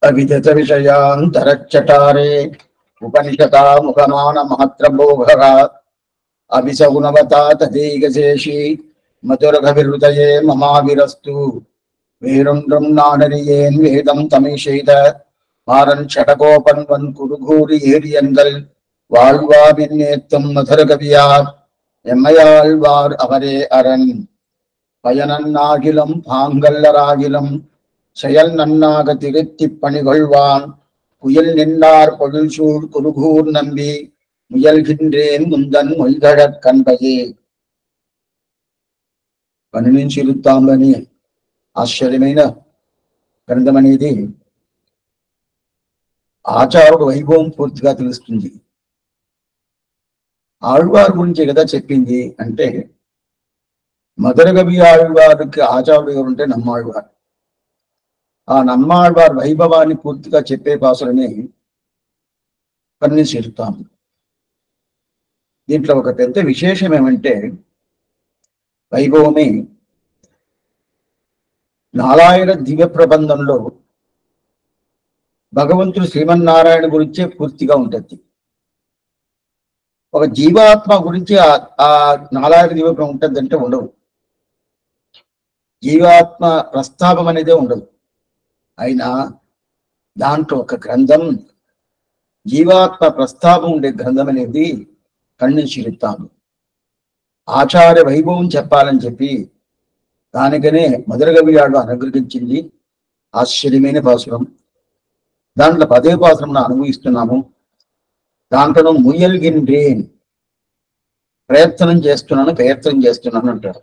అవిదిత విషయాంతరచ్చటారే ఉపనిషతా ముఖమాన మాత్రభోగ అభిసగుణవతా తదేగశేషి మధురఘవిహృదయే మమావిరస్తు వేరుండ్రం నాడరియేన్ వేదం తమిషేద மாறன் சடகோபன் வன் குருகூரி ஏரியன்கள் வாழ்வாவின்னேத்தும் மதுரகவியார் எம்மையாழ்வார் அவரே அரண் பயனன்னாகிலும் பாங்கல்லராகிலும் செயல் நன்னாக திருத்தி பணிகொள்வான் குயில் நின்றார் பொழில்சூழ் குருகூர் நம்பி முயல்கின்றேன் முந்தன் மொய்கழற் கண்பையே. పనినించిరుతాంబని ఆశ్చర్యమైన గ్రంథం అనేది ఆచారుడు వైభవం పూర్తిగా తెలుస్తుంది. ఆళ్వారు గురించి కదా చెప్పింది అంటే మధురగవి ఆళ్వారికి ఆచారుడు ఎవరుంటే నమ్మాళ్వారు. ఆ నమ్మాళ్వారు వైభవాన్ని పూర్తిగా చెప్పే భాషలని పనినించిరుతాము. దీంట్లో ఒక పెద్ద విశేషం ఏమంటే వైభవమే నారాయణ దివ్య ప్రబంధంలో భగవంతుడు శ్రీమన్నారాయణ గురించే పూర్తిగా ఉంటుంది. ఒక జీవాత్మ గురించి ఆ నారాయణ దివ్య ఉంటుందంటే ఉండవు. జీవాత్మ ప్రస్తావం అనేదే ఉండదు. అయినా దాంట్లో ఒక గ్రంథం జీవాత్మ ప్రస్తావం ఉండే గ్రంథం అనేది కన్నించిరుతాను. ఆచార్య వైభవం చెప్పాలని చెప్పి దానికనే మధురగవి ఆడు అనుగ్రహించింది ఆశ్చర్యమైన పాసురం. దాంట్లో పదే పాసురం అనుభవిస్తున్నాము. దాంట్లో ముయ్యల్గిన్రేన్ ప్రయత్నం చేస్తున్నాను అంటారు.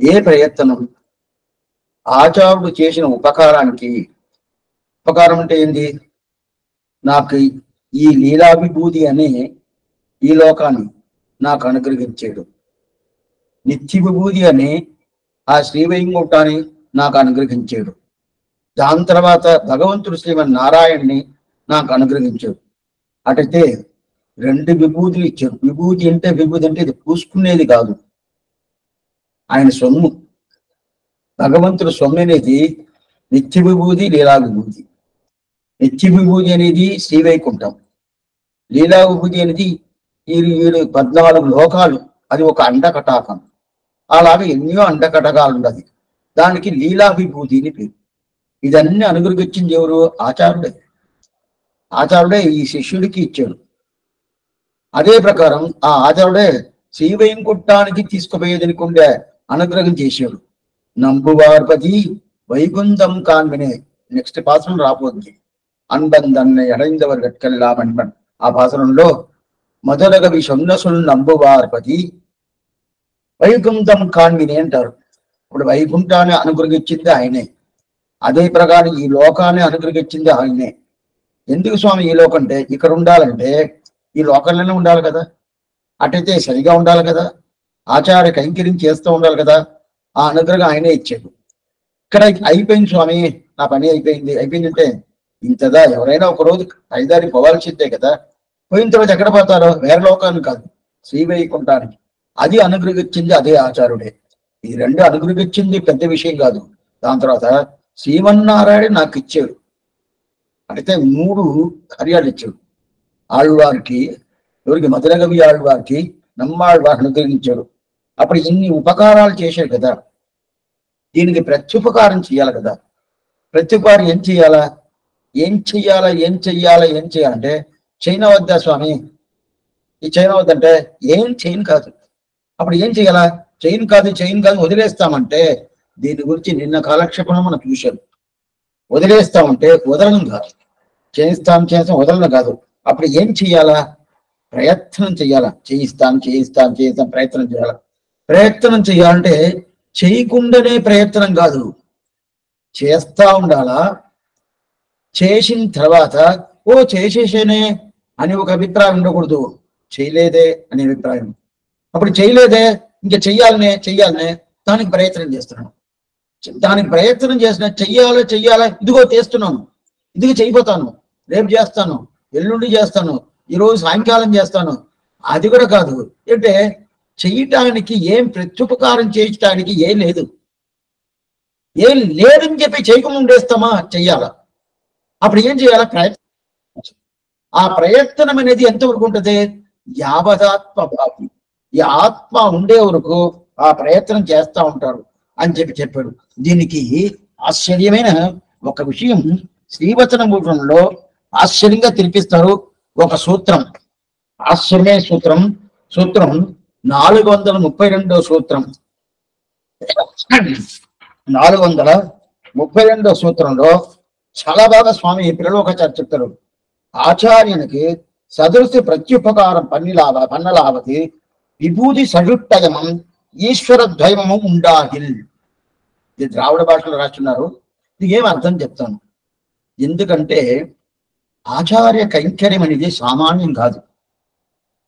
ఏ ప్రయత్నం? ఆచార్యుడు చేసిన ఉపకారానికి. ఉపకారం అంటే ఏంది? నాకు ఈ లీలావిభూతి అనే ఈ లోకాన్ని నాకు అనుగ్రహించాడు. నిత్య విభూతి అనే ఆ శ్రీవైకుంఠాన్ని నాకు అనుగ్రహించాడు. దాని తర్వాత భగవంతుడు శ్రీమన్నారాయణ్ణి నాకు అనుగ్రహించాడు. అటైతే రెండు విభూతులు ఇచ్చాడు. విభూతి అంటే ఇది పూసుకునేది కాదు, ఆయన సొమ్ము. భగవంతుడు సొమ్ము అనేది నిత్య విభూతి, లీలా విభూతి. నిత్య విభూతి అనేది శ్రీవైకుంఠం, లీలా విభూతి అనేది ఈ 14 లోకాలు. అది ఒక అండకటాకం. అలాగే ఎన్నో అండకటకాలు ఉండదు. దానికి లీలా విభూతి అని పేరు. ఇదన్నీ అనుగ్రహించింది ఎవరు? ఆచార్యుడే. ఆచార్యుడే ఈ శిష్యుడికి ఇచ్చాడు. అదే ప్రకారం ఆ ఆచార్యుడే శ్రీవైకుంఠానికి తీసుకుపోయేదనుకుండే అనుగ్రహం చేశాడు. నంబువార్పతి వైకుంఠం కాన్వినే. నెక్స్ట్ పాసనం రాబోతుంది. అన్బందన్న ఎడైందవర్ గట్కెళ్ళామని ఆ పాసనంలో మధురగవి సొన్నసుల్ నంబువార్పతి వైకుంఠం కాన్విని అంటారు. ఇప్పుడు వైకుంఠాన్ని అనుగ్రహించింది ఆయనే. అదే ప్రకారం ఈ లోకాన్ని అనుగ్రహించింది ఆయనే. ఎందుకు స్వామి ఈ లోకం అంటే? ఇక్కడ ఉండాలంటే ఈ లోకంలోనే ఉండాలి కదా. అటైతే సరిగా ఉండాలి కదా. ఆచార్య కైంకర్యం చేస్తూ ఉండాలి కదా. ఆ అనుగ్రహం ఆయనే ఇచ్చాడు. ఇక్కడ అయిపోయింది స్వామి, నా పని అయిపోయింది అంటే ఇంతదా? ఎవరైనా ఒక రోజు ఐదారికి పోవాల్సిందే కదా. పోయిన తర్వాత ఎక్కడ పోతారో? వేరే లోకాన్ని కాదు, శ్రీవైకుంఠానికి. అది అనుగ్రహించింది అదే ఆచార్యుడే. ఈ రెండు అనుగ్రహించింది పెద్ద విషయం కాదు. దాని తర్వాత శ్రీమన్నారాయణ నాకు ఇచ్చాడు. అయితే 3 కార్యాలు ఇచ్చాడు. ఆళ్వారికి, ఎవరికి? మధురగవి ఆళ్వారికి నమ్మాళ్వారు అనుగ్రహించాడు. అప్పుడు ఇన్ని ఉపకారాలు చేశాడు కదా. దీనికి ప్రత్యుపకారం చేయాలి కదా. ప్రత్యుపకారం ఏం చేయాలా? ఏం చెయ్యాలంటే చైనా వద్దా స్వామి? ఈ చైనా వద్దంటే ఏం చేయను కాదు. అప్పుడు ఏం చేయాలా? చైన్ కాదు వదిలేస్తామంటే దీని గురించి నిన్న కాలక్షేపంలో మనం చూశాం. వదిలేస్తామంటే వదలను కాదు, చేయిస్తాం వదలను కాదు. అప్పుడు ఏం చెయ్యాలా? ప్రయత్నం చెయ్యాలా. చేయిస్తాం ప్రయత్నం చేయాలా. ప్రయత్నం చేయాలంటే చేయకుండానే ప్రయత్నం కాదు, చేస్తా ఉండాలా. చేసిన తర్వాత చేసేసేనే అని ఒక అభిప్రాయం ఉండకూడదు. చేయలేదే అనే అభిప్రాయం. అప్పుడు చేయలేదే, ఇంకా చెయ్యాలనే దానికి ప్రయత్నం చేస్తున్నాను. దానికి ప్రయత్నం చేసిన చెయ్యాలా, ఇదిగో చేస్తున్నాను, ఇదిగో చేయబోతాను, రేపు చేస్తాను, ఎల్లుండి చేస్తాను, ఈరోజు సాయంకాలం చేస్తాను. అది కూడా కాదు. అంటే చేయటానికి ఏం ప్రత్యుపకారం చేయటానికి ఏం లేదు. ఏం లేదని చెప్పి చేయకుండా ఉండేస్తామా? చెయ్యాలా. అప్పుడు ఏం చేయాలి? ప్రయత్నం. ఆ ప్రయత్నం అనేది ఎంతవరకు ఉంటుంది? యావదాత్మ భావి, ఈ ఆత్మ ఉండే వరకు ఆ ప్రయత్నం చేస్తా ఉంటారు అని చెప్పాడు. దీనికి ఆశ్చర్యమైన ఒక విషయం శ్రీవచన మూలంలో ఆశ్చర్యంగా తెలిపిస్తారు. ఒక సూత్రం, ఆశ్చర్యమైన సూత్రం, సూత్రం 432 సూత్రం. 432 సూత్రంలో చాలా బాగా స్వామి పిల్లలోకాచార్య చెప్తారు. ఆచార్యునికి సదృశి ప్రత్యుపకారం పన్నలావతి విభూతి సజుట్టయమం ఈశ్వర ద్వయమము ఉండాగిల్. ఇది ద్రావిడ భాషలో రాస్తున్నారు. ఇది ఏం అర్థం చెప్తాను. ఎందుకంటే ఆచార్య కైంకర్యం అనేది సామాన్యం కాదు.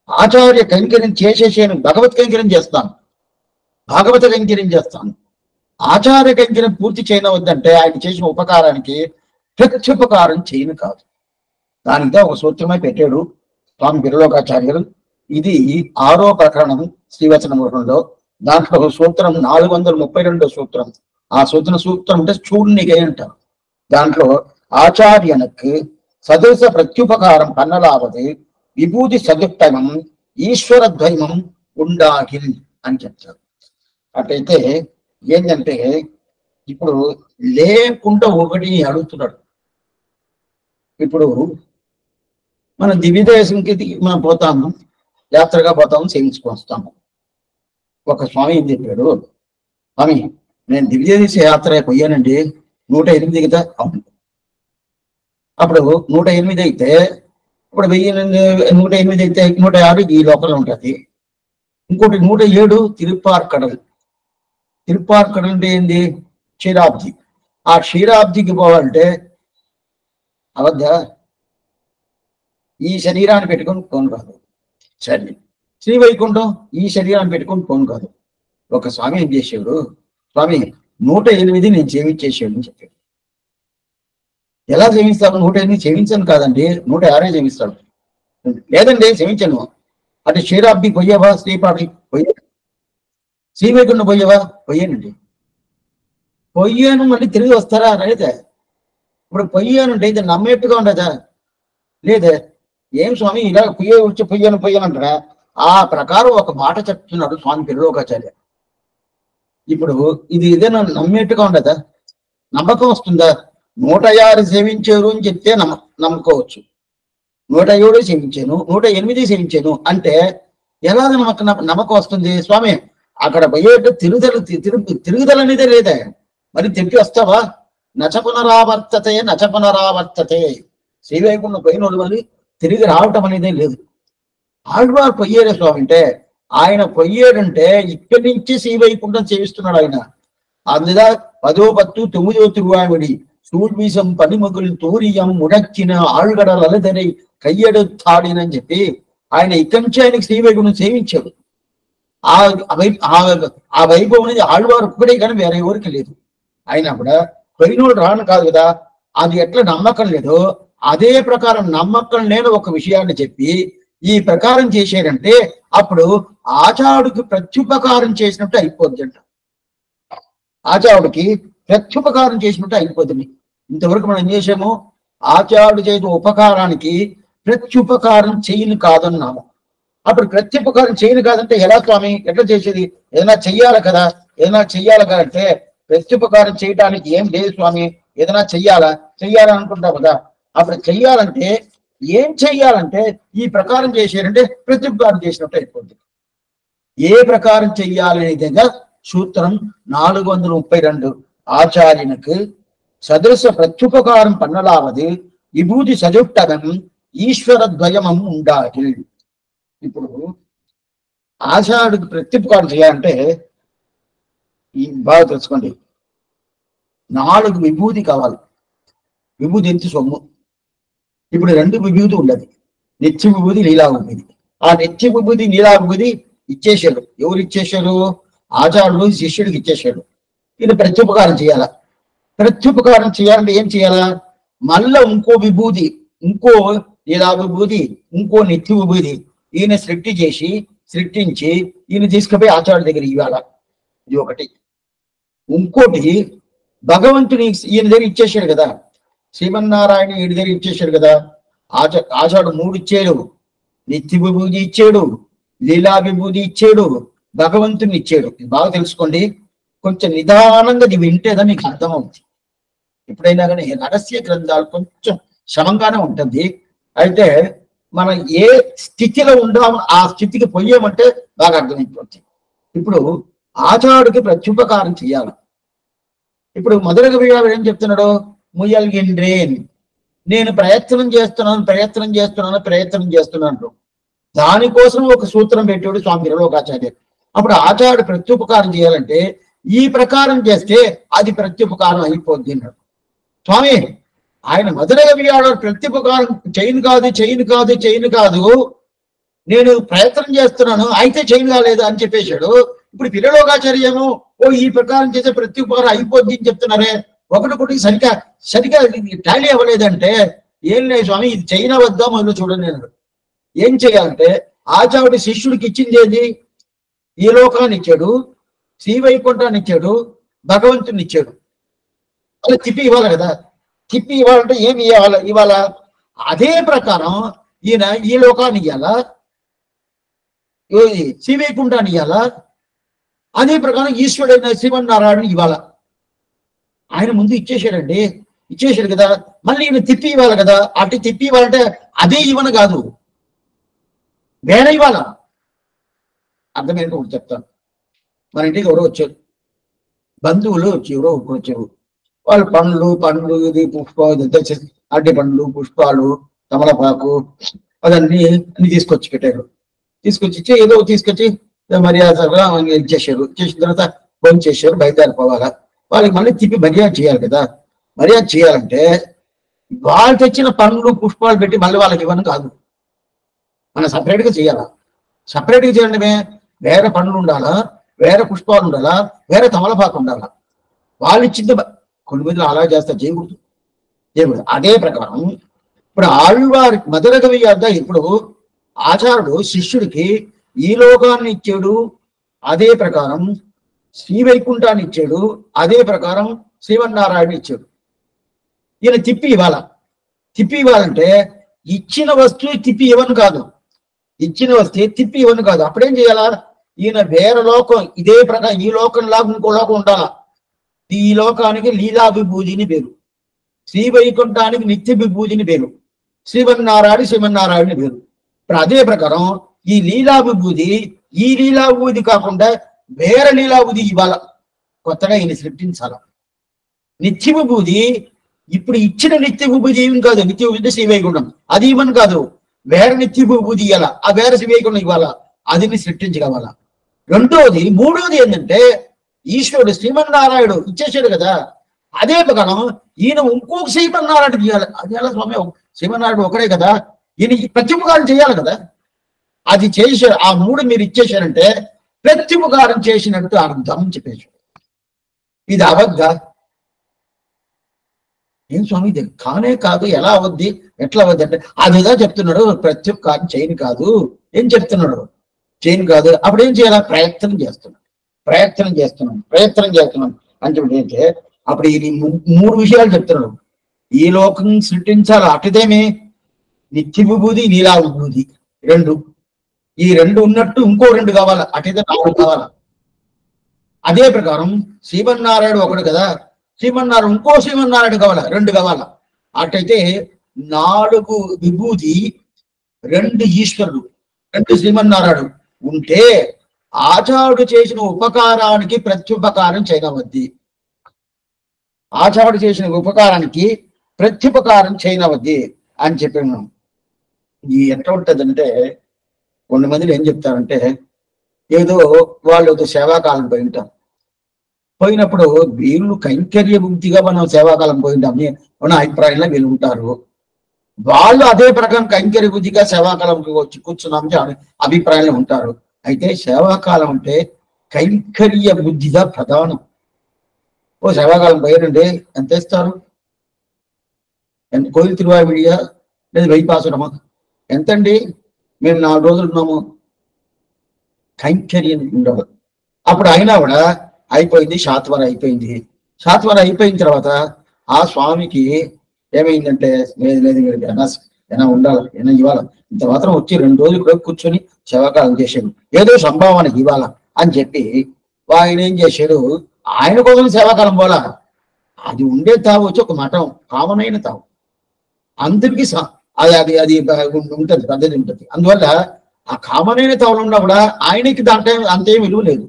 ఆచార్య కైంకర్యం చేసేసేను భగవత్ కైంకర్యం చేస్తాను, భాగవత కైంకర్యం చేస్తాను. ఆచార్య కైంకర్యం పూర్తి చేయనవద్దంటే ఆయన చేసిన ఉపకారానికి ప్రత్యుపకారం చేయను కాదు. దానితో ఒక సూత్రమే పెట్టాడు స్వామి పిల్లలోకాచార్యులు. ఇది 6వ ప్రకరణం శ్రీవచన మూలంలో. దాంట్లో సూత్రం 432 సూత్రం. ఆ సూత్రం అంటే చూర్ణిగై అంటారు. దాంట్లో ఆచార్యనకు సదృశ ప్రత్యుపకారం పన్నలావది విభూతి సదుట్టమం ఈశ్వర ద్వైమం ఉండాగిల్ అని చెప్తారు. అటైతే ఏంటంటే ఇప్పుడు లేకుండా ఒకటి అడుగుతున్నాడు. ఇప్పుడు మనం దివ్యదేశంకి మనం పోతాము, యాత్రగా పోతాము, సేవించుకొస్తాము. ఒక స్వామి ఏం చెప్పాడు, స్వామి నేను దివ్యదేశ యాత్ర పోయానండి 108 కదా. అవును. అప్పుడు 108 అయితే ఇప్పుడు 108 అయితే 106 ఈ లోకల్లో ఉంటుంది. ఇంకోటి 107 తిరుప్పార్కడల్. తిరుప్పార్కడల్ అంటే ఏంది? క్షీరాబ్ది. ఆ క్షీరాబ్దికి పోవాలంటే అవద్దా ఈ శరీరాన్ని పెట్టుకొని పోను కాదు. సరే, శ్రీవైకుంఠం ఈ శరీరాన్ని పెట్టుకొని పోను కాదు. ఒక స్వామి ఏం చేసాడు, స్వామి 108 నేను సేవించేసాడు అని చెప్పాడు. ఎలా సేవిస్తాను? 108 సేవించాను కాదండి, 106 సేవిస్తాడు. లేదండి సేవించాను. అంటే క్షీరాబ్ది పోయావా? శ్రీపాటి పోయా. శ్రీవైకుంఠం పోయావా? పోయానండి. పొయ్యాను మళ్ళీ తిరిగి వస్తారా? లేదా. ఇప్పుడు పొయ్యానంటే ఇది నమ్మేట్టుగా ఉండదా? లేదే. ఏం స్వామి ఇలా పొయ్యాను అంటారా? ఆ ప్రకారం ఒక మాట చెప్తున్నాడు స్వామి పిల్లలోకాచార్య. ఇప్పుడు ఇది ఏదైనా నమ్మేట్టుగా ఉండదా? నమ్మకం వస్తుందా? 106 సేవించారు అని చెప్తే నమ్ముకోవచ్చు. 107 సేవించాను, 108 సేవించాను అంటే ఎలా నమ్మకం వస్తుంది? స్వామి అక్కడ పోయేట్టు తిరుగుదల అనేదే లేదా? మరి తిరిగి వస్తావా? నచపునరావర్తతే. శ్రీవైకుంఠం పోయినోడు మరి తిరిగి రావటం అనేదే లేదు. ఆళ్వారు పొయ్యేరే స్వామి అంటే ఆయన పొయ్యేడంటే ఇక్కడి నుంచి శ్రీవైకుంఠం సేవిస్తున్నాడు ఆయన. అందుదా 10 10 9 తిరువావిడి సూర్వీసం పనిమగులు తూరియం ముడక్కిన ఆళ్గడ లలదరి కయ్యడు తాడినని చెప్పి ఆయన ఇక్కడి నుంచి ఆయనకి శ్రీవైకుంఠం సేవించాడు. ఆ వైభవం అనేది ఆళ్వారు ఒక్కడే కానీ వేరే ఎవరికి లేదు. అయినా కూడా పోయినోడు రాను కాదు కదా. అది ఎట్లా నమ్మకం లేదో అదే ప్రకారం నమ్మకం లేని ఒక విషయాన్ని చెప్పి ఈ ప్రకారం చేశారంటే అప్పుడు ఆచార్యుడికి ప్రత్యుపకారం చేసినట్టు అయిపోద్ది అంట. ఆచార్యుడికి ప్రత్యుపకారం చేసినట్టు అయిపోతుంది. ఇంతవరకు మనం ఏం చేసాము? ఆచార్యుడు చేసే ఉపకారానికి ప్రత్యుపకారం చేయను కాదన్నాము. అప్పుడు ప్రత్యుపకారం చేయను కాదంటే ఎలా స్వామి? ఎట్లా చేసేది? ఏదైనా చెయ్యాలి కదా. ఏదైనా చెయ్యాలి కదంటే ప్రత్యుపకారం చేయడానికి ఏం లేదు స్వామి. ఏదైనా చెయ్యాలనుకుంటాం కదా. అప్పుడు చెయ్యాలంటే ఏం చెయ్యాలంటే ఈ ప్రకారం చేశారంటే ప్రత్యుపకారం చేసినట్టు అయిపోతుంది. ఏ ప్రకారం చెయ్యాలనేదిగా సూత్రం 432 ఆచార్యునికి సదృశ ప్రత్యుపకారం పన్నలావది విభూతి సజుట్టనం ఈశ్వర ద్వయమం ఉండాలి. ఇప్పుడు ఆచార్యుడికి ప్రత్యుపకారం చేయాలంటే బాగా తెలుసుకోండి. 4 విభూతి కావాలి. విభూతి ఎంత సొమ్ము. ఇప్పుడు 2 విభూతి ఉండదు. నిత్య విభూతి, లీలా విభూతి. ఆ నిత్య విభూతి లీలా విభూతి ఇచ్చేశాడు. ఎవరు ఇచ్చేశాడు? ఆచార్యుడు శిష్యుడికి ఇచ్చేశాడు. ఇది ప్రత్యుపకారం చేయాలా. ప్రత్యుపకారం చేయాలంటే ఏం చేయాలా? మళ్ళా ఇంకో విభూతి, ఇంకో లీలా విభూతి, ఇంకో నిత్య విభూతి ఈయన సృష్టించి ఈయన తీసుకుపోయి ఆచార్యుడి దగ్గర ఇవ్వాల. ఇది ఒకటి. ఇంకోటి భగవంతుని ఈయన దగ్గర ఇచ్చేసాడు కదా. శ్రీమన్నారాయణ ఈడి దగ్గర ఇచ్చేసాడు కదా. ఆచాడు 3 ఇచ్చాడు, నిత్య విభూతి ఇచ్చాడు, లీలా విభూతి ఇచ్చాడు, భగవంతుని ఇచ్చాడు. ఇది బాగా తెలుసుకోండి. కొంచెం నిదానంగా ఇది వింటేదా మీకు అర్థమవుతుంది. ఎప్పుడైనా కానీ రహస్య గ్రంథాలు కొంచెం శ్రమంగానే ఉంటుంది. అయితే మనం ఏ స్థితిలో ఉండామో ఆ స్థితికి పోయామంటే బాగా అర్థమైపోతుంది. ఇప్పుడు ఆచారుడికి ప్రత్యుపకారం చేయాలి. ఇప్పుడు మొదలుగా ఏం చెప్తున్నాడు? ముయ్యల్గిండ్రేన్, నేను ప్రయత్నం చేస్తున్నాను. దానికోసం ఒక సూత్రం పెట్టాడు స్వామి త్రిలోకాచార్య. అప్పుడు ఆచార్యుడు ప్రత్యుపకారం చేయాలంటే ఈ ప్రకారం చేస్తే అది ప్రత్యుపకారం అయిపోద్ది అన్నాడు స్వామి. ఆయన మొదలుగా ప్రత్యుపకారం చేయను కాదు నేను ప్రయత్నం చేస్తున్నాను, అయితే చేయను కాలేదు అని చెప్పేశాడు. ఇప్పుడు త్రిలోకాచార్యము ఈ ప్రకారం చేసే ప్రత్యుపకారం అయిపోద్ది అని చెప్తున్నారే, ఒకటి సరిగా టాలీ అవ్వలేదంటే ఏం లేదు స్వామి, ఇది చైనా వద్దా మొదలు చూడండి అన్నాడు. ఏం చేయాలంటే ఆచార్యుడి శిష్యుడికి ఇచ్చింది ఏది? ఈ లోకాన్ని ఇచ్చాడు, శ్రీవైకుంఠాన్ని ఇచ్చాడు, భగవంతుని ఇచ్చాడు. అలా తిప్పి ఇవ్వాలి కదా. తిప్పి ఇవ్వాలంటే ఏమి ఇవ్వాల? అదే ప్రకారం ఈయన ఈ లోకాన్ని ఇవ్వాలా, శ్రీవైకుంఠాన్ని ఇవ్వాలా, అదే ప్రకారం ఈశ్వరుడైన శ్రీమన్నారాయణ ఇవ్వాల. ఆయన ముందు ఇచ్చేసాడు కదా, మళ్ళీ ఈయన తిప్పి ఇవ్వాలి కదా. అటు తిప్పి ఇవ్వాలంటే అదే ఇవ్వను కాదు, వేరే ఇవ్వాల. అర్థమైనట్టు ఒకటి చెప్తాను. మన ఇంటికి ఎవరో వచ్చారు, బంధువులు ఎవరో వచ్చారు. వాళ్ళు పండ్లు ఇది పుష్పాలు, అరటి పండ్లు, పుష్పాలు, తమలపాకు అదన్నీ తీసుకొచ్చి పెట్టారు. తీసుకొచ్చి ఏదో తీసుకొచ్చి మర్యాదగా ఇచ్చేసారు. చేసిన తర్వాత భోజనం చేశారు, బయలుదేరిపోవాలా. వాళ్ళకి మళ్ళీ తిప్పి మర్యాద చేయాలి కదా. మర్యాద చేయాలంటే వాళ్ళు తెచ్చిన పండ్లు పుష్పాలు పెట్టి మళ్ళీ వాళ్ళకి ఇవ్వను కాదు, మనం సపరేట్గా చేయాలా. సపరేట్గా చేయడమే, వేరే పండ్లు ఉండాలా, వేరే పుష్పాలు ఉండాలా, వేరే తమలపాకు ఉండాలా. వాళ్ళు ఇచ్చింది కొన్ని మంది అలా చేస్తారు, చేయకూడదు. అదే ప్రకారం ఇప్పుడు ఆళ్వారి మధురకవి వద్ద ఇప్పుడు ఆచార్యుడు శిష్యుడికి ఈ లోకాన్ని ఇచ్చాడు, అదే ప్రకారం శ్రీవైకుంఠాన్ని ఇచ్చాడు, అదే ప్రకారం శ్రీమన్నారాయణ ఇచ్చాడు. ఈయన తిప్పి ఇవ్వాలంటే ఇచ్చిన వస్తువు తిప్పి ఇవ్వను కాదు, అప్పుడేం చేయాలా? ఈయన వేరే లోకం ఇదే ప్రకారం ఈ లోకంలాగా ఇంకో లోకం ఉండాలా. ఈ లోకానికి లీలా విభూతిని పేరు, శ్రీవైకుంఠానికి నిత్య విభూతిని పేరు, శ్రీమన్నారాయణ పేరు. ఇప్పుడు అదే ప్రకారం ఈ లీలా విభూతి కాకుండా వేరే లీలా విభూతి ఇవ్వాల, కొత్తగా ఈయన సృష్టించాల. నిత్య విభూతి ఇప్పుడు ఇచ్చిన నిత్య విభూతి ఏమి కాదు, నిత్య విభూతి శ్రీవైకుంఠం అది ఇవ్వను కాదు, వేరే నిత్య విభూతి ఇవ్వాలా, ఆ వేరే శ్రీవైకుంఠం ఇవ్వాలా, అది సృష్టించగలవాలా. మూడవది ఏంటంటే ఈశ్వరుడు శ్రీమన్నారాయణుడు ఇచ్చేసాడు కదా, అదే ప్రకారం ఈయన ఇంకొక శ్రీమన్నారాయణకి ఇవ్వాలి. అది ఎలా స్వామి, శ్రీమన్నారాయణ ఒకడే కదా, ఈయన ప్రత్యుపకారం చేయాలి కదా. అది చేశారు. ఆ 3 మీరు ఇచ్చేసారంటే ప్రత్యుపకారం చేసినట్టు అర్థం చెప్పేశాడు. ఇది అవద్ద ఏం స్వామి, ఇది కానే కాదు, ఎలా అవద్ది, ఎట్లా అవద్ది అంటే అదిగా చెప్తున్నాడు. ప్రత్యుపకారం చేయను కాదు, ఏం చెప్తున్నాడు? చేయను కాదు. అప్పుడు ఏం చేయాలా? ప్రయత్నం చేస్తున్నాం అని చెప్పి ఏంటంటే అప్పుడు ఇది 3 విషయాలు చెప్తున్నాడు. ఈ లోకం సృష్టించాలి, అటుదేమే నిత్య విభూతి, లీలా విభూతి 2. ఈ 2 ఉన్నట్టు ఇంకో 2 కావాలా, అటైతే 4 కావాలా. అదే ప్రకారం శ్రీమన్నారాయణ ఒకడు కదా, శ్రీమన్నారాయణ ఇంకో శ్రీమన్నారాయణ కావాలా, 2 కావాలా. అటైతే 4 విభూతి, 2 ఈశ్వరుడు, 2 శ్రీమన్నారాయణ ఉంటే ఆచార్యుడు చేసిన ఉపకారానికి ప్రత్యుపకారం చేయనవద్ది. ఆచార్యుడు చేసిన ఉపకారానికి ప్రత్యుపకారం చేయనవద్ది అని చెప్పాను. ఈ ఎట్లా ఉంటుందంటే కొంతమందిని ఏం చెప్తారంటే ఏదో వాళ్ళు సేవాకాలం పోయి ఉంటారు. పోయినప్పుడు వీళ్ళు కైంకర్య బుద్ధిగా మనం సేవాకాలం పోయింటామని మన అభిప్రాయంలో వీళ్ళు ఉంటారు. వాళ్ళు అదే ప్రకారం కైంకర్య బుద్ధిగా సేవాకాలంకి వచ్చి కూర్చున్నామని అభిప్రాయంలో ఉంటారు. అయితే సేవాకాలం అంటే కైంకర్య బుద్ధిగా ప్రధానం. సేవాకాలం పోయారండి, ఎంత ఇస్తారు? కోయిల్ తిరువాయిడియా లేదా వైపాసనమా? ఎంతండి? మేము 4 రోజులు ఉన్నాము. కైంకర్యం ఉండదు. అప్పుడు అయినా కూడా అయిపోయింది, శాత్వరం అయిపోయింది. శాత్వరం అయిపోయిన తర్వాత ఆ స్వామికి ఏమైందంటే లేదు లేదు వీడికి ఏనా ఉండాలి, ఏనా ఇవ్వాలి, ఇంత మాత్రం వచ్చి 2 రోజులు కూడా కూర్చొని సేవాకాలం చేశాడు, ఏదో సంభావనకి ఇవ్వాల అని చెప్పి ఆయన ఏం చేశాడు, ఆయన కోసం సేవాకాలం పోలా, అది ఉండే తావు వచ్చి ఒక మఠం, కామనైన తావు, అందరికీ అది అది అది ఉంటుంది, పద్ధతి ఉంటుంది. అందువల్ల ఆ కామనైన తావులు ఉన్నా కూడా ఆయనకి దాంట్లో అంతేం విలువ లేదు.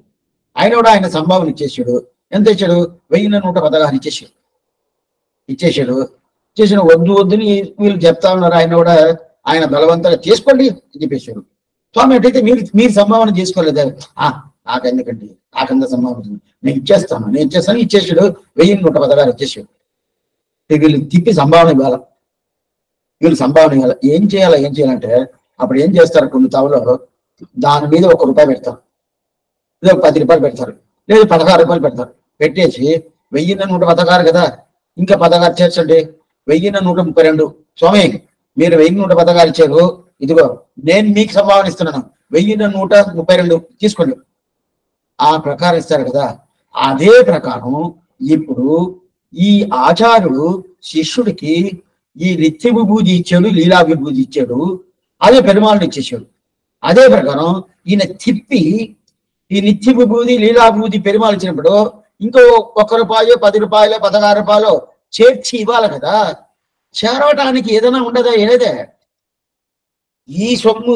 ఆయన కూడా ఆయన సంభావన ఇచ్చేసాడు. ఎంత ఇచ్చాడు? 1116 ఇచ్చేసాడు. చేసిన వద్దు వద్దుని వీళ్ళు చెప్తా ఉన్నారు. ఆయన కూడా ఆయన బలవంతంగా చేసుకోండి అని చెప్పేశాడు. స్వామి అటైతే మీరు సంభావన చేసుకోలేదు, నాకెందుకండి, నాకెంత సంభావన, నేను ఇచ్చేస్తాను ఇచ్చేసాడు. 1116 ఇచ్చేసాడు. వీళ్ళు తిప్పి సంభావన ఇవ్వాలి, ఏం చేయాలంటే అప్పుడు ఏం చేస్తారు, కొన్ని తావులో దాని మీద 1 రూపాయి పెడతారు, లేదా 10 రూపాయలు పెడతారు, లేదు 16 రూపాయలు పెడతారు. పెట్టేసి 1116 కదా, ఇంకా 16 చేర్చండి, 1132. స్వామి మీరు 1116 ఇచ్చారు, ఇదిగో నేను మీకు సంభావన ఇస్తున్నాను, 1132 తీసుకోండి. ఆ ప్రకారం ఇస్తారు కదా. అదే ప్రకారం ఇప్పుడు ఈ ఆచార్యుడు శిష్యుడికి ఈ నిత్య విభూతి ఇచ్చాడు, లీలా విభూతి ఇచ్చాడు, అదే పెరుమాళుడు ఇచ్చేసాడు. అదే ప్రకారం ఈయన తిప్పి ఈ నిత్య విభూతి లీలా విభూతి పెరుమాళ్ ఇచ్చినప్పుడు ఇంకో 1 రూపాయలు, 10 రూపాయలు, 16 రూపాయలు చేర్చి ఇవ్వాలి కదా. చేరవటానికి ఏదైనా ఉండదా? ఏదే ఈ సొమ్ము,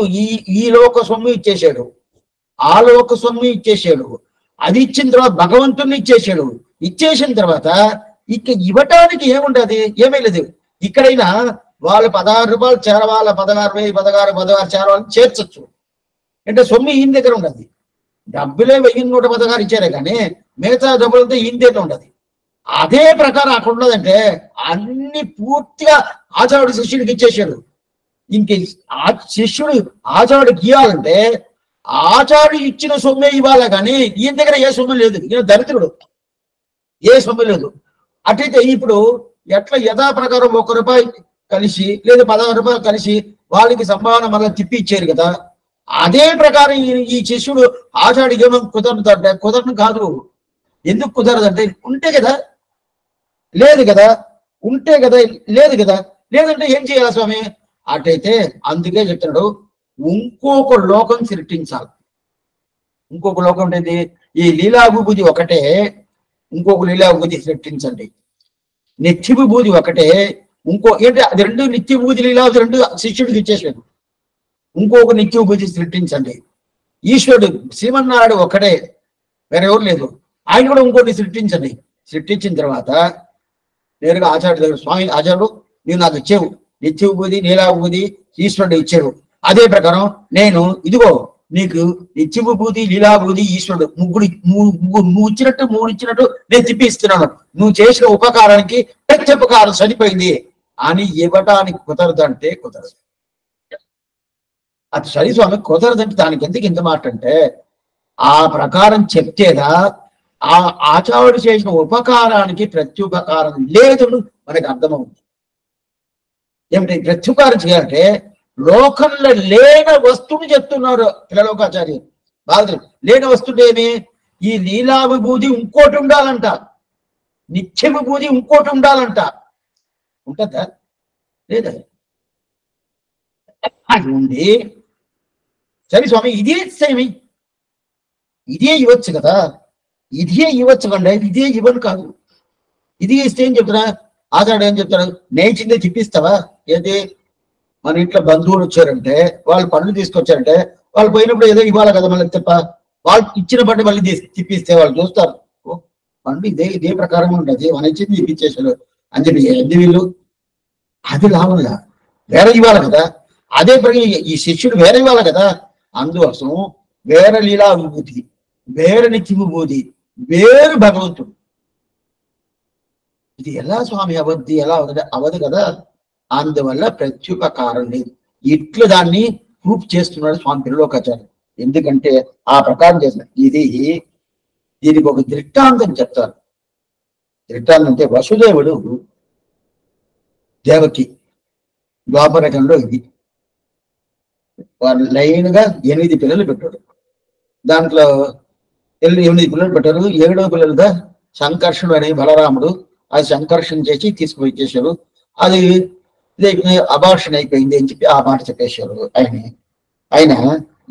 ఈ లోక సొమ్ము ఇచ్చేసాడు, ఆ లోక సొమ్ము ఇచ్చేసాడు, అది ఇచ్చిన తర్వాత భగవంతుణ్ణి ఇచ్చేసాడు. ఇచ్చేసిన తర్వాత ఇక ఇవ్వటానికి ఏముండదు, ఏమీ లేదు. ఇక్కడైనా వాళ్ళు 16 రూపాయలు చేరవాళ్ళ, 16 చేరవాళ్ళని చేర్చచ్చు. అంటే సొమ్ము ఈయన దగ్గర ఉండదు. డబ్బులే 1116 ఇచ్చారే కానీ మిగతా డబ్బులంతా ఈయన దగ్గర ఉండదు. అదే ప్రకారం అక్కడ ఉండదంటే అన్ని పూర్తిగా ఆచార్యుడు శిష్యుడికి ఇచ్చేసాడు. ఇంక శిష్యుడు ఆచార్యుడికి ఇవ్వాలంటే ఆచార్యుడు ఇచ్చిన సొమ్మే ఇవ్వాలి కానీ ఈయన దగ్గర ఏ సొమ్ము లేదు. ఈయన దరిద్రుడు, ఏ సొమ్ము లేదు. అట్లయితే ఇప్పుడు ఎట్లా యథా ప్రకారం 1 రూపాయి కలిసి లేదా 16 రూపాయలు కలిసి వాళ్ళకి సంభావన మళ్ళీ తిప్పి ఇచ్చారు కదా. అదే ప్రకారం ఈ శిష్యుడు ఆచార్యుడికి ఏమో కుదరదంటే కుదరను కాదు. ఎందుకు కుదరదంటే ఉంటే కదా, లేదు కదా, ఉంటే కదా, లేదు కదా. లేదంటే ఏం చేయాలి స్వామి? అటైతే అందుకే చెప్తున్నాడు, ఇంకొక లోకం సృష్టించాలి. ఇంకొక లోకం ఏంటి? ఈ లీలా విభూతి ఒకటే, ఇంకొక లీలా విభూతి సృష్టించండి. నిత్య విభూతి ఒకటే, ఇంకో ఏంటి అది 2 నిత్య విభూతి లీలా 2 శిష్యుడికి ఇచ్చేసాడు. ఇంకొక నిత్య విభూతి సృష్టించండి. ఈశ్వరుడు శ్రీమన్నారాయణ ఒక్కడే, వేరే ఎవరు లేదు. ఆయన కూడా ఇంకోటి సృష్టించండి. సృష్టించిన తర్వాత నేరుగా ఆచార్యుడు దగ్గర, స్వామి ఆచార్యుడు నీవు నాకు ఇచ్చేవు నిత్య విభూతి లీలా విభూతి ఈశ్వరుడు ఇచ్చాడు. అదే ప్రకారం నేను ఇదిగో నీకు నిత్య విభూతి లీలా విభూతి ఈశ్వరుడు నువ్వు ఇచ్చినట్టు 3 ఇచ్చినట్టు నేను తిప్పి ఇస్తున్నాను. నువ్వు చేసిన ఉపకారానికి ప్రత్యుపకారం సరిపోయింది అని ఇవ్వటానికి కుదరదంటే కుదరదు. అది సరి స్వామి కుదరదంటే దానికి ఎందుకు ఇంత మాట అంటే ఆ ప్రకారం చెప్తేదా ఆ ఆచార్యుడు చేసిన ఉపకారానికి ప్రత్యుపకారం లేదు మనకి అర్థమవుతుంది. ఏమిటి ప్రత్యుపకారం చేయాలంటే లోకంలో లేని వస్తువుని చెప్తున్నారు త్రిలోకాచార్య. బాగా లేని వస్తువు ఏమి? ఈ లీలా విభూతి ఇంకోటి ఉండాలంట, నిత్య విభూతి ఇంకోటి ఉండాలంట. ఉంటుందా? లేదా? అది ఉంది. సరే స్వామి ఇదే సేమి, ఇదే ఇవ్వచ్చు కదా, ఇదే ఇవ్వచ్చు కండి, ఇదే ఇవ్వను కాదు. ఇది ఇస్తే ఏం చెప్తున్నా? ఆచార్యుడు ఏం చెప్తాడు? నేర్చిందే తిప్పిస్తావా? ఏది మన ఇంట్లో బంధువులు వచ్చారంటే వాళ్ళు పనులు తీసుకొచ్చారంటే వాళ్ళు పోయినప్పుడు ఏదో ఇవ్వాలి కదా మళ్ళీ తప్ప. వాళ్ళు ఇచ్చిన పండు మళ్ళీ తిప్పిస్తే వాళ్ళు చూస్తారు, ఓ పండు ఇదే ప్రకారం ఉంటుంది, మన ఇచ్చింది తిప్పించేసాడు అని చెప్పి ఎన్ని వీళ్ళు అది లాభంగా వేరే ఇవ్వాలి కదా. అదే ప్రకారం ఈ శిష్యుడు వేరే ఇవ్వాలి కదా. అందుకోసం వేరే లీలా విభూతి, వేరే నిత్య విభూతి, వేరు భగవంతుడు. ఇది ఎలా స్వామి అవద్ది? ఎలా అవదు కదా. అందువల్ల ప్రత్యుపకారం లేదు. ఇట్లు దాన్ని ప్రూఫ్ చేస్తున్నాడు స్వామి త్రిలోకాచార్య. ఎందుకంటే ఆ ప్రకారం చేసిన దీనికి ఒక దృష్టాంతం చెప్తారు. దృష్టాంతం అంటే వసుదేవుడు దేవకి ద్వాపరకంలో ఇది వాళ్ళు లైన్ గా 8 పిల్లలు పెట్టాడు. దాంట్లో 8 పిల్లలు పెట్టారు. 7వ పిల్లలుగా సంకర్షణుడు అనే బలరాముడు అది సంకర్షణ చేసి తీసుకుపోయి చేశారు. అది అబార్షన్ అయిపోయింది అని చెప్పి ఆ మాట చెప్పేశారు ఆయన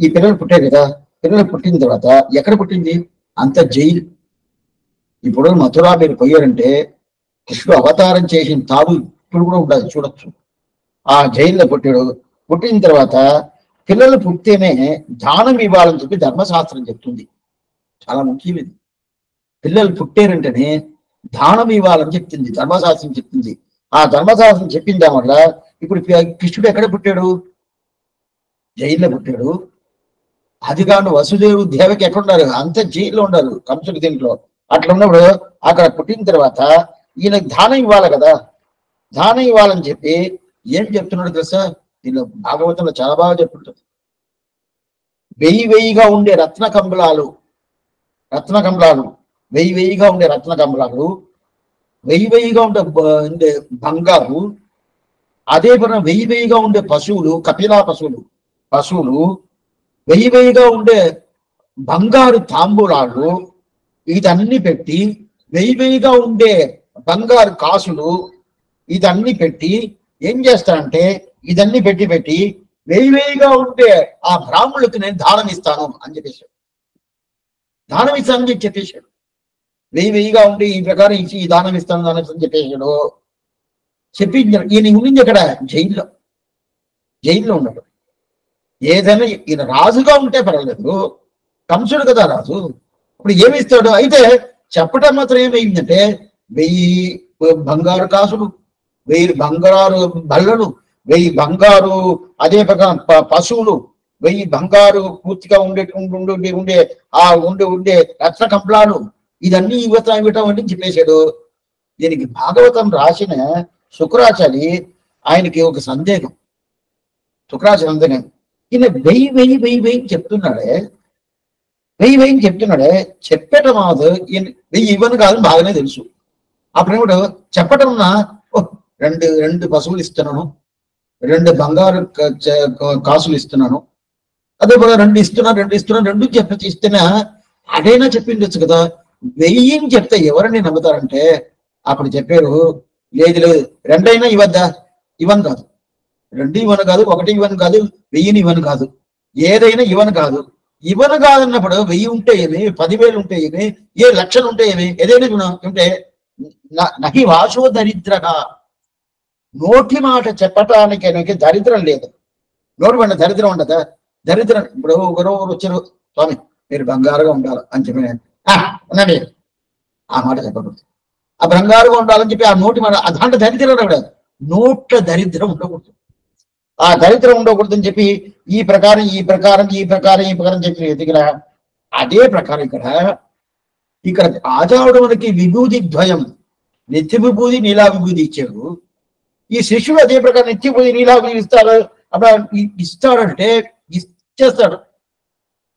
ఈ పిల్లలు పుట్టారు కదా, పిల్లలు పుట్టిన తర్వాత ఎక్కడ పుట్టింది? అంత జైలు. ఇప్పుడు మథురా మీరు పోయారంటే కృష్ణుడు అవతారం చేసిన తావు ఇప్పుడు కూడా ఉండదు, చూడొచ్చు. ఆ జైల్లో పుట్టాడు. పుట్టిన తర్వాత పిల్లలు పుట్టితేనే దానం ఇవ్వాలని చెప్పి ధర్మశాస్త్రం చెప్తుంది. చాలా ముఖ్యం ఇది. పిల్లలు పుట్టారంటేనే దానం ఇవ్వాలని చెప్తుంది ధర్మశాస్త్రం చెప్తుంది. ఆ ధర్మశాస్త్రం చెప్పిన దానివల్ల ఇప్పుడు కృష్ణుడు ఎక్కడ పుట్టాడు? జైల్లో పుట్టాడు. అది కాను వసుదేవుడు దేవకి ఎక్కడ ఉన్నారు? అంత జైల్లో ఉన్నారు, కంసుడి దీంట్లో. అట్లా ఉన్నప్పుడు అక్కడ పుట్టిన తర్వాత ఈయనకు దానం ఇవ్వాలి కదా, దానం ఇవ్వాలని చెప్పి ఏం చెప్తున్నాడు తెలుసా? దీనిలో భాగవతంలో చాలా బాగా చెప్తుంటారు. వెయ్యిగా ఉండే రత్న కంబళాలు, వెయ్యిగా ఉండే రత్న కంబళాలు, వెయ్యిగా ఉండే బంగారు, అదే పైన వెయ్యిగా ఉండే పశువులు, కపిలా పశువులు, వెయ్యిగా ఉండే బంగారు తాంబూలాలు, ఇదన్నీ పెట్టి, వెయ్యిగా ఉండే బంగారు కాసులు, ఇదన్నీ పెట్టి ఏం చేస్తానంటే ఇదన్నీ పెట్టి వెయ్యిగా ఉండే ఆ బ్రాహ్మణులకు నేను దానం ఇస్తాను అని చెప్పేశాడు. దానం ఇస్తానని చెప్పేశాడు. వెయ్యిగా ఉండి ఈ ప్రకారం ఇచ్చి ఈ దానం ఇస్తాను అని చెప్పేశాడు. చెప్పించాడు. ఈయన ఉండింది ఎక్కడ? జైల్లో ఉన్నాడు. ఏదైనా ఈయన రాజుగా ఉంటే పర్వాలేదు, కంసుడు కదా రాజు. ఇప్పుడు ఏమిస్తాడు? అయితే చెప్పటం మాత్రం ఏమైందంటే 1000 బంగారు కాసులు, 1000 బంగారు బల్లలు, 1000 బంగారు, అదే ప్రకారం పశువులు, 1000 బంగారు పూర్తిగా ఉండే రత్న కంబళాలు, ఇదన్నీ ఇవ్వటం అని చెప్పేశాడు. దీనికి భాగవతం రాసిన శుక్రాచారి ఆయనకి ఒక సందేహం. ఈయన వెయ్యి చెప్తున్నాడే, చెప్పటం అవదు. ఈయన 1000 ఇవ్వను కాదు బాగానే తెలుసు. అప్పుడేమిడు చెప్పటం, రెండు పశువులు ఇస్తున్నాను, 2 బంగారు కాసులు ఇస్తున్నాను, అదే కూడా 2 ఇస్తున్నాను ఇస్తున్నా అదైనా చెప్పిండొచ్చు కదా. 1000 చెప్తే ఎవరని నమ్ముతారంటే అప్పుడు చెప్పారు, లేదు 2 అయినా ఇవ్వద్దా? ఇవ్వను కాదు, 2 ఇవ్వను కాదు, 1 ఇవ్వను కాదు, 1000 ఇవ్వను కాదు, ఏదైనా ఇవ్వను కాదు. ఇవ్వను కాదన్నప్పుడు 1000 ఉంటే ఏమి, 10,000 ఉంటే ఏమి, 7 లక్షలు ఉంటే ఏమి, ఏదైనా ఉంటే నహి వాసో దరిద్రగా. నోటి మాట చెప్పటానికి ఆయనకి దరిద్రం లేదు. నోటి మాట దరిద్రం ఉండదా? దరిద్రం. ఇప్పుడు ఒకరు వచ్చారు, స్వామి మీరు బంగారుగా ఉండాలి అని చెప్పి ఉండండి, ఆ మాట చెప్పకూడదు. ఆ బంగారుగా ఉండాలని చెప్పి ఆ నోటి మాట, దాంట్లో దరిద్రం ఉండకూడదు. నోట్ల దరిద్రం ఉండకూడదు. ఆ దరిద్రం ఉండకూడదు అని చెప్పి ఈ ప్రకారం చెప్పి ఎదిగిన అదే ప్రకారం ఇక్కడ ఆచార్యుడు మనకి విభూతి ద్వయం, నిత్య విభూతి నీలా విభూతి ఇచ్చాడు. ఈ శిష్యుడు అదే ప్రకారం నిత్య విభూతి నీలా విభూతి ఇస్తాడు. అప్పుడు ఇస్తాడంటే ఇచ్చేస్తాడు.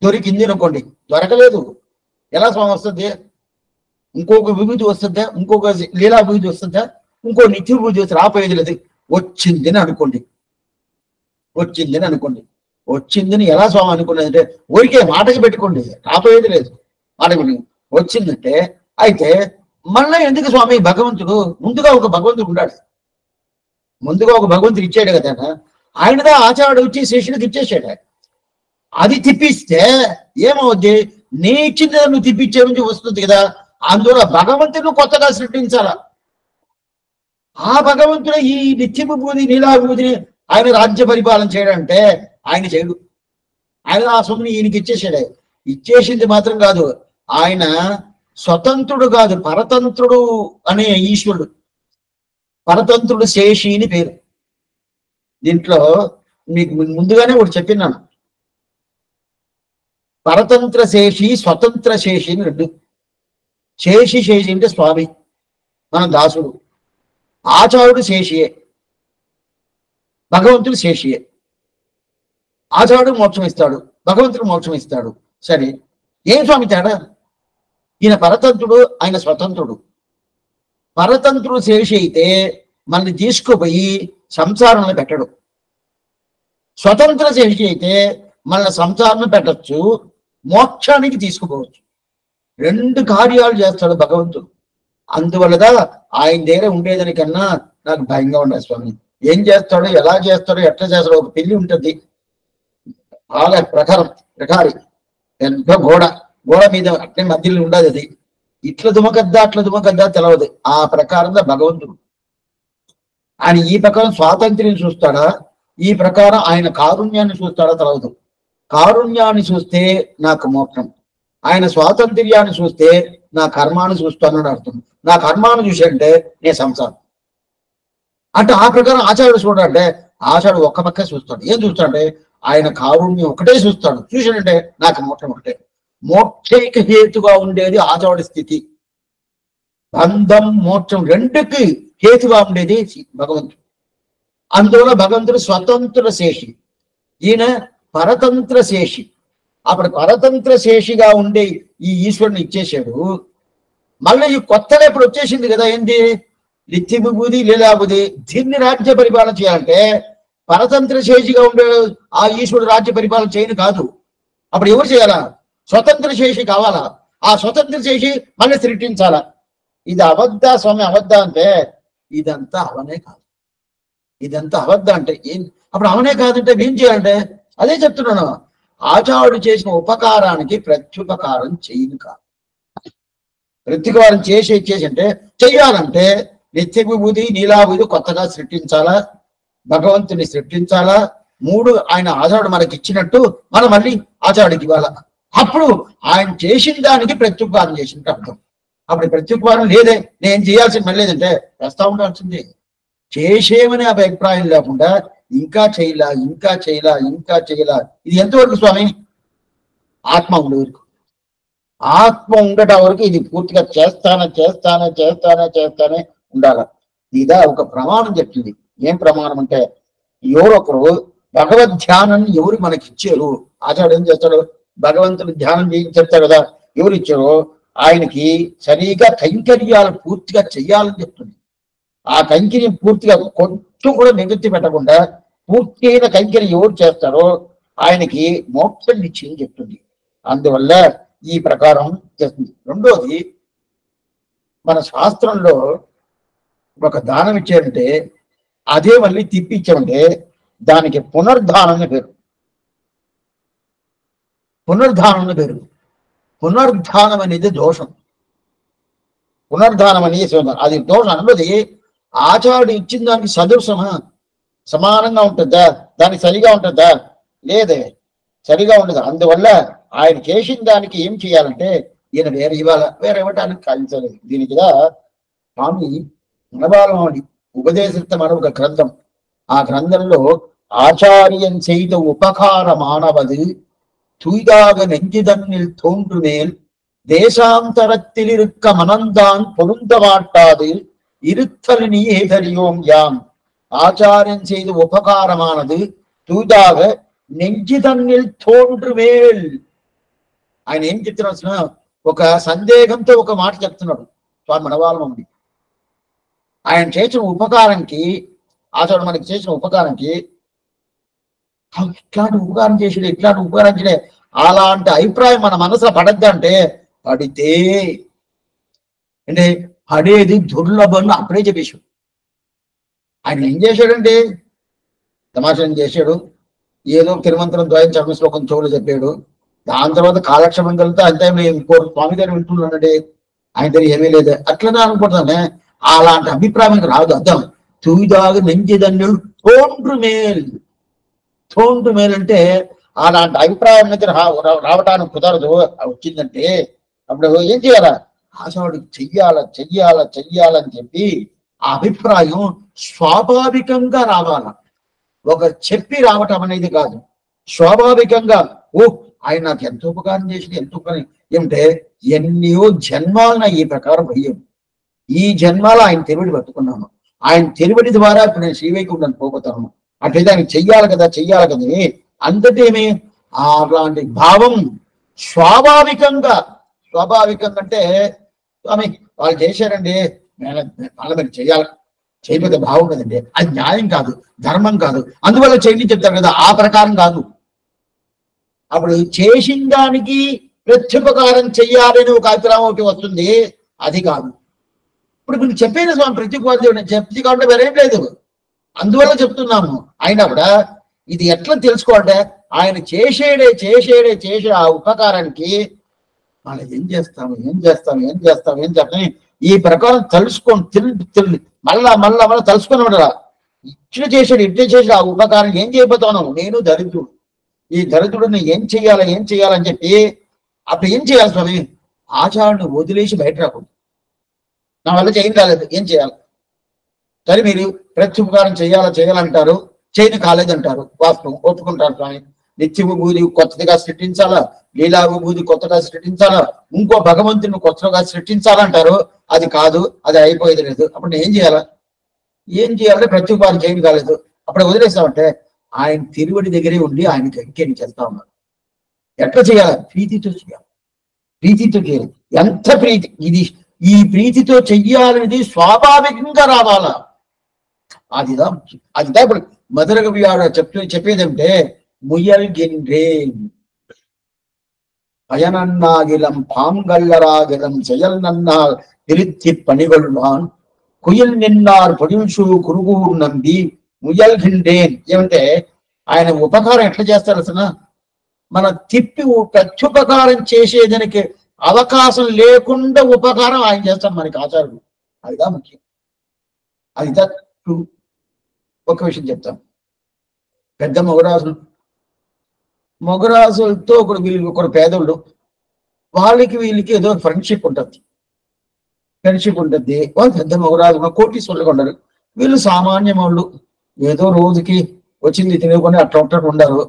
దొరికింది అనుకోండి, దొరకలేదు ఎలా స్వామి వస్తుంది? ఇంకొక విభూతి వస్తుందా, ఇంకొక లీలా విభూతి వస్తుందా, ఇంకో నిత్య విభూతి వస్తుంది, రాపోయేది లేదు. వచ్చిందని అనుకోండి, వచ్చిందని ఎలా స్వామి అనుకున్నదంటే ఊరికే మాటకి పెట్టుకోండి, రాపోయేది లేదు. మాటకి వచ్చిందంటే అయితే మళ్ళీ ఎందుకు స్వామి? భగవంతుడు ముందుగా ఒక భగవంతుడు ఉన్నాడు, ముందుగా ఒక భగవంతుడు ఇచ్చాడు కదా, ఆయనదా ఆచార్యుడు వచ్చి శిష్యుడికి ఇచ్చేసాడు. అది తిప్పిస్తే ఏమవుద్ది? నీ ఇచ్చింది నువ్వు తిప్పించే నుంచి వస్తుంది కదా. అందువల్ల భగవంతుడు కొత్తగా సృష్టించాల. ఆ భగవంతుడు ఈ నిత్య విభూతి నీలా విభూతిని ఆయన రాజ్య పరిపాలన చేయడంటే ఆయన చేయడు. ఆయన ఆ సొమ్ముని ఈయనకి ఇచ్చేసాడు. ఇచ్చేసింది మాత్రం కాదు, ఆయన స్వతంత్రుడు కాదు, పరతంత్రుడు అనే ఈశ్వరుడు. పరతంత్రుడు శేషి అని పేరు. దీంట్లో మీకు ముందుగానే ఒకటి చెప్పినాను, పరతంత్ర శేషి, స్వతంత్ర శేషి అని 2. శేషి అంటే స్వామి, మన దాసుడు. ఆచార్యుడు శేషియే, భగవంతుడు శేషియే. ఆచార్యుడు మోక్షం ఇస్తాడు, భగవంతుడు మోక్షం ఇస్తాడు. సరే, ఏం స్వామి తేడా? ఈయన పరతంత్రుడు, ఆయన స్వతంత్రుడు. పరతంత్రుడు శేషి అయితే మనల్ని తీసుకుపోయి సంసారంలో పెట్టడు. స్వతంత్ర శేషి అయితే మన సంసారం పెట్టచ్చు, మోక్షానికి తీసుకుపోవచ్చు. 2 కార్యాలు చేస్తాడు భగవంతుడు. అందువల్లదా ఆయన దగ్గర ఉండేదానికన్నా నాకు భయంగా ఉండదు స్వామి. ఏం చేస్తాడో, ఎలా చేస్తాడో, ఎట్లా చేస్తాడో. ఒక పెళ్లి ఉంటుంది, బాగా ప్రకారి పెద్ద గోడ మీద అట్లే మధ్యలో ఉండదు. అది ఇట్లా దుమకద్దా అట్లా దుమకద్దా తెలవదు. ఆ ప్రకారంగా భగవంతుడు ఆయన ఈ ప్రకారం స్వాతంత్ర్యం చూస్తాడా, ఈ ప్రకారం ఆయన కారుణ్యాన్ని చూస్తాడా తెలవదు. కారుణ్యాన్ని చూస్తే నాకు మోక్షం, ఆయన స్వాతంత్ర్యాన్ని చూస్తే నా కర్మాన్ని చూస్తానని అర్థం. నా కర్మాన్ని చూసాడంటే నేను సంసారం అంటే. ఆ ప్రకారం ఆచార్యుడు చూడాలంటే ఆచార్యుడు ఒక్క పక్కే చూస్తాడు. ఏం చూస్తాడంటే ఆయన కారుణ్యం ఒకటే చూస్తాడు. చూసాడంటే నాకు మోక్షం ఒకటే. మోక్షైక హేతుగా ఉండేది ఆచార్యుడి స్థితి. బంధం మోక్షం రెండుకి హేతుగా ఉండేది భగవంతుడు. అందువల్ల భగవంతుడు స్వతంత్ర శేషి, ఈయన పరతంత్ర శేషి. అప్పుడు పరతంత్ర శేషిగా ఉండే ఈ ఈశ్వరుని ఇచ్చేసాడు. మళ్ళీ ఈ కొత్తగా ఇప్పుడు వచ్చేసింది కదా, ఏంటి నిత్య విభూది లీలాబుది. దీన్ని రాజ్య పరిపాలన చేయాలంటే పరతంత్ర శేషిగా ఉండే ఆ ఈశ్వరుడు రాజ్య పరిపాలన చేయను కాదు. అప్పుడు ఎవరు చేయాలా? స్వతంత్ర శేషి కావాలా. ఆ స్వతంత్ర శేషి మళ్ళీ సృష్టించాలా. ఇది అబద్ధ స్వామి, అబద్ధ అంటే ఇదంతా అవనే కాదు. ఇదంతా అబద్ధ అంటే ఏం? అప్పుడు అవనే కాదంటే ఏం చేయాలంటే అదే చెప్తున్నాను. ఆచార్యుడు చేసిన ఉపకారానికి ప్రత్యుపకారం చేయను కాదు. ప్రత్యుపకారం చేసి అంటే చెయ్యాలంటే నిత్య విభూతి నీలాభూతి కొత్తగా సృష్టించాలా, భగవంతుని సృష్టించాలా. మూడు ఆయన ఆచార్యుడు మనకి ఇచ్చినట్టు మనం మళ్ళీ ఆచార్యుడికి ఇవ్వాలా. అప్పుడు ఆయన చేసిన దానికి ప్రత్యుపకారం చేసినట్టు అర్థం. అప్పుడు ప్రత్యుపకారం లేదే, నేను చేయాల్సిన మళ్ళీ లేదంటే వస్తా ఉండాల్సిందే. చేసేమనే అభిప్రాయం లేకుండా ఇంకా చేయలా, ఇంకా చేయలా, ఇంకా చేయలా. ఇది ఎంతవరకు స్వామి? ఆత్మ ఉండే వరకు. ఆత్మ ఉండటం వరకు ఇది పూర్తిగా చేస్తానే ఉండాల. ఇదా ఒక ప్రమాణం చెప్తుంది. ఏం ప్రమాణం అంటే, ఎవరొకరు భగవద్ ధ్యానాన్ని ఎవరు మనకి ఇచ్చారు, ఆచార్యుడు ఏం చేస్తాడు? భగవంతుని ధ్యానం చేయించి చెప్తాడు కదా. ఎవరు ఇచ్చారో ఆయనకి సరిగా కైంకర్యాలు పూర్తిగా చెయ్యాలని చెప్తుంది. ఆ కైంకర్యం పూర్తిగా కొంచెం కూడా నెగెత్తి పెట్టకుండా పూర్తి అయిన కైంకర్యం ఎవరు చేస్తారో ఆయనకి మోక్షం ఇచ్చింది చెప్తుంది. అందువల్ల ఈ ప్రకారం చేస్తుంది. రెండోది, మన శాస్త్రంలో ఒక దానం ఇచ్చారంటే అదే మళ్ళీ తిప్పిచ్చామంటే దానికి పునర్ధానం పేరు. పునర్ధానం అనేది దోషం. పునర్ధానం అనేది అది దోషం అన్నది. ఆచార్యుడు ఇచ్చిన దానికి సమానంగా ఉంటుందా? దానికి సరిగా ఉంటుందా? లేదే, సరిగా ఉండదు. అందువల్ల ఆయన చేసిన దానికి ఏం చేయాలంటే ఈయన వేరే ఇవ్వాలా, వేరే ఇవ్వటానికి కాయించలేదు. దీనికిగా స్వామి మనబాలమని ఉపదేశితం అనే ఒక గ్రంథం. ఆ గ్రంథంలో ஆச்சாரியன் செய்த உபகாரமானவது தூய்தாக நெஞ்சிதன்னில் தோன்றுமேல் தேசாந்தரத்தில் இருக்க மனந்தான் பொருந்த மாட்டாது இருத்தல் நீ ஏதறியோம் யாம். ஆச்சாரியன் செய்த ఉపకారమానది తూదాగ నెంజిదన్నిల్ తోండ్రుమేల్. ఆయన ఏం చెప్తున్నా, ఒక సందేహంతో ఒక మాట చెప్తున్నాడు స్వామి మనవాళ్ళమంది. ఆయన చేసిన ఉపకారంకి, ఆచార్యుడు మనకి చేసిన ఉపకారంకి ఇట్లాంటి ఉపకారం చేసిడే, ఇట్లాంటి ఉపకారం చేయడే అలాంటి అభిప్రాయం మన మనసులో పడద్దంటే పడితే అంటే పడేది దుర్లభం అప్పుడే చెప్పేశాడు. ఆయన ఏం చేశాడండి? తమాషా చేశాడు. ఏదో తిరుమంత్రం ద్వయం చర్మ శ్లోకం చెవులు చెప్పాడు. దాని తర్వాత కాలక్షేమం కలిగితే అంతే. ఇంకో స్వామి గారు వింటున్నానండి, ఆయన దగ్గర ఏమీ లేదు అట్లనే అనుకుంటానే. అలాంటి అభిప్రాయం రాదు. అర్థం తూయిదాగు నెంజిదన్యుడు తోండ్రు మేలు అంటే అలాంటి అభిప్రాయం మీద రావటానికి కుదరదు. వచ్చిందంటే అప్పుడు ఏం చేయాలా? ఆచార్యుడికి చెయ్యాలని చెప్పి ఆ అభిప్రాయం స్వాభావికంగా రావాల. ఒక చెప్పి రావటం అనేది కాదు, స్వాభావికంగా ఓ ఆయన నాకు ఎంతో ఉపకారం చేసింది, ఎంతో ఉపకారం ఏమిటే ఎన్నో జన్మాలను ఈ ప్రకారం అయ్యాము. ఈ జన్మాలు ఆయన తిరువడి పట్టుకున్నాను. ఆయన తిరువడి ద్వారా ఇప్పుడు నేను శ్రీవైకుంఠానికి పోతాను. అట్లయితే ఆయన చెయ్యాలి కదా అంతటేమి అలాంటి భావం స్వాభావికంగా అంటే స్వామి వాళ్ళు చేశారండి, వాళ్ళ మీరు చెయ్యాలి, చేయకపోతే బాగుండదండి, అది న్యాయం కాదు, ధర్మం కాదు, అందువల్ల చేయని చెప్తారు కదా. ఆ ప్రకారం కాదు. అప్పుడు చేసిన దానికి ప్రత్యుపకారం చెయ్యాలని ఒక అభిప్రాయం ఒకటి వస్తుంది, అది కాదు. ఇప్పుడు మీకు చెప్పేది స్వామి ప్రత్యుపాధ్యాయుడు నేను చెప్తే కాబట్టి వేరేం లేదు, అందువల్ల చెప్తున్నాము. అయినా కూడా ఇది ఎట్లా తెలుసుకోవాలంటే ఆయన చేసే ఆ ఉపకారానికి మనం ఏం చేస్తాం ఈ ప్రకారం తెలుసుకొని మళ్ళా తలుసుకుని ఇట్లా చేసాడు ఆ ఉపకారం ఏం చేయబోతాను నేను దరిద్రుడు, ఈ దరిద్రుడిని ఏం చెయ్యాలని చెప్పి అప్పుడు ఏం చేయాలి స్వామి? ఆచారాన్ని వదిలేసి బయట రాకూడదు. నా వల్ల చేయని కాలేదు, ఏం చేయాలి? సరే మీరు ప్రత్యుపకారం చేయాలంటారు, చేయని కాలేదంటారు, వాస్తవం ఒప్పుకుంటారు స్వామి. నిత్య విభూది కొత్తగా సృష్టించాలా, లీలా విభూది కొత్తగా సృష్టించాలా, ఇంకో భగవంతుని కొత్తగా సృష్టించాలంటారు. అది కాదు, అది అయిపోయేది లేదు. అప్పుడు నేను ఏం చేయాలంటే ప్రత్యుపకారం చేయని కాలేదు, అప్పుడు వదిలేస్తామంటే ఆయన తిరువడి దగ్గరే ఉండి ఆయనకి అంకెని చేస్తా ఉన్నారు. ఎట్లా చేయాలి? ప్రీతితో చేయాలి. ఎంత ప్రీతి! ఈ ప్రీతితో చెయ్యాలనేది స్వాభావికంగా రావాలా. అదిదా ఇప్పుడు మధుర కవి చెప్పేదంటే ముయ్యల్గిన్రేన్ பயனன்னாகிலம் பாங்கல்லராகிலம் செயல் நன்னால் திருத்தி பணிகொள்வான் కుయల్ నిన్నార్ పొడిల్చు కురుగురు నంబి ముయ్యల్గిన్రేన్. ఏమంటే ఆయన ఉపకారం ఎట్లా చేస్తారు అసలు? మన ప్రత్యుపకారం చేసేదానికి అవకాశం లేకుండా ఉపకారం ఆయన చేస్తాడు మనకి ఆచార్యుడు. అదిదా ముఖ్యం. అదిదా ఒక విషయం చెప్తాం. పెద్ద మొగరాజులతో ఒకరు పేదోళ్ళు, వాళ్ళకి వీళ్ళకి ఏదో ఫ్రెండ్షిప్ ఉంటుంది. వాళ్ళు పెద్ద మొగరాజు కోటీశ్వరులుగా ఉండరు, వీళ్ళు సామాన్య వాళ్ళు, ఏదో రోజుకి వచ్చింది తినేకొని అట్లా ఉండరు.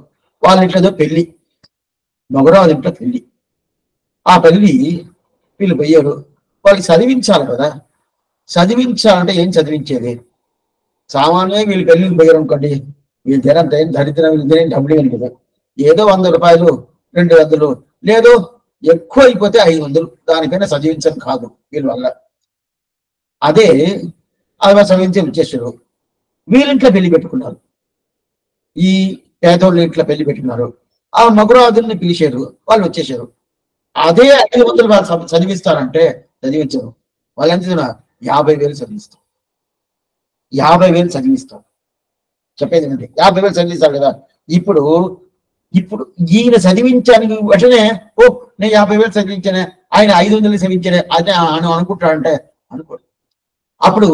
వాళ్ళ ఇంట్లో ఏదో పెళ్లి, మొగరాజు ఇంట్లో పెళ్లి. ఆ పెళ్లి వీళ్ళు పోయారు, వాళ్ళకి చదివించాలి కదా. చదివించాలంటే ఏం చదివించేది? సామాన్యంగా వీళ్ళు పెళ్లికి పోయారు అనుకోండి, వీళ్ళ జనంత ఏం దరిద్రం, వీళ్ళ డబ్బులు ఏం కదా, ఏదో 100 రూపాయలు 200, లేదో ఎక్కువ అయిపోతే 500, దానికైనా చదివించడం కాదు వీళ్ళ వల్ల. అదే అది చదివించి వచ్చేసారు. వీళ్ళింట్లో పెళ్లి పెట్టుకున్నారు, ఈ పేదోళ్ళ ఇంట్లో పెళ్లి పెట్టుకున్నారు. ఆ మగురాజుల్ని పిలిచారు, వాళ్ళు వచ్చేసారు. అదే 500 వాళ్ళు చదివిస్తారంటే చదివించరు. వాళ్ళు ఎంత 50,000 చదివిస్తారు. 50,000 చదివిస్తారు. చెప్పేది ఏంటంటే 50,000 చదివిస్తారు కదా. ఇప్పుడు ఈయన చదివించానికి వెంటనే నేను 50,000 చదివించానే, ఆయన 500 చదివించానే అదే అనుకుంటాడంటే అనుకోడు. అప్పుడు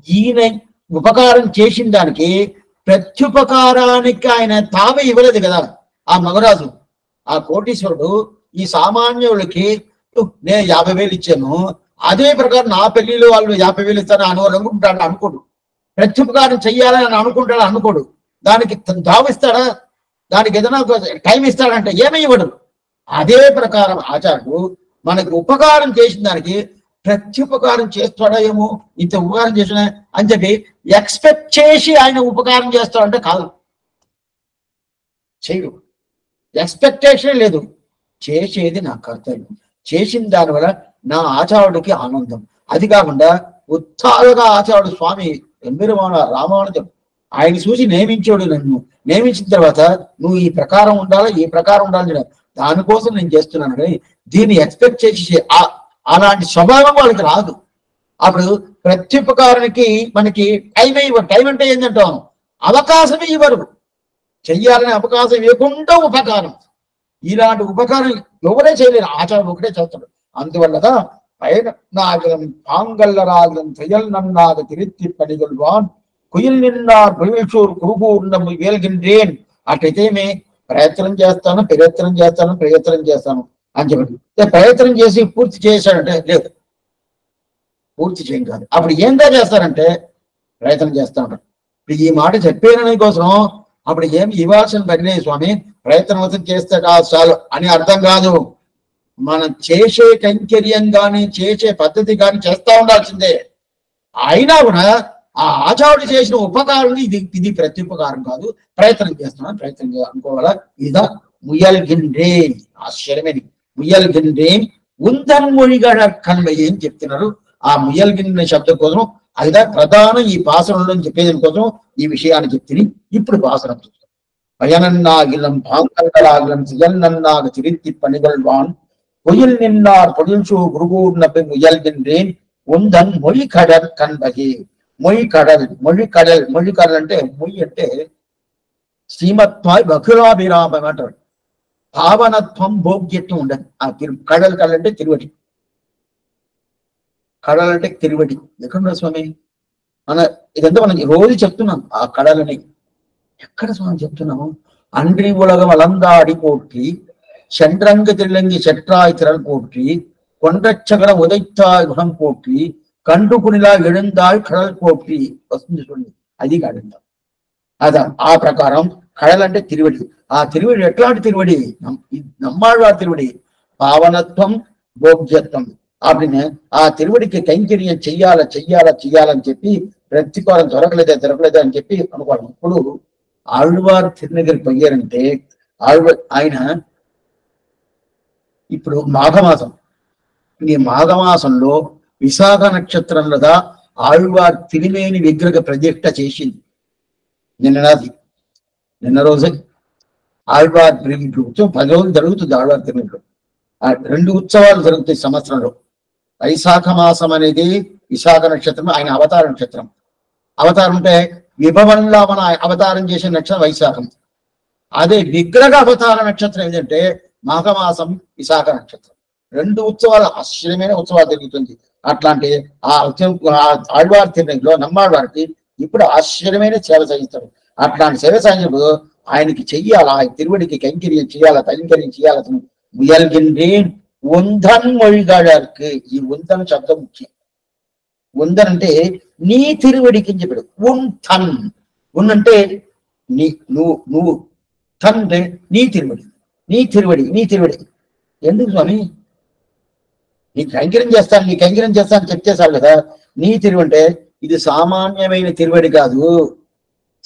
ఈయన ఉపకారం చేసిన దానికి ప్రత్యుపకారానికి ఆయన తావే ఇవ్వలేదు కదా. ఆ మగరాజు, ఆ కోటీశ్వరుడు ఈ సామాన్యులకి నేను 50,000 ఇచ్చాను, అదే ప్రకారం నా పెళ్లిలో వాళ్ళు 50,000 ఇస్తాను అనుకుంటాడు అనుకోడు. ప్రత్యుపకారం చెయ్యాలని అనుకుంటాడు అనుకోడు. దానికి తావిస్తాడా? దానికి ఏదైనా టైం ఇస్తాడంటే ఏమీ ఇవ్వడు. అదే ప్రకారం ఆచార్యుడు మనకి ఉపకారం చేసిన దానికి ప్రత్యుపకారం చేస్తాడా ఏమో, ఇంత ఉపకారం చేసిన అని చెప్పి ఎక్స్పెక్ట్ చేసి ఆయన ఉపకారం చేస్తాడంటే కాదు, చేయడు. ఎక్స్పెక్టేషన్ లేదు, చేసేది నా కర్తవ్యం, చేసిన దానివల్ల నా ఆచార్యుడికి ఆనందం. అది కాకుండా ఉత్సాహంగా ఆచార్యుడు స్వామి రామానుజం ఆయన చూసి నియమించాడు. నన్ను నియమించిన తర్వాత నువ్వు ఈ ప్రకారం ఉండాలి, దానికోసం నేను చేస్తున్నాను కానీ దీన్ని ఎక్స్పెక్ట్ చేసి అలాంటి స్వభావం వాళ్ళకి రాదు. అప్పుడు ప్రత్యుపకారానికి మనకి టైం అంటే ఏంటంటాం, అవకాశమే ఇవ్వరు. చెయ్యాలనే అవకాశం ఇవ్వకుండా ఉపకారం, ఇలాంటి ఉపకారం ఎవరే చేయలేరు, ఆచారం ఒకటే చేస్తాడు. అందువల్లదా పైన నాగలం పాంగల్లరాగలం செயல் நன்னாக திருத்தி பணிகொள்வான் కుయిల్ నిన్నార్ పొడిల్చూరు కురుగురు నంబి ముయ్యల్గిన్రేన్. అట్లయితే ప్రయత్నం చేస్తాను అని చెప్పి ప్రయత్నం చేసి పూర్తి చేశాడంటే లేదు, పూర్తి చేయం కాదు. అప్పుడు ఏంగా చేస్తారంటే ప్రయత్నం చేస్తా ఉంటారు. ఈ మాట చెప్పేనని కోసం అప్పుడు ఏమి ఇవ్వాల్సిన పని స్వామి, ప్రయత్నం చేస్తే చాలు అని అర్థం కాదు. మనం చేసే కైంకర్యం కానీ చేసే పద్ధతి కానీ చేస్తా ఉండాల్సిందే. అయినా కూడా ఆ ఆచార్యుడు చేసిన ఉపకారం ఇది ప్రత్యుపకారం కాదు, ప్రయత్నం చేస్తున్నాను అనుకోవాలా. ఇదా ముయ్యల్గిన్రేన్. ఆశ్చర్యమేది ముయ్యల్గిన్రేన్ ఉందన్ మొழிగడ కన్వయ్య అని చెప్తున్నారు. ఆ ముయ్యల్గిన్ శబ్దం కోసం అదిదా ప్రధానం ఈ పాసనంలో చెప్పేదాని కోసం ఈ విషయాన్ని చెప్తుంది. ఇప్పుడు పాసనం చూస్తాం. பயனன்னாகிலம் பாங்கல்லராகிலம் செயல் நன்னாக திருத்தி பணிகொள்வான் కుయిల్ నిన్నార్ పొడిల్చు కురుగురు నంబి ముయ్యల్గిన్రేన్. ఉందన్ మొయి కడల్ కన్బగి. మొయి కడల్, మొయి కడల్, మొయి కడల్ అంటే మొయి అంటే శ్రీమత్వాయ్ బహుళాభిరామం అంటారు. భావనత్వం భోగ్యత్వం ఉండదు. ఆ కడల్ కడల్ అంటే తిరువడి. కడల్ అంటే తిరువడి. ఎక్కడ స్వామి? మన ఇదంతా మనం రోజు చెప్తున్నాం ఆ కడలని. ఎక్కడ స్వామి చెప్తున్నాము? அன்றி உலகம் அலந்தாடி போற்றி சென்றங்கு தில்லங்கி செற்றாய் திரள் போற்றி கொன்றச்சகரம் உதைத்தாய் குணம் போற்றி கண்டு குணிலா எழுந்தாய் கடல் போற்றி వస్తుంది చూడండి. అది కాదండి. అదా ఆ ప్రకారం కడల్ అంటే తిరువడి. ఆ తిరువడి ఎట్లాంటి తిరువడి? நம்மாழ்வார் తిరువడి. పావనత్వం భోగ్యత్వం அப்படின்னு ఆ తిరువడికి కైంకర్యం చెయ్యాలని చెప్పి ప్రతికారం దొరకలేదా అని చెప్పి అనుకోవడం. ఇప్పుడు ఆళ్వార్ తిరునగిరికి పోయారంటే ఆయన ఇప్పుడు మాఘమాసం, ఈ మాఘమాసంలో విశాఖ నక్షత్రంలోదా ఆళ్వార్ తిరుమేని విగ్రహ ప్రతిష్ఠ చేసింది. నిన్న రోజు ఆళ్వార్ ఉత్సవం 10 రోజులు జరుగుతుంది. ఆళ్వార్ తిరుమలలో 2 ఉత్సవాలు జరుగుతాయి సంవత్సరంలో. వైశాఖ మాసం అనేది విశాఖ నక్షత్రం, ఆయన అవతార నక్షత్రం. అవతారం అంటే విభవంలో మన అవతారం చేసే నక్షత్రం వైశాఖం. అదే విగ్రహ అవతార నక్షత్రం ఏంటంటే మాఘమాసం విశాఖ నక్షత్రం. 2 ఉత్సవాలు ఆశ్చర్యమైన ఉత్సవాలు జరుగుతుంది. అట్లాంటి ఆ ఆళ్వార్ తిరునగిరిలో నమ్మాళ్వారికి ఇప్పుడు ఆశ్చర్యమైన సేవ సాగిస్తాడు. అట్లాంటి సేవ సాగినప్పుడు ఆయనకి చెయ్యాలా, ఆయన తిరువడికి కైంకర్యం చేయాలా, కైంకర్యం చేయాలి. అతను ముయల్గిன்றேன் ఉందన్ మొழிగాడార్కు. ఈ ఉందన్ శబ్దం ముఖ్యం. ఉందన్ అంటే నీ తిరువడికి చెప్పాడు. ఉంథన్ అంటే నువ్వు థన్ అంటే నీ తిరువడి. ఎందుకు స్వామి? నీ కైంకర్యం చేస్తాను చెప్పేశారు కదా. నీ తిరువడి అంటే ఇది సామాన్యమైన తిరువడి కాదు.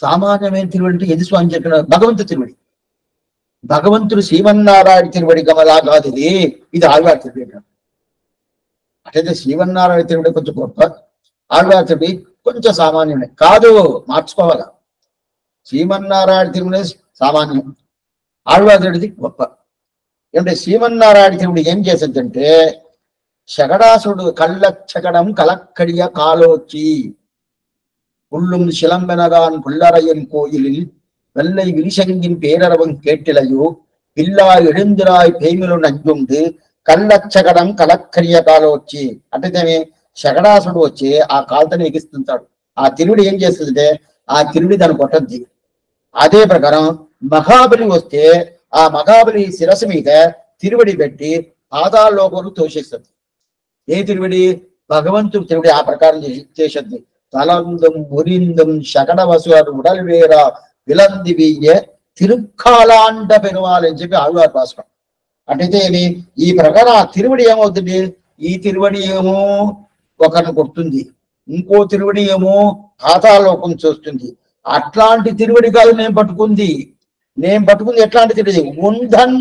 సామాన్యమైన తిరువడి అంటే ఎది స్వామి చెప్పిన భగవంతు తిరువడి. భగవంతుడు శ్రీమన్నారాయణ తిరువడి గమలా కాదు ఇది ఆళ్వార్ తిరువడి. అట్లయితే శ్రీమన్నారాయణ తిరువడి కొంచెం గొప్ప, ఆళ్వార్ తిరువడి కొంచెం సామాన్యమే కాదు, మార్చుకోవాలా. శ్రీమన్నారాయణ తిరువడి సామాన్యం, ఆళ్వార్ తిరువడి గొప్ప. ఏమంటే శ్రీమన్నారాయణ తిరువడి ఏం చేసేదంటే శకడాసుడు కళ్ళచ్చకడం కలక్కడియ కాలోచి புள்ளும் சிலம்பெனகான் புள்ளரையன் கோயிலில் வெள்ளை விரிசங்கின் பேரரவம் கேட்டிலையோ పిల్లా எழுந்திராய் పేమిలు నంజుండు కళ్ళచ్చకడం కలక్కడియ కాలోచి. అంటే శకడాసుడు వచ్చి ఆ కాలుతని ఎగిస్తుంటాడు. ఆ తిరువుడి ఏం చేస్తుందంటే ఆ తిరువుడి దాన్ని కొట్టద్ది. అదే ప్రకారం మహాబలి వస్తే ఆ మహాబలి శిరస్సు మీద తిరువడి పెట్టి పాతాళలోకం తోసేస్తుంది. ఏ తిరువడి? భగవంతుడు తిరువడి ఆ ప్రకారం చేసేది. తలందం మురిందం శకడవసుడు ఉడల్ వేర విలంది వీయ తిరుక్కాలాండ పెరుమాలు అని చెప్పి ఆళ్వార్ భాస్కరం. అటైతే ఈ ప్రకారం ఆ తిరువడి ఏమవుతుంది? ఈ తిరువడి ఏమో ఒకరిని కొడుతుంది, ఇంకో తిరువడి ఏమో పాతాళలోకం చూస్తుంది. అట్లాంటి తిరువడి కాదు నేను పట్టుకుంది ఎట్లాంటి తిరువడి? ఉందన్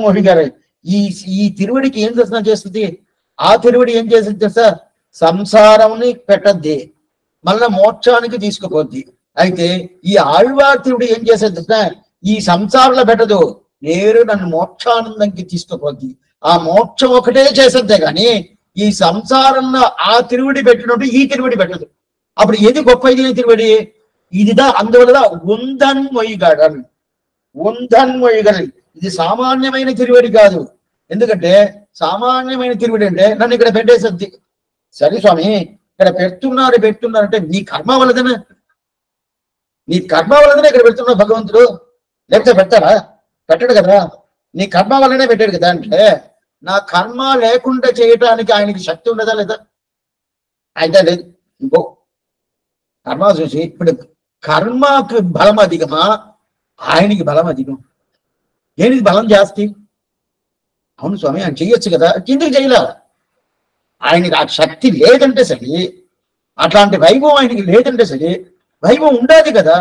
మొழிగారు. ఈ తిరువడికి ఏం దర్శనం చేస్తుంది? ఆ తిరువడి ఏం చేస్తుంది తెలుసా? సంసారంని పెట్టద్ది, మళ్ళా మోక్షానికి తీసుకుపోద్ది. అయితే ఈ ఆళ్వార్ తిరువడి ఏం చేసేది తెలుసా? ఈ సంసారంలో పెట్టదు, నేరు నన్ను మోక్షానందంకి తీసుకుపోద్ది. ఆ మోక్షం ఒకటే చేసేద్దే కానీ ఈ సంసారంలో ఆ తిరువడి పెట్టినట్టు ఈ తిరువడి పెట్టదు. అప్పుడు ఏది గొప్ప ఇది తిరువడి? ఇదిదా. అందువల్ల ఉందన్ మొഴിగాడల్. ఇది సామాన్యమైన తిరువడి కాదు. ఎందుకంటే సామాన్యమైన తిరువడి అంటే నన్ను ఇక్కడ పెట్టేసద్ది. సరే స్వామి, ఇక్కడ పెడుతున్నారంటే నీ కర్మ వల్లదనే ఇక్కడ పెడుతున్నావు భగవంతుడు. లేకపోతే పెట్టాడు కదా. నీ కర్మ వల్లనే పెట్టాడు కదా. అంటే నా కర్మ లేకుండా చేయటానికి ఆయనకి శక్తి ఉండదా లేదా? అయితే లేదు. ఇంకో కర్మ చూసి ఇప్పుడు కర్మకు బలం అధికమా, ఆయనకి బలం అధికం? దేనికి బలం జాస్తి? అవును స్వామి, ఆయన చెయ్యొచ్చు కదా, కిందకి చేయలే. ఆయనకి ఆ శక్తి లేదంటే సరే, అట్లాంటి వైభవం ఆయనకి లేదంటే సరే, వైభవం ఉండాలి కదా.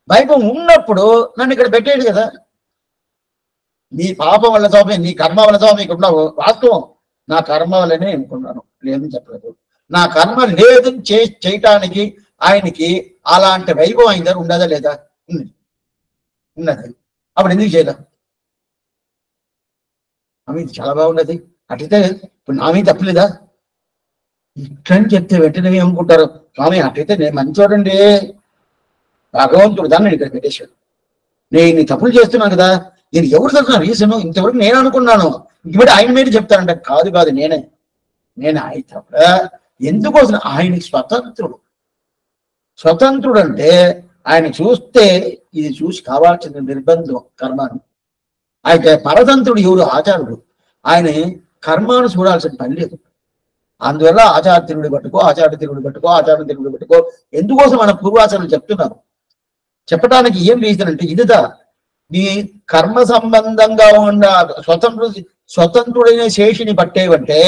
వైభవం ఉన్నప్పుడు నన్ను ఇక్కడ పెట్టేది కదా. నీ పాపం వల్ల స్వామి, నీ కర్మ వల్ల స్వామి ఇక్కడ ఉన్నావు. వాస్తవం, నా కర్మ వల్లనే అనుకున్నాను, లేదని చెప్పలేదు. నా కర్మ లేదని చేయటానికి ఆయనకి అలాంటి వైభవం ఆయన దగ్గర ఉండదా లేదా? ఉన్నది. అప్పుడు ఎందుకు చేయలే? ఇది చాలా బాగున్నది. అట్లయితే ఇప్పుడు నా మీద తప్పలేదా? ఇట్లని చెప్తే వెంటనే ఏమనుకుంటారు, స్వామి అట్లయితే నేను మంచోడండి, భగవంతుడు దాన్ని ఇక్కడ పెట్టేశాడు, నేను తప్పులు చేస్తున్నాను కదా, నేను ఎవరు తరఫున రీజన్ ఇంతవరకు నేను అనుకున్నాను, ఇప్పుడు ఆయన మీద చెప్తానంట. కాదు కాదు, నేను ఆయన తప్ప ఎందుకోసం, ఆయనకి స్వతంత్రుడు. స్వతంత్రుడు అంటే ఆయన చూస్తే ఇది చూసి కావాల్సిన నిర్బంధం కర్మాను. అయితే పరతంత్రుడు ఎవరు? ఆచారుడు. ఆయన కర్మాను చూడాల్సిన పని లేదు. అందువల్ల ఆచార తిరుగుడు పట్టుకో, ఆచార తిరుగుడు పట్టుకో, ఆచార తిరుగుడు పట్టుకో. ఎందుకోసం మన పూర్వాచారులు చెప్తున్నారు? చెప్పడానికి ఏం రీజన్ అంటే ఇదిదా, నీ కర్మ సంబంధంగా ఉన్న స్వతంత్రుడైన శేషిని పట్టేవంటే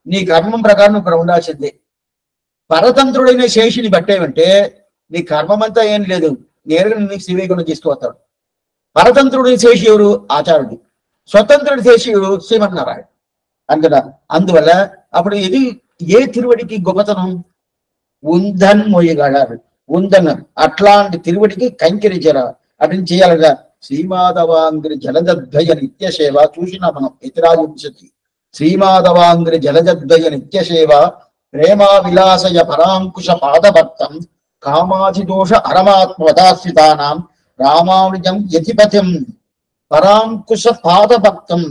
నీ కర్మం ప్రకారం ఇక్కడ ఉండాల్సిందే. పరతంత్రుడైన శేషిని పట్టేవంటే నీ కర్మమంతా ఏం లేదు, నేరుగా నీకు శ్రీవైకుంఠం తీసుకువస్తాడు. పరతంత్రుడి శేషి ఎవరు? ఆచార్యుడు. స్వతంత్రుడి శేషి ఎవరు? శ్రీమన్నారాయణ. అందున అందువల్ల అప్పుడు ఇది ఏ తిరువడికి గొప్పతనం? ఉందన్ మొయ్యగాడారు, ఉందన్ అట్లాంటి తిరువడికి కైంకరించారా, అటు చేయాలిగా. శ్రీమాధవాంగ్రి జలదద్వయ నిత్య సేవ చూసినా మనం ఇతరాజంశతి. శ్రీమాధవాంగ్రి జలదద్వయ నిత్య సేవ ప్రేమా విలాసయ పరాంకుశ పాదభక్తం కామాధిదోష అరమాత్మవదాశ్రితానాం రామానుజం యతిపతిం పరాంకుశ పాదభక్తం.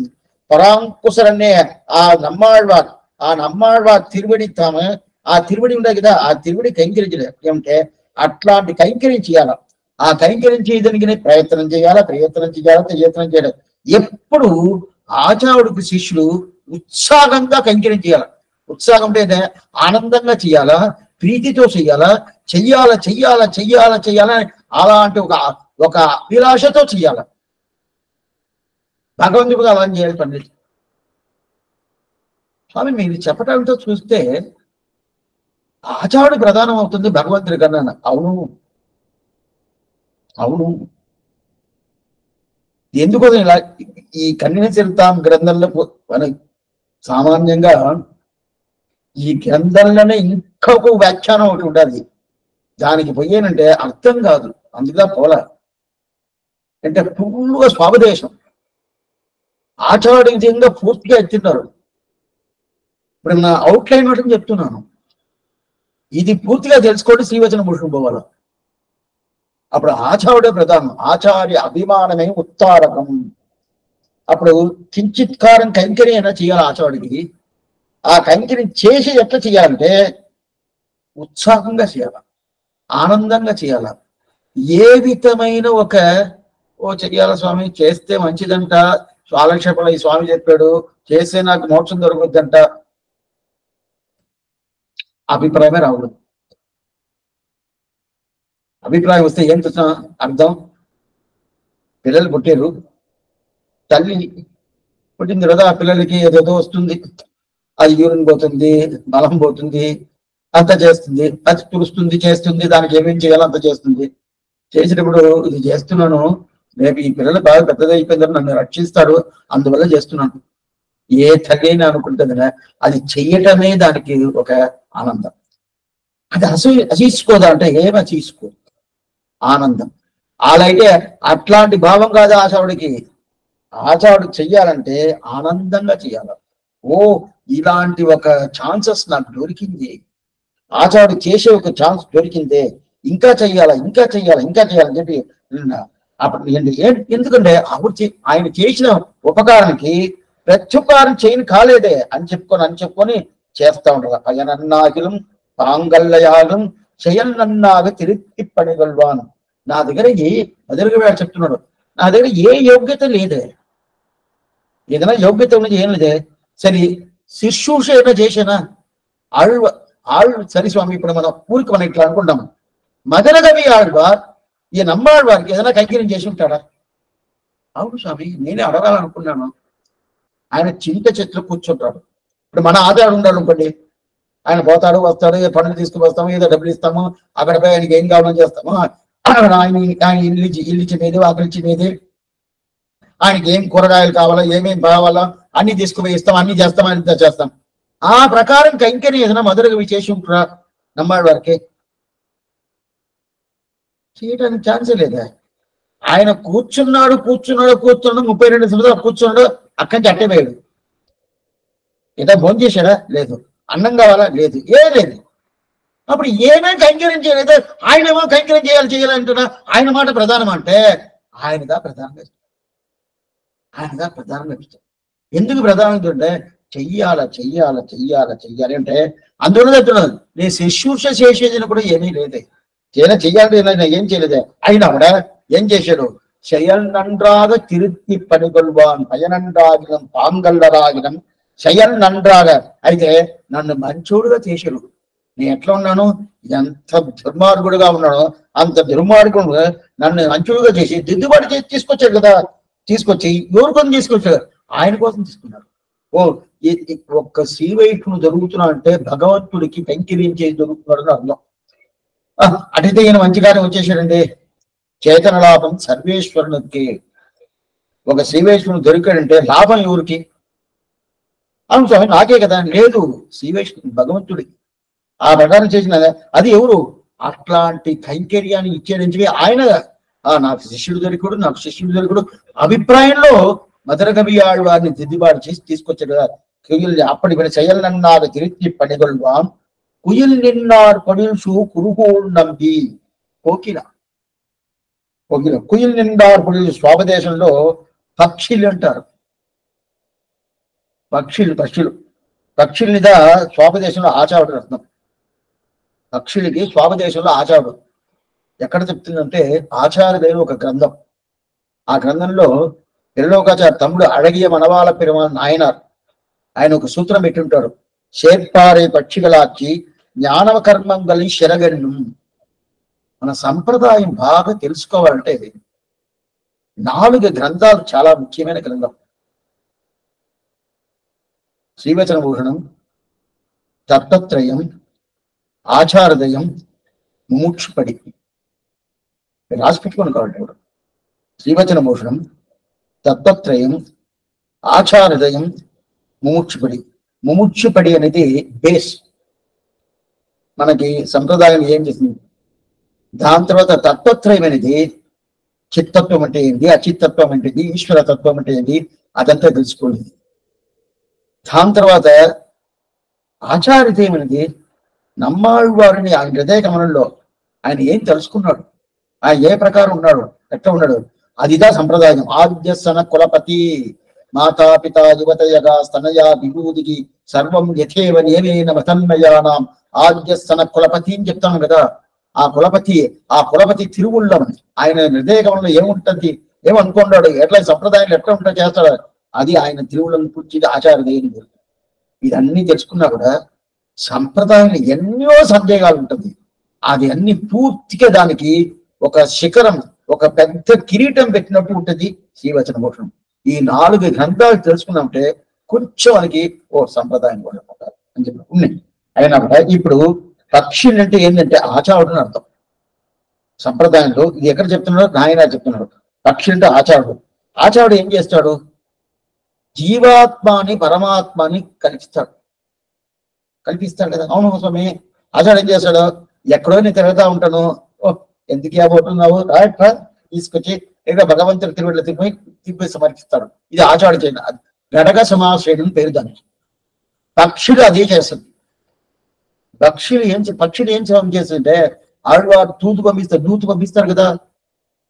పరాంకుశరనే ఆ నమ్మాళ్వార్ తిరువడి తాము, ఆ తిరువడి ఉండే కదా, ఆ తిరువడి కైంకరించలేదు. ఏమంటే అట్లాంటి కైంకర్యం చేయాల. ఆ కైంకర్యం దానికి ప్రయత్నం చేయాలి. ఎప్పుడు ఆచార్యుడికి శిష్యుడు ఉత్సాహంగా కైంకర్యం చేయాలి. ఉత్సాహం అంటే ఆనందంగా చేయాలా, ప్రీతితో చెయ్యాలా, అలాంటి ఒక అభిలాషతో చెయ్యాల. భగవంతుడు అలా చేయాలి పని. స్వామి మీరు చెప్పడంతో చూస్తే ఆచార్యుడు ప్రధానం అవుతుంది భగవంతుడి కన్నా. అవును. ఎందుకోసం ఇలా ఈ కన్య చరితాం గ్రంథంలో మన సామాన్యంగా ఈ గ్రంథంలోనే ఇంకొక వ్యాఖ్యానం ఒకటి ఉండాలి. దానికి పోయేనంటే అర్థం కాదు, అందుగా పోలా అంటే ఫుల్గా స్వాపదేశం ఆచార్యంగా పూర్తిగా ఎత్తున్నారు. ఇప్పుడు నా అవుట్లైన్ ఒకటి చెప్తున్నాను, ఇది పూర్తిగా తెలుసుకోండి. శ్రీవచన భూషణం పోవాల. అప్పుడు ఆచార్యుడే ప్రధానం. ఆచార్య అభిమానమే ఉత్తారకం. అప్పుడు కించిత్కారం కైంకర్యం అయినా చేయాలి ఆచార్యుడికి. ఆ కైంకర్యం చేసి ఎట్లా చేయాలంటే ఉత్సాహంగా చేయాల, ఆనందంగా చేయాల. ఏ విధమైన చెయ్యాల స్వామి, చేస్తే మంచిదంట, స్వాలక్షేపణ ఈ స్వామి చెప్పాడు, చేస్తే నాకు మోక్షం దొరకద్దంట, అభిప్రాయమే రావడం. అభిప్రాయం వస్తే ఏం చూసినా అర్థం, పిల్లలు పుట్టారు, తల్లి పుట్టిన తర్వాత ఆ పిల్లలకి ఏదేదో వస్తుంది, అది యూరిన్ పోతుంది, బలం పోతుంది, అంత చేస్తుంది, అది తురుస్తుంది, చేస్తుంది, దానికి ఏమేం చేయాలో అంత చేస్తుంది. చేసేటప్పుడు ఇది చేస్తున్నాను, రేపు ఈ పిల్లలు బాగా పెద్దదైపోయిందని నన్ను రక్షిస్తారు, అందువల్ల చేస్తున్నాను. ఏ తల్లి అయినా అనుకుంటుంది, అది చెయ్యటమే దానికి ఒక ఆనందం. అది అసీసుకోదా అంటే ఏమి అసీసుకో, ఆనందం. అలాగే అట్లాంటి భావం కాదు ఆచార్యుడికి. ఆచార్యుడు చెయ్యాలంటే ఆనందంగా చెయ్యాల. ఇలాంటి ఒక ఛాన్సెస్ నాకు దొరికింది, ఆచార్యుడు చేసే ఒక ఛాన్స్ దొరికిందే, ఇంకా చెయ్యాలని చెప్పి అప్పుడు ఎందుకంటే అప్పుడు ఆయన చేసిన ఉపకారానికి ప్రత్యుపకారం చేయని కాలేదే అని చెప్పుకొని చేస్తా ఉంటారు. అయనన్నాగిలం పాంగల్యాలం చేయన్నన్నాగ తిరిగి పడగలవాను. నా దగ్గర అదరుగా చెప్తున్నాడు, నా దగ్గర ఏ యోగ్యత లేదే, ఏదైనా యోగ్యత ఉన్నది ఏం లేదే. సరే శుశ్రూష ఏమైనా చేసేనా? సరి స్వామి, ఇప్పుడు మనం మనం ఇట్లా అనుకుంటాము, మదనగవి ఆళ్వార్ ఈ నమ్మాళ్వారికి ఏదైనా కైంకర్యం చేసి ఉంటాడా? అవును స్వామి, నేనే అడగాలనుకున్నాను. ఆయన చింత చెట్లు కూర్చుంటాడు. ఇప్పుడు మన ఆధారం ఉండాలి అనుకోండి, ఆయన పోతాడు వస్తాడు, పనులు తీసుకువస్తాము, ఏదో డబ్బులు ఇస్తాము, అక్కడ పోయి ఆయనకి ఏం కావాలని చేస్తాము, ఆయన ఇల్లు ఇచ్చినది, ఆకలి ఇచ్చినది, ఆయనకి ఏం కూరగాయలు కావాలా, ఏమేం కావాలా అన్ని తీసుకుపోయి ఇస్తాం, అన్ని చేస్తాం, అన్ని చేస్తాం. ఆ ప్రకారం కైంకర్యం ఏదైనా మధురగా చేసి ఉంటారా నమ్మాడు వారికి? చేయడానికి ఛాన్సే లేదా. ఆయన కూర్చున్నాడు 32 సంవత్సరాలు కూర్చున్నాడు, అక్కడి నుంచి అట్టే పోయాడు. ఏదో భోజనం చేశాడా? లేదు. అన్నం కావాలా? లేదు. లేదు. అప్పుడు ఏమేం కైంకర్యం చేయలేదు, ఆయనేమో కైంకర్యం చేయాలంటున్నా. ఆయన మాట ప్రధానం అంటే ఆయనదా ప్రధానంగా ఇష్టం. ఎందుకు ప్రధానంగా అంటే చెయ్యాలి అంటే అందులో చెప్తున్నాను. నేను శుశ్రూష చేసేది కూడా ఏమీ లేదే. చెయ్యాలంటే ఏం చేయలేదే. అయినా కూడా ఏం చేశాడు? செயல் நன்றாக திருத்தி పనిగొల్వాన్ పయనండాగినం పాంగల్లరాగినం செயల్ నన్రాగ. అయితే నన్ను మంచోడుగా చేశాడు. నేను ఎట్లా ఉన్నాను? ఎంత దుర్మార్గుడుగా ఉన్నానో అంత దుర్మార్గుడు నన్ను మంచోడుగా చేసి దిద్దుబాటు చేసి తీసుకొచ్చాడు కదా. తీసుకొచ్చి ఎవరి కోసం తీసుకొచ్చాడు? ఆయన కోసం తీసుకున్నాడు. ఒక్క శ్రీవైష్ణుడు జరుగుతున్నా అంటే భగవంతుడికి కైంకర్యం చేసి జరుగుతున్నాడు అని అర్థం. అటైతే ఈయన మంచి కార్యం వచ్చేసాడండి. చేతన లాభం సర్వేశ్వరునికి. ఒక శ్రీవైష్ణుడు దొరికాడంటే లాభం ఎవరికి? అవును స్వామి నాకే కదా. లేదు, శ్రీవైష్ణుడు భగవంతుడికి. ఆ ప్రకారం చేసిన అది ఎవరు? అట్లాంటి కైంకర్యాన్ని ఇచ్చేది ఆయన. నాకు శిష్యుడు దొరికడు అభిప్రాయంలో మధుర కవి ఆళ్వారిని దిద్దుబాటు చేసి తీసుకొచ్చాడు కదా. அப்படி செயல் நன்னாக திருத்தி பணிகொள்வான் குயில் நின்னார் பொழில் சூ குருகோள் நம்பி. కుయిల్ నిండార్ పొడి స్వాపదేశంలో పక్షులు అంటారు. పక్షుల స్వాపదేశంలో ఆచారుడు అర్థం. పక్షులకి స్వాపదేశంలో ఆచారుడు ఎక్కడ చెప్తుందంటే ఆచార్యుడైన ఒక గ్రంథం. ఆ గ్రంథంలో పిల్లలోకాచార్య తమ్ముడు అழகிய మనవాళ పెరుమాళ్ నాయనార్ ఆయన ఒక సూత్రం పెట్టుంటాడు. చేర్పారే పక్షిగలాచి జ్ఞానవ కర్మంగలి శరగన్ను. మన సంప్రదాయం బాగా తెలుసుకోవాలంటే 4 గ్రంథాలు చాలా ముఖ్యమైన గ్రంథం. శ్రీవచన భూషణం, తత్వత్రయం, ఆచారదయం, ముముక్షుపడి. రాసి పెట్టుకోను కాబట్టి శ్రీవచన భూషణం, తత్వత్రయం, ఆచారదయం, ముముక్షుపడి అనేది బేస్. మనకి సంప్రదాయం ఏం చేసింది? దాని తర్వాత తత్వత్రయం అనేది చిత్తత్వం అంటే ఏంటి, అచిత్తత్వం అంటే ఏంటి, ఈశ్వర తత్వం అంటే ఏంటి, అదంతా తెలుసుకోండి. దాని తర్వాత ఆచార్యదేయం అనేది నమ్మాళ్వారిని ఆయన హృదయ గమనంలో ఆయన ఏం తెలుసుకున్నాడు, ఆయన ఏ ప్రకారం ఉన్నాడు, ఎట్లా ఉన్నాడు, అదిదా సంప్రదాయం. ఆద్యసన కులపతి మాతాపిత యువతయగా స్తనయా విభూతికి సర్వం యథేవ నియమేన మతన్మయానాం ఆద్యసన కులపతి అని చెప్తాను కదా. ఆ కులపతి తిరువుళ్ళం ఆయన హృదయ గమనంలో ఏముంటది, ఏమనుకున్నాడు, ఎట్లా సంప్రదాయాలు ఎట్లా ఉంటా చేస్తాడు, అది ఆయన తిరువుళ్ళని పూర్తిగా ఆచార్యదేయం. ఇదన్నీ తెలుసుకున్నా కూడా సంప్రదాయంలో ఎన్నో సందేహాలు ఉంటుంది. అది అన్ని పూర్తిగా దానికి ఒక శిఖరం, ఒక పెద్ద కిరీటం పెట్టినట్టు ఉంటుంది శ్రీవచన భూషణం. ఈ 4 గ్రంథాలు తెలుసుకున్నామంటే కొంచెం మనకి సంప్రదాయం కూడా అని చెప్పి ఉన్నాయి. అయినా కూడా ఇప్పుడు పక్షులు అంటే ఏంటంటే ఆచారుడు అని అర్థం. సంప్రదాయంలో ఇది ఎక్కడ చెప్తున్నాడు? నాయన చెప్తున్నాడు. పక్షులు అంటే ఆచారుడు. ఆచారుడు ఏం చేస్తాడు? జీవాత్మని పరమాత్మని కల్పిస్తాడు కదా. అవును స్వామి. ఆచార్య ఏం చేస్తాడు? ఎక్కడో నేను తిరుగుతా ఉంటాను, ఎందుకు పోతున్నావు రా తీసుకొచ్చి ఇక్కడ భగవంతుడు తిరువళ్ళ తిప్పి సమర్పిస్తాడు. ఇది ఆచార్య చేయడం. గడగ సమాశ్రయం పేరు దానికి. పక్షులు అదే చేస్తుంది. పక్షులు ఏం చేస్తుంటే ఆళ్వారు నూతు పంపిస్తారు కదా.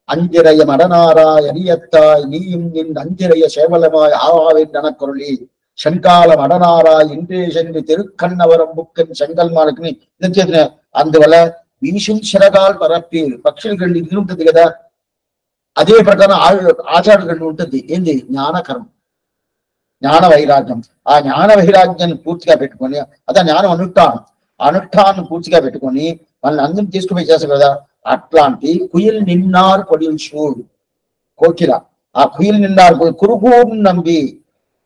అంజరయ్య మడనారాయణియత్తాయ్ నీయం నిన్ అంజరయ్య సేవలమాయ్ ఆవావిన్ననకొరళి శంకాల మడనారాయ్ ఇంటేశని తిరుక్కన్నవరం బుక్కని శంకల్మాలకి చేసిన. అందువల్ల వీషించరగాల్ పరప్పి పక్షుల గండి ఇది ఉంటుంది కదా. అదే ప్రకారం ఆచార్య గండి ఉంటుంది. ఏంది? జ్ఞానకరం, జ్ఞాన వైరాగ్యం. ఆ జ్ఞాన వైరాగ్యాన్ని పూర్తిగా పెట్టుకొని అదే జ్ఞానం అనుష్ఠానం పూర్తిగా పెట్టుకొని వాళ్ళని అందరం తీసుకుపోయి చేస్తారు కదా. అట్లాంటి కుయిల్ నిన్నారు పొడిల్ చూడు కోకిల. ఆ కుయిల్ నిన్నారు కురుగూరు నంబి.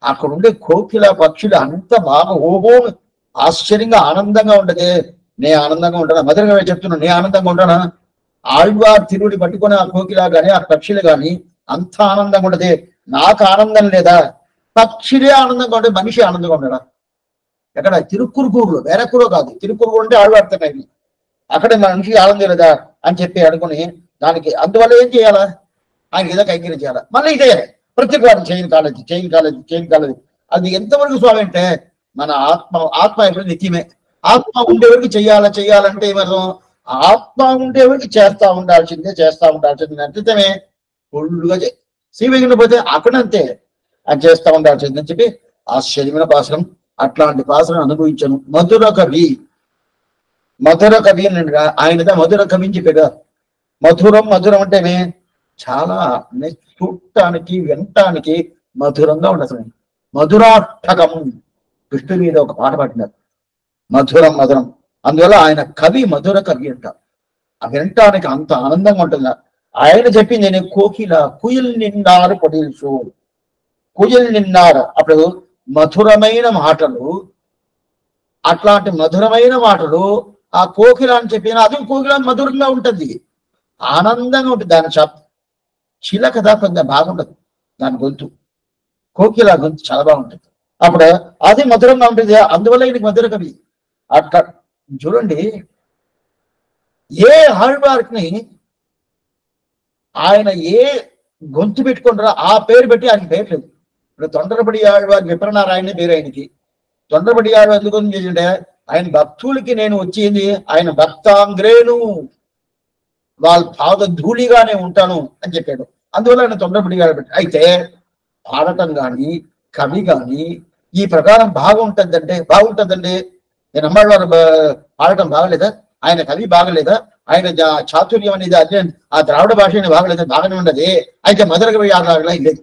అక్కడ ఉండే కోకిల పక్షులు అంత బాగా ఓహో ఆశ్చర్యంగా ఆనందంగా ఉండదే. నే ఆనందంగా ఉంటానా? మధురంగా చెప్తున్నా, నే ఆనందంగా ఉంటానా? ఆళ్వార్ తిరువుడి పట్టుకొని ఆ కోకిల గాని ఆ పక్షులు గాని అంత ఆనందంగా ఉండదే. నాకు ఆనందం లేదా? పక్షులే ఆనందంగా ఉంటే మనిషి ఆనందంగా ఉండడా? ఎక్కడ? తిరుక్కురుగూరులో, వేరే కూడా కాదు. తిరుక్కురుగూరు అంటే ఆళ్వాడుతున్నాయి. అక్కడ మనిషి ఆనందం లేదా అని చెప్పి అనుకుని దానికి అందువల్ల ఏం చేయాలా? ఆయన ఏదో కైంకర్యం చేయాలా. మళ్ళీ ఇదే ప్రతి వారం చైన్ కాలేజీ. అది ఎంతవరకు స్వామి అంటే మన ఆత్మ ఎప్పుడు నిత్యమే. ఆత్మ ఉండేవరకు చెయ్యాలంటే ఏమర్థం? ఆత్మ ఉండేవరకు చేస్తా ఉండాల్సిందే అర్థమే. ఫుల్గా శ్రీవైకుంఠం పోతే అక్కడంతే అది చేస్తా ఉండాల్సింది అని చెప్పి ఆశ్చర్యమైన పాసరం. అట్లాంటి పాసరం అనుభవించను. మధుర కవి అని ఆయనదా మధుర కవి అని చెప్పాడు. మధురం అంటేనే చాలా చూడటానికి వినటానికి మధురంగా ఉండదు. మధురాష్టకం కృష్ణుడి మీద ఒక పాట పాడినారు, మధురం. అందువల్ల ఆయన కవి మధుర కవి అంటారు. వినటానికి అంత ఆనందంగా ఉంటుంది. ఆయన చెప్పింది నేను కుయిల్ నిన్నారు పొడిల్చు, కుయిల్ నిన్నారు. అప్పుడు మధురమైన మాటలు, అట్లాంటి మధురమైన మాటలు ఆ కోకిల అని చెప్పిన అది కోకిల మధురంగా ఉంటుంది, ఆనందంగా ఉంటుంది. దాని చిలక కొంచెం బాగుండదు, దాని గొంతు కోకిల గొంతు చాలా బాగుంటుంది. అప్పుడు అది మధురంగా ఉంటుంది. అందువల్ల ఈయనకి మధుర కవి. అట్లా చూడండి, ఏ ఆళ్వార్ని ఆయన ఏ గొంతు పెట్టుకుంటారో ఆ పేరు పెట్టి ఆయన పేరు లేదు. ఇప్పుడు తొండరపడి ఆళ్వార్ విప్రనారాయణ పేరు ఆయనకి. తొండరపడి ఆళ్వార్ ఎందుకు చేసిండే, ఆయన భక్తులకి నేను వచ్చింది, ఆయన భక్తాంగ్రేను వాళ్ళ పాద ధూళిగానే ఉంటాను అని చెప్పాడు. అందువల్ల ఆయన తొండరపడి పెట్టి. అయితే పాడటం కానీ కవి కానీ ఈ ప్రకారం బాగుంటుందండి. నేను అమ్మవారు పాడటం బాగలేదా? ఆయన కవి బాగలేదా? ఆయన చాతుర్యం అనేది అదే ఆ ద్రావిడ భాష బాగలేదా? బాగానే ఉండదు. అయితే మధుర కవి ఆడవాళ్ళ లేదు.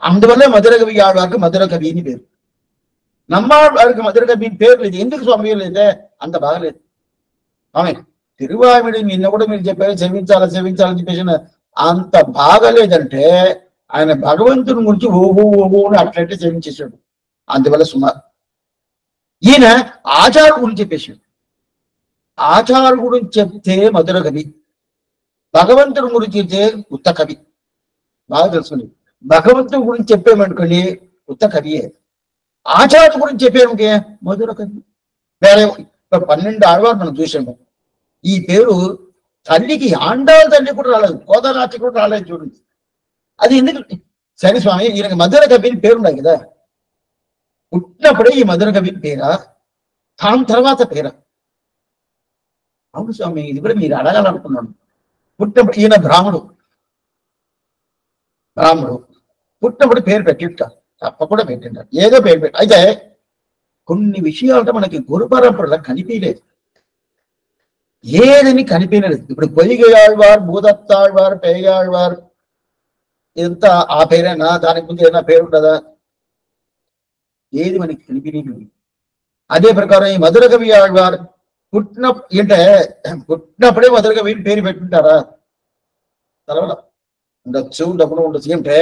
అందువల్ల మధుర కవి ఆడవారికి మధుర కవి అని పేరు. నమ్మాళ్ళవారికి మధుర కవి పేరు లేదు. ఎందుకు స్వామి లేదే? అంత బాగలేదు. ఆమె తిరువామిడి నిన్న కూడా మీరు చెప్పారు సేవించాలని చెప్పేసి. అంత బాగలేదంటే ఆయన భగవంతుని గురించి ఓహో అని అట్లయితే సేవించేశాడు. అందువల్ల సుమారు ఈయన ఆచారం గురించి చెప్పేశాడు. ఆచారం గురించి చెప్తే మధుర కవి, భగవంతుని గురించి చెప్తే ఉత్త కవి. బాగా తెలుసుకుని భగవంతుని గురించి చెప్పేమనుకోండి ఉత్త కవియే. ఆచారం గురించి చెప్పేమికే మధుర కవి. వేరే 12 ఆళ్వారు మనం చూసాము. ఈ పేరు తల్లికి ఆండాల తల్లి కూడా రాలేదు, కోదరాచి కూడా రాలేదు. చూడండి అది ఎందుకు? సరే స్వామి, ఈయనకి మధుర కవి అని పేరున్నాయి కదా, పుట్టినప్పుడే ఈ మధుర కవి పేరా, దాని తర్వాత పేరా? అవును స్వామి, ఇది కూడా మీరు అడగాలనుకున్నాను. పుట్టినప్పుడు ఈయన బ్రాహ్మడు పుట్టినప్పుడు పేరు పెట్టింటారు, తప్పకుండా పెట్టింటారు, ఏదో పేరు పెట్టి. అయితే కొన్ని విషయాలతో మనకి గురు పరంపరలో కనిపించలేదు, ఏదని కనిపించలేదు. ఇప్పుడు పొయ్యిగాళ్వార్, భూదత్తాళ్వార్, పేయాళ్వార్ ఇదంతా ఆ పేరేనా? దానికి ముందు ఏదైనా పేరు ఉంటుందా? ఏది మనకి కనిపించలేదు. అదే ప్రకారం ఈ మధుర కవి ఆళ్వార్ పుట్టినప్పుడే మధుర కవి పేరు పెట్టుంటారా? తర్వాత ఉండొచ్చు. అంటే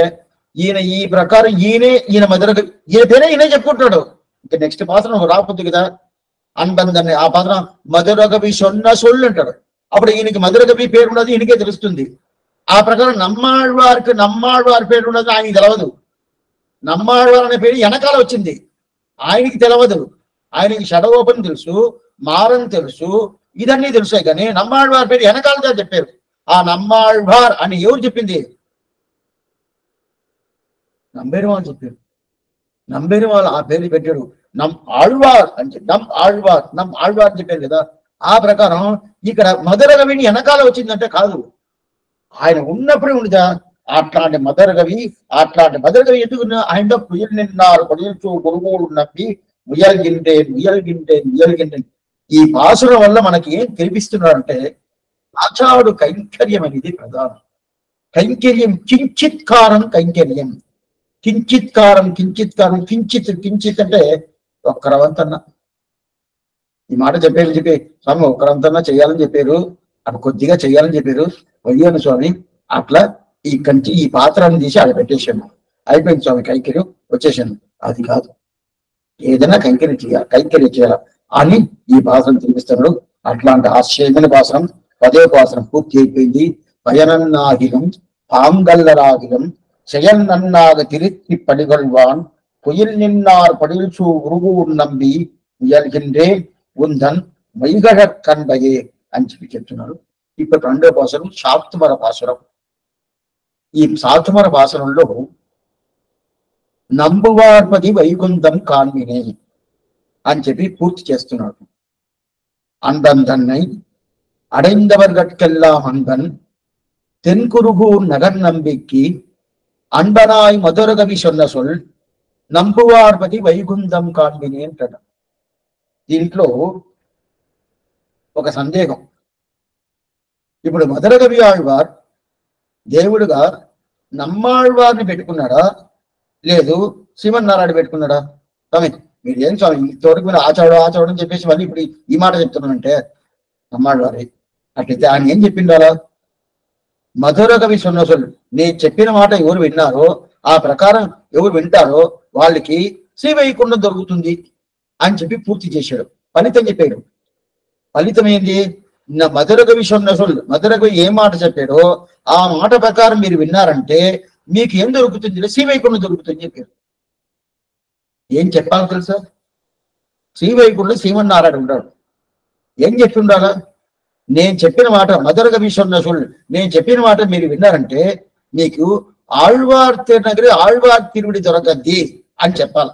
ఈయన ఈ ప్రకారం ఈయన మధుర కవి, ఈయన పేరే ఈయనే చెప్పుకుంటాడు. ఇంకా నెక్స్ట్ పాత్ర రాకపోతుంది కదా అన్బంధాన్ని. ఆ పాత్ర మధుర కవి సొళ్ళు అంటాడు. అప్పుడు ఈయనకి మధుర కవి పేరు ఉన్నది ఈయనకే తెలుస్తుంది. ఆ ప్రకారం నమ్మాళ్వారి పేరు ఉన్నది ఆయనకి తెలవదు. నమ్మాళ్వారు అనే పేరు వెనకాల వచ్చింది, ఆయనకి తెలవదు. ఆయనకి షడగోపని తెలుసు, మారం తెలుసు, ఇదన్నీ తెలుసాయి. కానీ నమ్మాళ్వారి పేరు వెనకాలగా చెప్పారు. ఆ నమ్మాళ్వార్ అని ఎవరు చెప్పింది? నంబేరువాళ్ళు చెప్పారు. నంబేరువాళ్ళు ఆ పేరు పెట్టాడు. ఆళ్వార్ అంటే నమ్ ఆళ్వార్ చెప్పారు కదా. ఆ ప్రకారం ఇక్కడ మధుర కవిని వెనకాల వచ్చిందంటే కాదు, ఆయన ఉన్నప్పుడే ఉండదా. అట్లాంటి మధుర కవి ఎందుకు ఆయన పుయ్యలు నిన్నారు పడిచు గురువులు నప్పి ముయల్గింటే. ఈ పాసురం వల్ల మనకి ఏం తెలిపిస్తున్నారంటే ఆచారుడు కైంకర్యం అనేది ప్రధానం. కైంకర్యం కించిత్కారం, కైంకర్యం కించిత్కారం. కించిత్ అంటే ఒక్కరవంతన్నా. ఈ మాట చెప్పి స్వామి ఒక్కరంతన్నా చేయాలని చెప్పారు, అది కొద్దిగా చేయాలని చెప్పారు. వయ్యాను స్వామి, అట్లా ఈ పాత్రను తీసి అక్కడ పెట్టేశాను, అయిపోయింది స్వామి కైంకర్యం, వచ్చేసాను. అది కాదు, ఏదైనా కైంకర్యం చేయాలి అని ఈ పాత్రను తినిపిస్తున్నాడు. అట్లాంటి ఆశ్చర్యమైన పాసనం 10వ పాసనం పూర్తి అయిపోయింది. పయనన్నాగిలం పాంగల్లరాగిలం செயல்நன்னாக திருத்தி படிகொள்வான் குயில் நின்னார் படில்சூ உருகூர் நம்பி ముయల్గిండ్రేన్ ఉందన్ మైగழற் కన్బయే అని చెప్పి చెప్తున్నారు. ఇప్పుడు 2వ పాసనం శాప్తుమర పాసనం. ఈ శాప్తుమర పాసనంలో నంబువార్పది వైకుంఠం కాన్మినే అని చెప్పి పూర్తి చేస్తున్నాడు. అండం తన్னை அடைந்தவர்கட்கெல்லாம் அன்பன் தென்குருகூர் நகர் நம்பிக்கை அன்பனாய் மதுரகவி சொன்ன சொல் నంబువార్పది వైకుంఠం కాన్మినే అంటాడు. దీంట్లో ఒక సందేహం. ఇప్పుడు మధురకవి ఆళ్వార్ దేవుడుగా నమ్మాళ్వారిని పెట్టుకున్నాడా, లేదు శ్రీమన్నారాయణ పెట్టుకున్నాడా? స్వామి మీరు ఏం స్వామి ఇంతవరకు మీరు ఆచాడు ఆచాడు అని చెప్పేసి మళ్ళీ ఇప్పుడు ఈ మాట చెప్తున్నానంటే నమ్మాళ్వారి అట్లయితే ఆయన ఏం చెప్పిండాలా? మధురకవి సొన్నసొల్ నేను చెప్పిన మాట ఎవరు విన్నారో ఆ ప్రకారం ఎవరు వింటారో వాళ్ళకి శ్రీవైకుంఠం దొరుకుతుంది అని చెప్పి పూర్తి చేశాడు. ఫలితం చెప్పాడు. ఫలితం ఏంటి? మధురకవి సొన్నసొల్ మధురకవి ఏ మాట చెప్పాడో ఆ మాట ప్రకారం మీరు విన్నారంటే మీకు ఏం దొరుకుతుంది? శ్రీవైకుంఠం దొరుకుతుంది చెప్పారు. ఏం చెప్పాలో తెలుసా? శ్రీవైకుంఠం శ్రీమన్నారాయణ ఉంటాడు. ఏం చెప్పి ఉండాలా? నేను చెప్పిన మాట మధురకవి సొన్నసొల్ నేను చెప్పిన మాట మీరు విన్నారంటే మీకు ఆళ్వార్ తిరునగరి ఆళ్వార్ తిరువిడి దొరకద్ది అని చెప్పాల.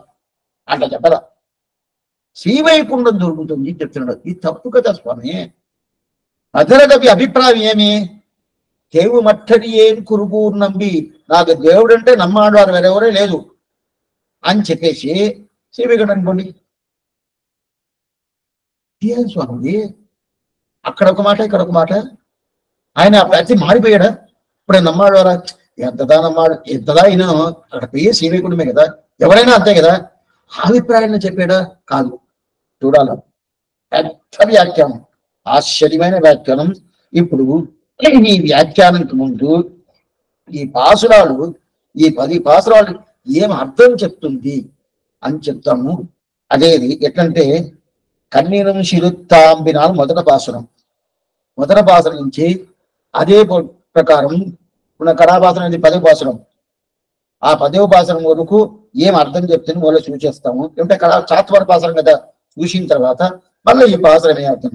అట్లా చెప్పాల. శ్రీవైకుంఠం దొరుకుతుంది చెప్తున్నాడు. ఇది తప్పు కదా స్వామి. మధురకవి అభిప్రాయం ఏమి? దేవు మట్టడి ఏం కురుగూరు నంబి నాకు దేవుడు అంటే నమ్మాడవారు వేరెవరే లేదు అని చెప్పేసి శ్రీవైకుంఠం అనుకోండి. ఏం స్వామి అక్కడ ఒక మాట ఇక్కడ ఒక మాట. ఆయన ప్రతి మారిపోయాడా? ఇప్పుడు నమ్మాడవారా ఎంతదా నమ్మాడు ఎంతదా అయినా అక్కడ పోయే శ్రీవైకుంఠమే కదా, ఎవరైనా అంతే కదా. అభిప్రాయాన్ని చెప్పాడా? కాదు. చూడాల పెద్ద వ్యాఖ్యానం, ఆశ్చర్యమైన వ్యాఖ్యానం. ఇప్పుడు ఈ వ్యాఖ్యానానికి ముందు ఈ పాసురాలు ఈ 10 పాసురాలు ఏం అర్థం చెప్తుంది అని చెప్తాము. అదేది ఎట్లంటే కన్నీనం శిరుత్తాంబినాలు మొదటి పాసురం. మొదటి పాసురం నుంచి అదే ప్రకారం ఉన్న కళాపాసనం అనేది 10వ పాసురం. ఆ 10వ పాసురం వరకు ఏం అర్థం చెప్తుంది మొదలు చూసేస్తాము. అంటే చాత్వర పాసురం కదా చూసిన తర్వాత మళ్ళీ ఈ పాసురం ఏ అర్థం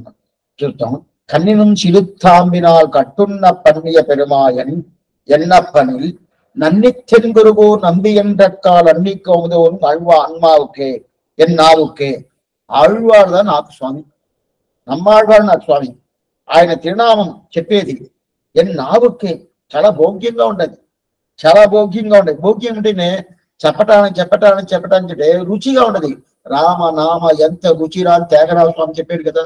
చూస్తాము. కన్నినం சிலுத்தாம்பினால் கட்டுண்ண பண்ணிய பெருமாயன் எண்ணப்பனில் நன்னித்தென்குருகோ நம்பி என்றக்கால் அன்னிக்கோமுதோன் அழ்வா அன்மாவுக்கே என் నావుకే. ఆళ్వార్ దా నాకు స్వామి, నమ్మాళ్వాడు నాకు స్వామి. ఆయన తిరునామం చెప్పేది ఎన్ నావుకే చాలా భోగ్యంగా ఉండదు, చాలా భోగ్యంగా ఉండదు. భోగ్యం ఉంటేనే చెప్పటానికి రుచిగా ఉండదు. రామ నామ ఎంత రుచిరా అని త్యాగరాజ స్వామి చెప్పాడు కదా.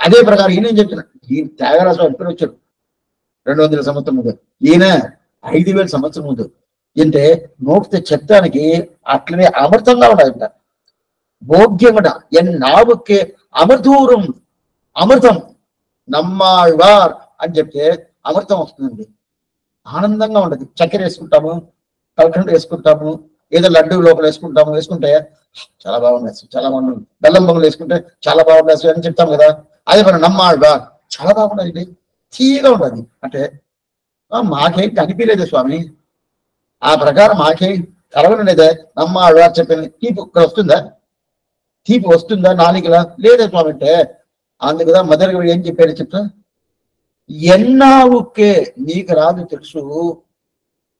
అదే ప్రకారం ఈయన ఏం చెప్తున్నాడు? ఈయన త్యాగరాజ స్వామి ఎప్పుడు వచ్చాడు? 200 సంవత్సరం ముందు. ఈయన 5000 సంవత్సరం ముందు. అంటే నోటితో చెప్తానికి అట్లనే అమృతంగా ఉండదంట, భోగ్యంగా. ఎన్ నావుకే అమృతూరం, అమృతం నమ్మాళ్వార్ అని చెప్తే అమృతం వస్తుందండి. ఆనందంగా ఉండదు. చక్కెర వేసుకుంటాము, కలకండ వేసుకుంటాము, ఏదో లడ్డు లోపల వేసుకుంటే చాలా బాగుండేది, చాలా బాగుంటుంది. బెల్లం పొంగలు వేసుకుంటే చాలా బాగుండేది అని చెప్తాం కదా. అదే మన నమ్మాళ్వార్ చాలా బాగుండదు, తీయగా ఉండదు. అంటే మాకేం కనిపించలేదు స్వామి, ఆ ప్రకారం మాకేం కలవలేదే. నమ్మాళ్వార్ చెప్పిన తీపి ఇక్కడ వస్తుందా? తీపి వస్తుందా నాలుగులా? లేదే స్వామి అంటే అందుకుదా మదర్ ఏం చెప్పాడు చెప్తా. ఎన్నావుకే నీకు రాదు తెలుసు.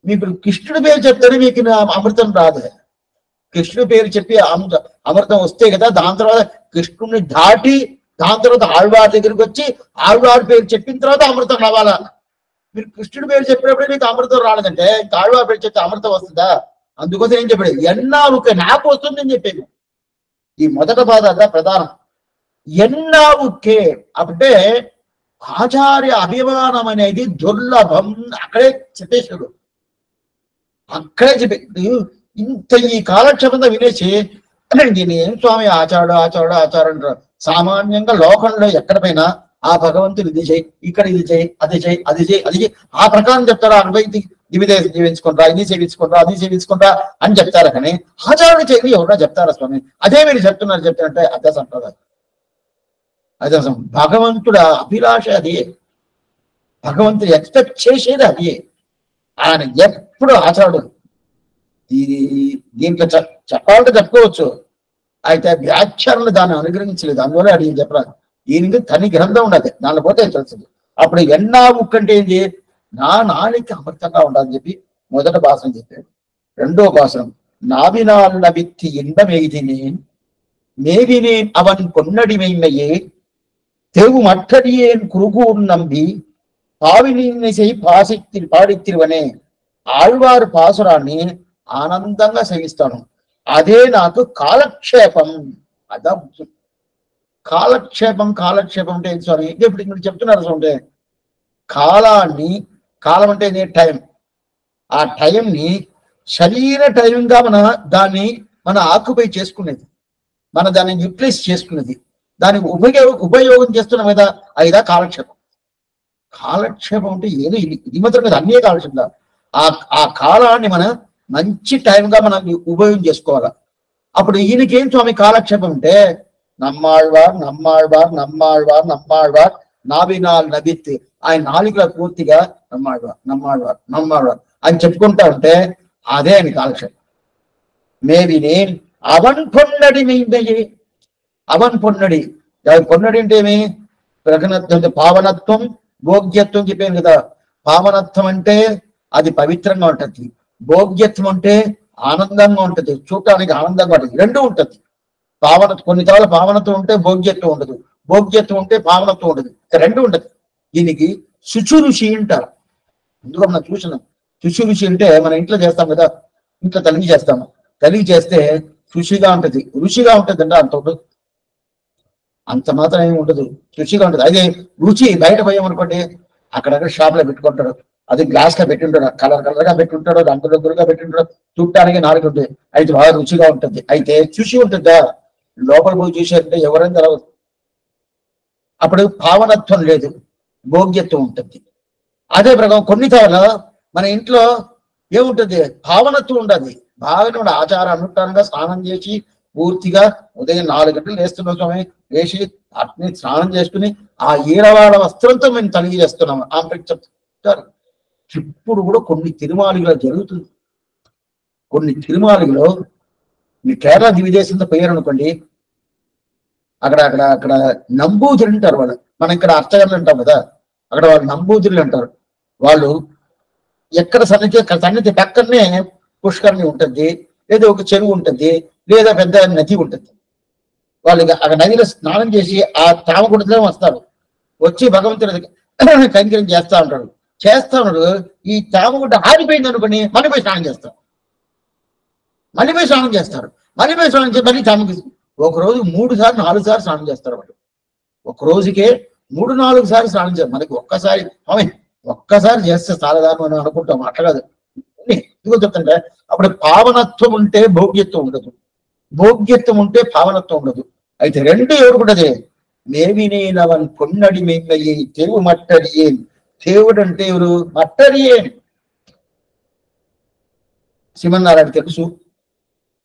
మీకు కృష్ణుడి పేరు చెప్తేనే మీకు అమృతం రాదు. కృష్ణుడి పేరు చెప్పి అమృతం వస్తే కదా. దాని తర్వాత కృష్ణుడిని దాటి దాని తర్వాత ఆళ్వార్ దగ్గరికి వచ్చి ఆళ్వార్ పేరు చెప్పిన తర్వాత అమృతం రావాలా? మీరు కృష్ణుడి పేరు చెప్పినప్పుడే మీకు అమృతం రాలేదంటే ఆళ్వార్ పేరు చెప్తే అమృతం వస్తుందా? అందుకోసం ఏం చెప్పాడు? ఎన్నావుకే నాకు వస్తుంది అని చెప్పాను. ఈ మొదట బాధ ప్రధానం. ఎన్నావుకే అంటే ఆచార్య అభిమానం అనేది దుర్లభం. అక్కడే చెప్పేశాడు, అక్కడే చెప్పి ఇంత ఈ కాలక్షేపంగా వినేసి దీన్ని ఏం స్వామి ఆచాడు అంటారు. సామాన్యంగా లోకంలో ఎక్కడ పైన ఆ భగవంతుడు ఇది చేయి, ఇక్కడ ఇది చేయి, అది చేయి ఆ ప్రకారం చెప్తారా? అనుభవి ఇవి జీవించుకుంటా, ఇది సేవించుకుంటా, అది సేవించుకుంటా అని చెప్తారా. కానీ ఆచార్యుడు చేయి ఎవరన్నా చెప్తారా స్వామి? అదే మీరు చెప్తున్నారంటే అదే సంప్రదాయం. అదే భగవంతుడు అభిలాష అది, భగవంతుడు ఎక్స్పెక్ట్ చేసేది అది. ఆయన ఎప్పుడు ఆచారుడు. దీంట్లో చెప్పాలంటే చెప్పుకోవచ్చు, అయితే వ్యాఖ్యానాలు దాన్ని అనుగ్రహించలేదు. అందువల్ల అది చెప్పరాదు. ఈయనకి తని గ్రంథం ఉండదు, దానిలో పోతే తెలుస్తుంది. అప్పుడు ఎన్నా ముక్కంటే ఏంటి? నా నాలికి అమృతంగా ఉండాలని చెప్పి మొదట భాషను చెప్పాడు. రెండో భాషనం நாவினால் நபித்து இன்பம் எய்தினேன் மேவினேன் அவன் பொன்னடி மெய்மையே தேவு மற்றடியேன் குருகூர் நம்பி పావినిసై పాడితిరువనే ఆళ్వారు పాసురాన్ని ఆనందంగా సేవిస్తాను. అదే నాకు కాలక్షేపం. అదా కాలక్షేపం. కాలక్షేపం అంటే స్వామి ఇప్పుడు మీరు చెప్తున్నారు అంటే కాలాన్ని, కాలం అంటే టైం, ఆ టైంని సరైన టైంగా మన ఆక్యుపై చేసుకునేది, మన దాన్ని యూటిలైజ్ చేసుకునేది, దాన్ని ఉపయోగం చేస్తున్నాం కదా, అదిదా కాలక్షేపం. కాలక్షేపం అంటే ఏదో ఇది మాత్రం కదా, అన్నీ కాలక్షేపం. ఆ కాలాన్ని మనం మంచి టైంగా మనం ఉపయోగం చేసుకోవాలి. అప్పుడు ఈయనకేం స్వామి కాలక్షేపం అంటే నమ్మాళ్వార్ నమ్మాళ్వార్ నమ్మాళ్వార్ నమ్మాళ్వార్ నాభినాల్ నబిత్, ఆయన నాలుగుల పూర్తిగా నమ్మాళ్వార్ నమ్మాళ్వార్ నమ్మాళ్వార్ అని చెప్పుకుంటా ఉంటే అదే ఆయన కాలక్షేపం. మేవినేన్ అవన్ పొన్నడి మెయ్యి. అవన్ పొన్నడి, పొన్నడి అంటే ఏమి? ప్రకటన పావనత్వం భోగ్యత్వం చెప్పాను కదా. పావనత్వం అంటే అది పవిత్రంగా ఉంటది, భోగ్యత్వం అంటే ఆనందంగా ఉంటది, చూడటానికి ఆనందంగా ఉంటుంది, రెండు ఉంటది. కొన్నిసార్లు పావనత్వం ఉంటే భోగ్యత్వం ఉండదు, భోగ్యత్వం ఉంటే పావనత్వం ఉండదు, రెండు ఉండదు. దీనికి శుచురుషి అంటారు. అందులో మనం చూసినాం, శుచురుషి అంటే మన ఇంట్లో చేస్తాం కదా, ఇంట్లో కలిగి చేస్తాము, కలిగి చేస్తే శుచిగా ఉంటది, రుచిగా ఉంటది అంటే అంత ఉండదు, అంత మాత్రం ఏమి ఉండదు, రుచిగా ఉంటుంది. అదే రుచి బయట పోయామనుకోండి, అక్కడక్కడ షాప్ లో పెట్టుకుంటాడు, అది గ్లాస్ లో పెట్టుంటాడు, కలర్ కలర్ గా పెట్టుంటాడు, రంగు రంగులుగా పెట్టుంటాడు, చూడటానికి నాలుగు ఉంటుంది, అయితే బాగా రుచిగా ఉంటుంది. అయితే చూసి ఉంటుందా, లోపల పోయి చూసారంటే ఎవరైనా తెలవదు. అప్పుడు పావనత్వం లేదు, భోగ్యత్వం ఉంటుంది. అదే ప్రకారం కొన్నిసార్లు మన ఇంట్లో ఏముంటుంది, పావనత్వం ఉండదు, బాగా ఆచారం అనుష్ఠానంగా స్నానం చేసి పూర్తిగా ఉదయం 4 గంటలు వేస్తున్నాం స్వామి, వేసి అట్ని స్నానం చేసుకుని ఆ ఈరవాడ వస్త్రంతో మేము తనిఖీ చేస్తున్నాము. ఆమె చెప్తారు ఇప్పుడు కూడా కొన్ని తిరుమాలిలో జరుగుతుంది. కొన్ని తిరుమాలిలో మీ కేరళ విదేశంతో పోయారు అనుకోండి, అక్కడ నంబూదిరి అంటారు వాళ్ళు, మనం ఇక్కడ అర్చకర్లు అంటాం కదా, అక్కడ వాళ్ళు నంబూదిరులు అంటారు. వాళ్ళు ఎక్కడ సన్నిధి పక్కనే పుష్కరిణి ఉంటుంది, లేదా ఒక చెరువు ఉంటుంది, లేదా పెద్ద నది ఉంటుంది. వాళ్ళు అక్కడ నదిలో స్నానం చేసి ఆ తామగుడిలో వస్తారు, వచ్చి భగవంతుడి కైంకర్యం చేస్తా ఉంటాడు. ఈ తామగుడ్డ ఆరిపోయింది అనుకుని మళ్ళీ పోయి స్నానం చేస్తారు, మళ్ళీ పోయి స్నానం చేస్తారు, మళ్ళీ పోయి స్నానం చేసి మళ్ళీ తామకి ఒక రోజు 3 సార్లు 4 సార్లు స్నానం చేస్తారు వాళ్ళు. ఒక రోజుకే 3-4 సార్లు స్నానం చేస్తారు. మనకి ఒక్కసారి చేస్తే చాలదాన్ని మనం అనుకుంటాం, అట్లా కాదు. ఇదిగో చెప్తుంటే అప్పుడు పావనత్వం ఉంటే భోగ్యత్వం ఉండదు, భోగ్యత్వం ఉంటే పావనత్వం ఉండదు. అయితే రెండు ఎవరు కూడాదే మేవినేనవన్ పొన్నడి మెయ్యి తెవు మట్టడియేన్. దేవుడు అంటే ఎవరు? మట్టడియేన్. శ్రీమన్నారాయణ తెలుసు,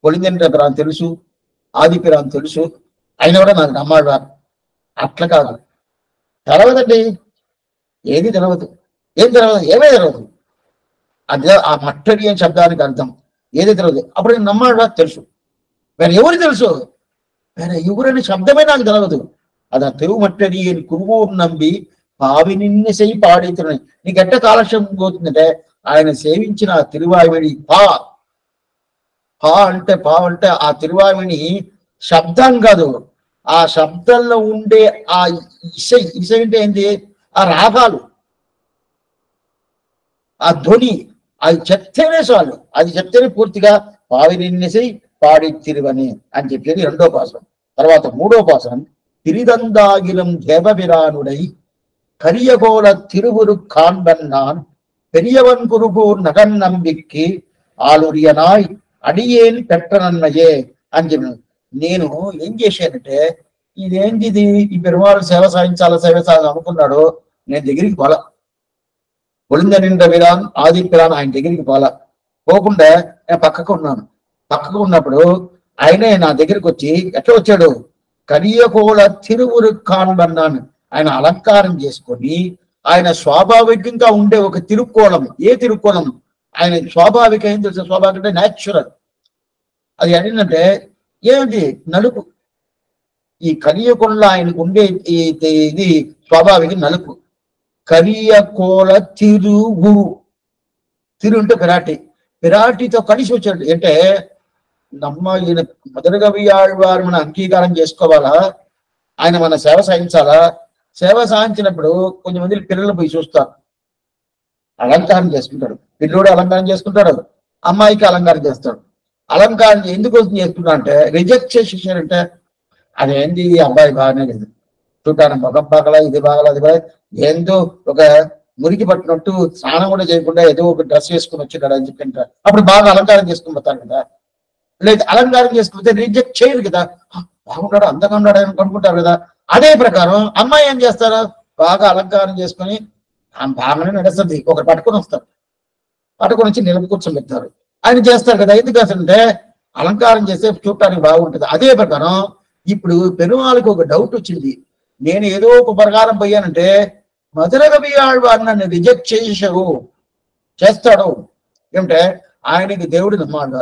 పొలిందేంద్రపురాన్ని తెలుసు, ఆదిపిరాన్ని తెలుసు, అయినా కూడా నాకు నమ్మాడు. అట్లా కాదు, తెలవదండి, ఏది తెలవదు, ఏం తెలవదు, ఏమే తెలవదు. అదే ఆ మట్టడి అని శబ్దానికి అర్థం, ఏది తెలియదు. అప్పుడు నేను నమ్మాడు తెలుసు, వేరే ఎవరు తెలుసు, వేరే ఎవరని శబ్దమే నాకు తెలవదు. అది ఆ తెరువు మట్టడి అని కురువూరు నంబి పావి నిన్నెసై పాడితున్నాయి. నీకు ఎట్ట కాలక్షేపం పోతుందంటే ఆయన సేవించిన ఆ తిరువాయుని పా అంటే ఆ తిరువాయుని శబ్దం కాదు, ఆ శబ్దంలో ఉండే ఆ ఇసై అంటే ఏంటి, ఆ రాగాలు, ఆ ధ్వని, అది చెప్తేనే చాలు, అది చెప్తేనే పూర్తిగా పావి నిన్నెసై పాడి తిరువని అని చెప్పేది రెండో పాసనం. తర్వాత మూడో పాసనం తిరిదందాగిలం దేవవిరానుడై కరియగోళ తిరువురు కాన్బన్నాన్ పెరియవన్ కురుగూర్ నగన్ నంబిక్కి ఆలురియనాయ్ అడియేని పెట్టనన్నయే అని చెప్పిన. నేను ఏం చేశానంటే, ఇదేంటి ఇది, ఈ పెరుమాళ సేవ సాధించాలి అనుకున్నాడు. నేను దగ్గరికి పోలా, పొలిందనింద్ర విరాన్ ఆదిపిరాన్ ఆయన దగ్గరికి పోకుండా నేను పక్కకు ఉన్నాను. పక్కకు ఉన్నప్పుడు ఆయనే నా దగ్గరికి వచ్చి ఎట్లా వచ్చాడు, కరియకోళ తిరువురు కాన్బన్నాను, ఆయన అలంకారం చేసుకొని ఆయన స్వాభావికంగా ఉండే ఒక తిరుక్కోళం. ఏ తిరుక్కోళం? ఆయన స్వాభావిక ఏం తెలుసు, స్వాభావిక అంటే న్యాచురల్. అది ఏంటంటే ఏమిటి, నలుపు. ఈ కలియకొండ ఆయనకు ఉండే ఇది స్వాభావిక నలుపు. కరియకోళ తిరువు, తిరు అంటే పిరాటి, పిరాటితో కలిసి వచ్చాడు. అంటే ఈయన మధురగవి ఆళ్వారు మన అంగీకారం చేసుకోవాలా, ఆయన మన సేవ సాధించాలా. సేవ సాధించినప్పుడు కొంతమంది పిల్లలు పోయి చూస్తారు, అలంకారం చేసుకుంటాడు. పిల్లోడు అలంకారం చేసుకుంటాడు, అమ్మాయికి అలంకారం చేస్తాడు. అలంకారం ఎందుకోసం చేసుకున్నా అంటే రిజెక్ట్ చేసేసారంటే అదేంటి అబ్బాయి బాగానే లేదు, చూడటానికి ముఖం బాగలా, ఇది బాగలా, అది బాగా, ఏందో ఒక మురికి పట్టినట్టు స్నానం కూడా చేయకుండా ఏదో ఒక డ్రెస్ వేసుకుని వచ్చినాడు అని చెప్పి అంటారు. అప్పుడు బాగా అలంకారం చేసుకుని పోతారు కదా. లేదు అలంకారం చేసుకుంటే రిజెక్ట్ చేయరు కదా, బాగున్నాడు అందంగా ఉన్నాడు అని అనుకుంటారు కదా. అదే ప్రకారం అమ్మాయి ఏం చేస్తారు, బాగా అలంకారం చేసుకొని బాగానే నడుస్తుంది, ఒకరు పట్టుకొని వస్తారు, పట్టుకొని వచ్చి నిలబడి కూర్చోబెడతారు. ఆయన చేస్తారు కదా. ఎందుకు అంటే అలంకారం చేస్తే చూడటానికి బాగుంటుంది. అదే ప్రకారం ఇప్పుడు పెరుమాళకి ఒక డౌట్ వచ్చింది, నేను ఏదో ఒక ప్రకారం పోయానంటే మధురగవి ఆళ్వారు నన్ను రిజెక్ట్ చేస్తాడు. ఏమిటంటే ఆయనకి దేవుడు నమ్మాడు,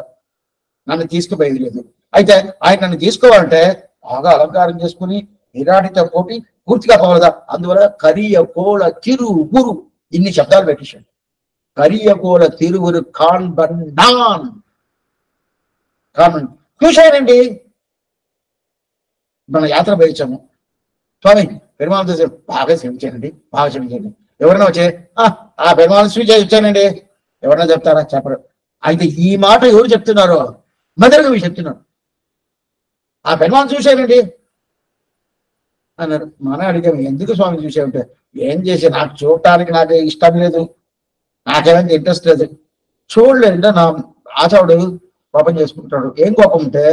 నన్ను తీసుకుపోయేది లేదు. అయితే ఆయన నన్ను తీసుకోవాలంటే బాగా అలంకారం చేసుకుని విరాటితో పోటీ పూర్తిగా పోవదా. అందువల్ల కరియ కోళ తిరువురు ఇన్ని శబ్దాలు పెట్టేశాడు. కరియ కోళ తిరువురు కాన్ బండాన్ కామన్ చూశానండి. మన యాత్ర పోయించాము, స్వామి పెరుమాళతో బాగా శ్రమించానండి, బాగా శ్రమించండి. ఎవరైనా వచ్చే ఆ పెరుమాళ స్వీచ ఇచ్చానండి, ఎవరైనా చెప్తారా? చెప్పరు. అయితే ఈ మాట ఎవరు చెప్తున్నారో మధురగవి చెప్తున్నారు. ఆ పెరుమాళ చూశానండి అన్నారు. మనం అడిగాము, ఎందుకు స్వామి చూసామంటే ఏం చేసి నాకు చూడటానికి నాకు ఇష్టం లేదు, నాకేమైనా ఇంట్రెస్ట్ లేదు, చూడలేదంటే నా ఆచారుడు కోపం చేసుకుంటాడు. ఏం కోపం ఉంటే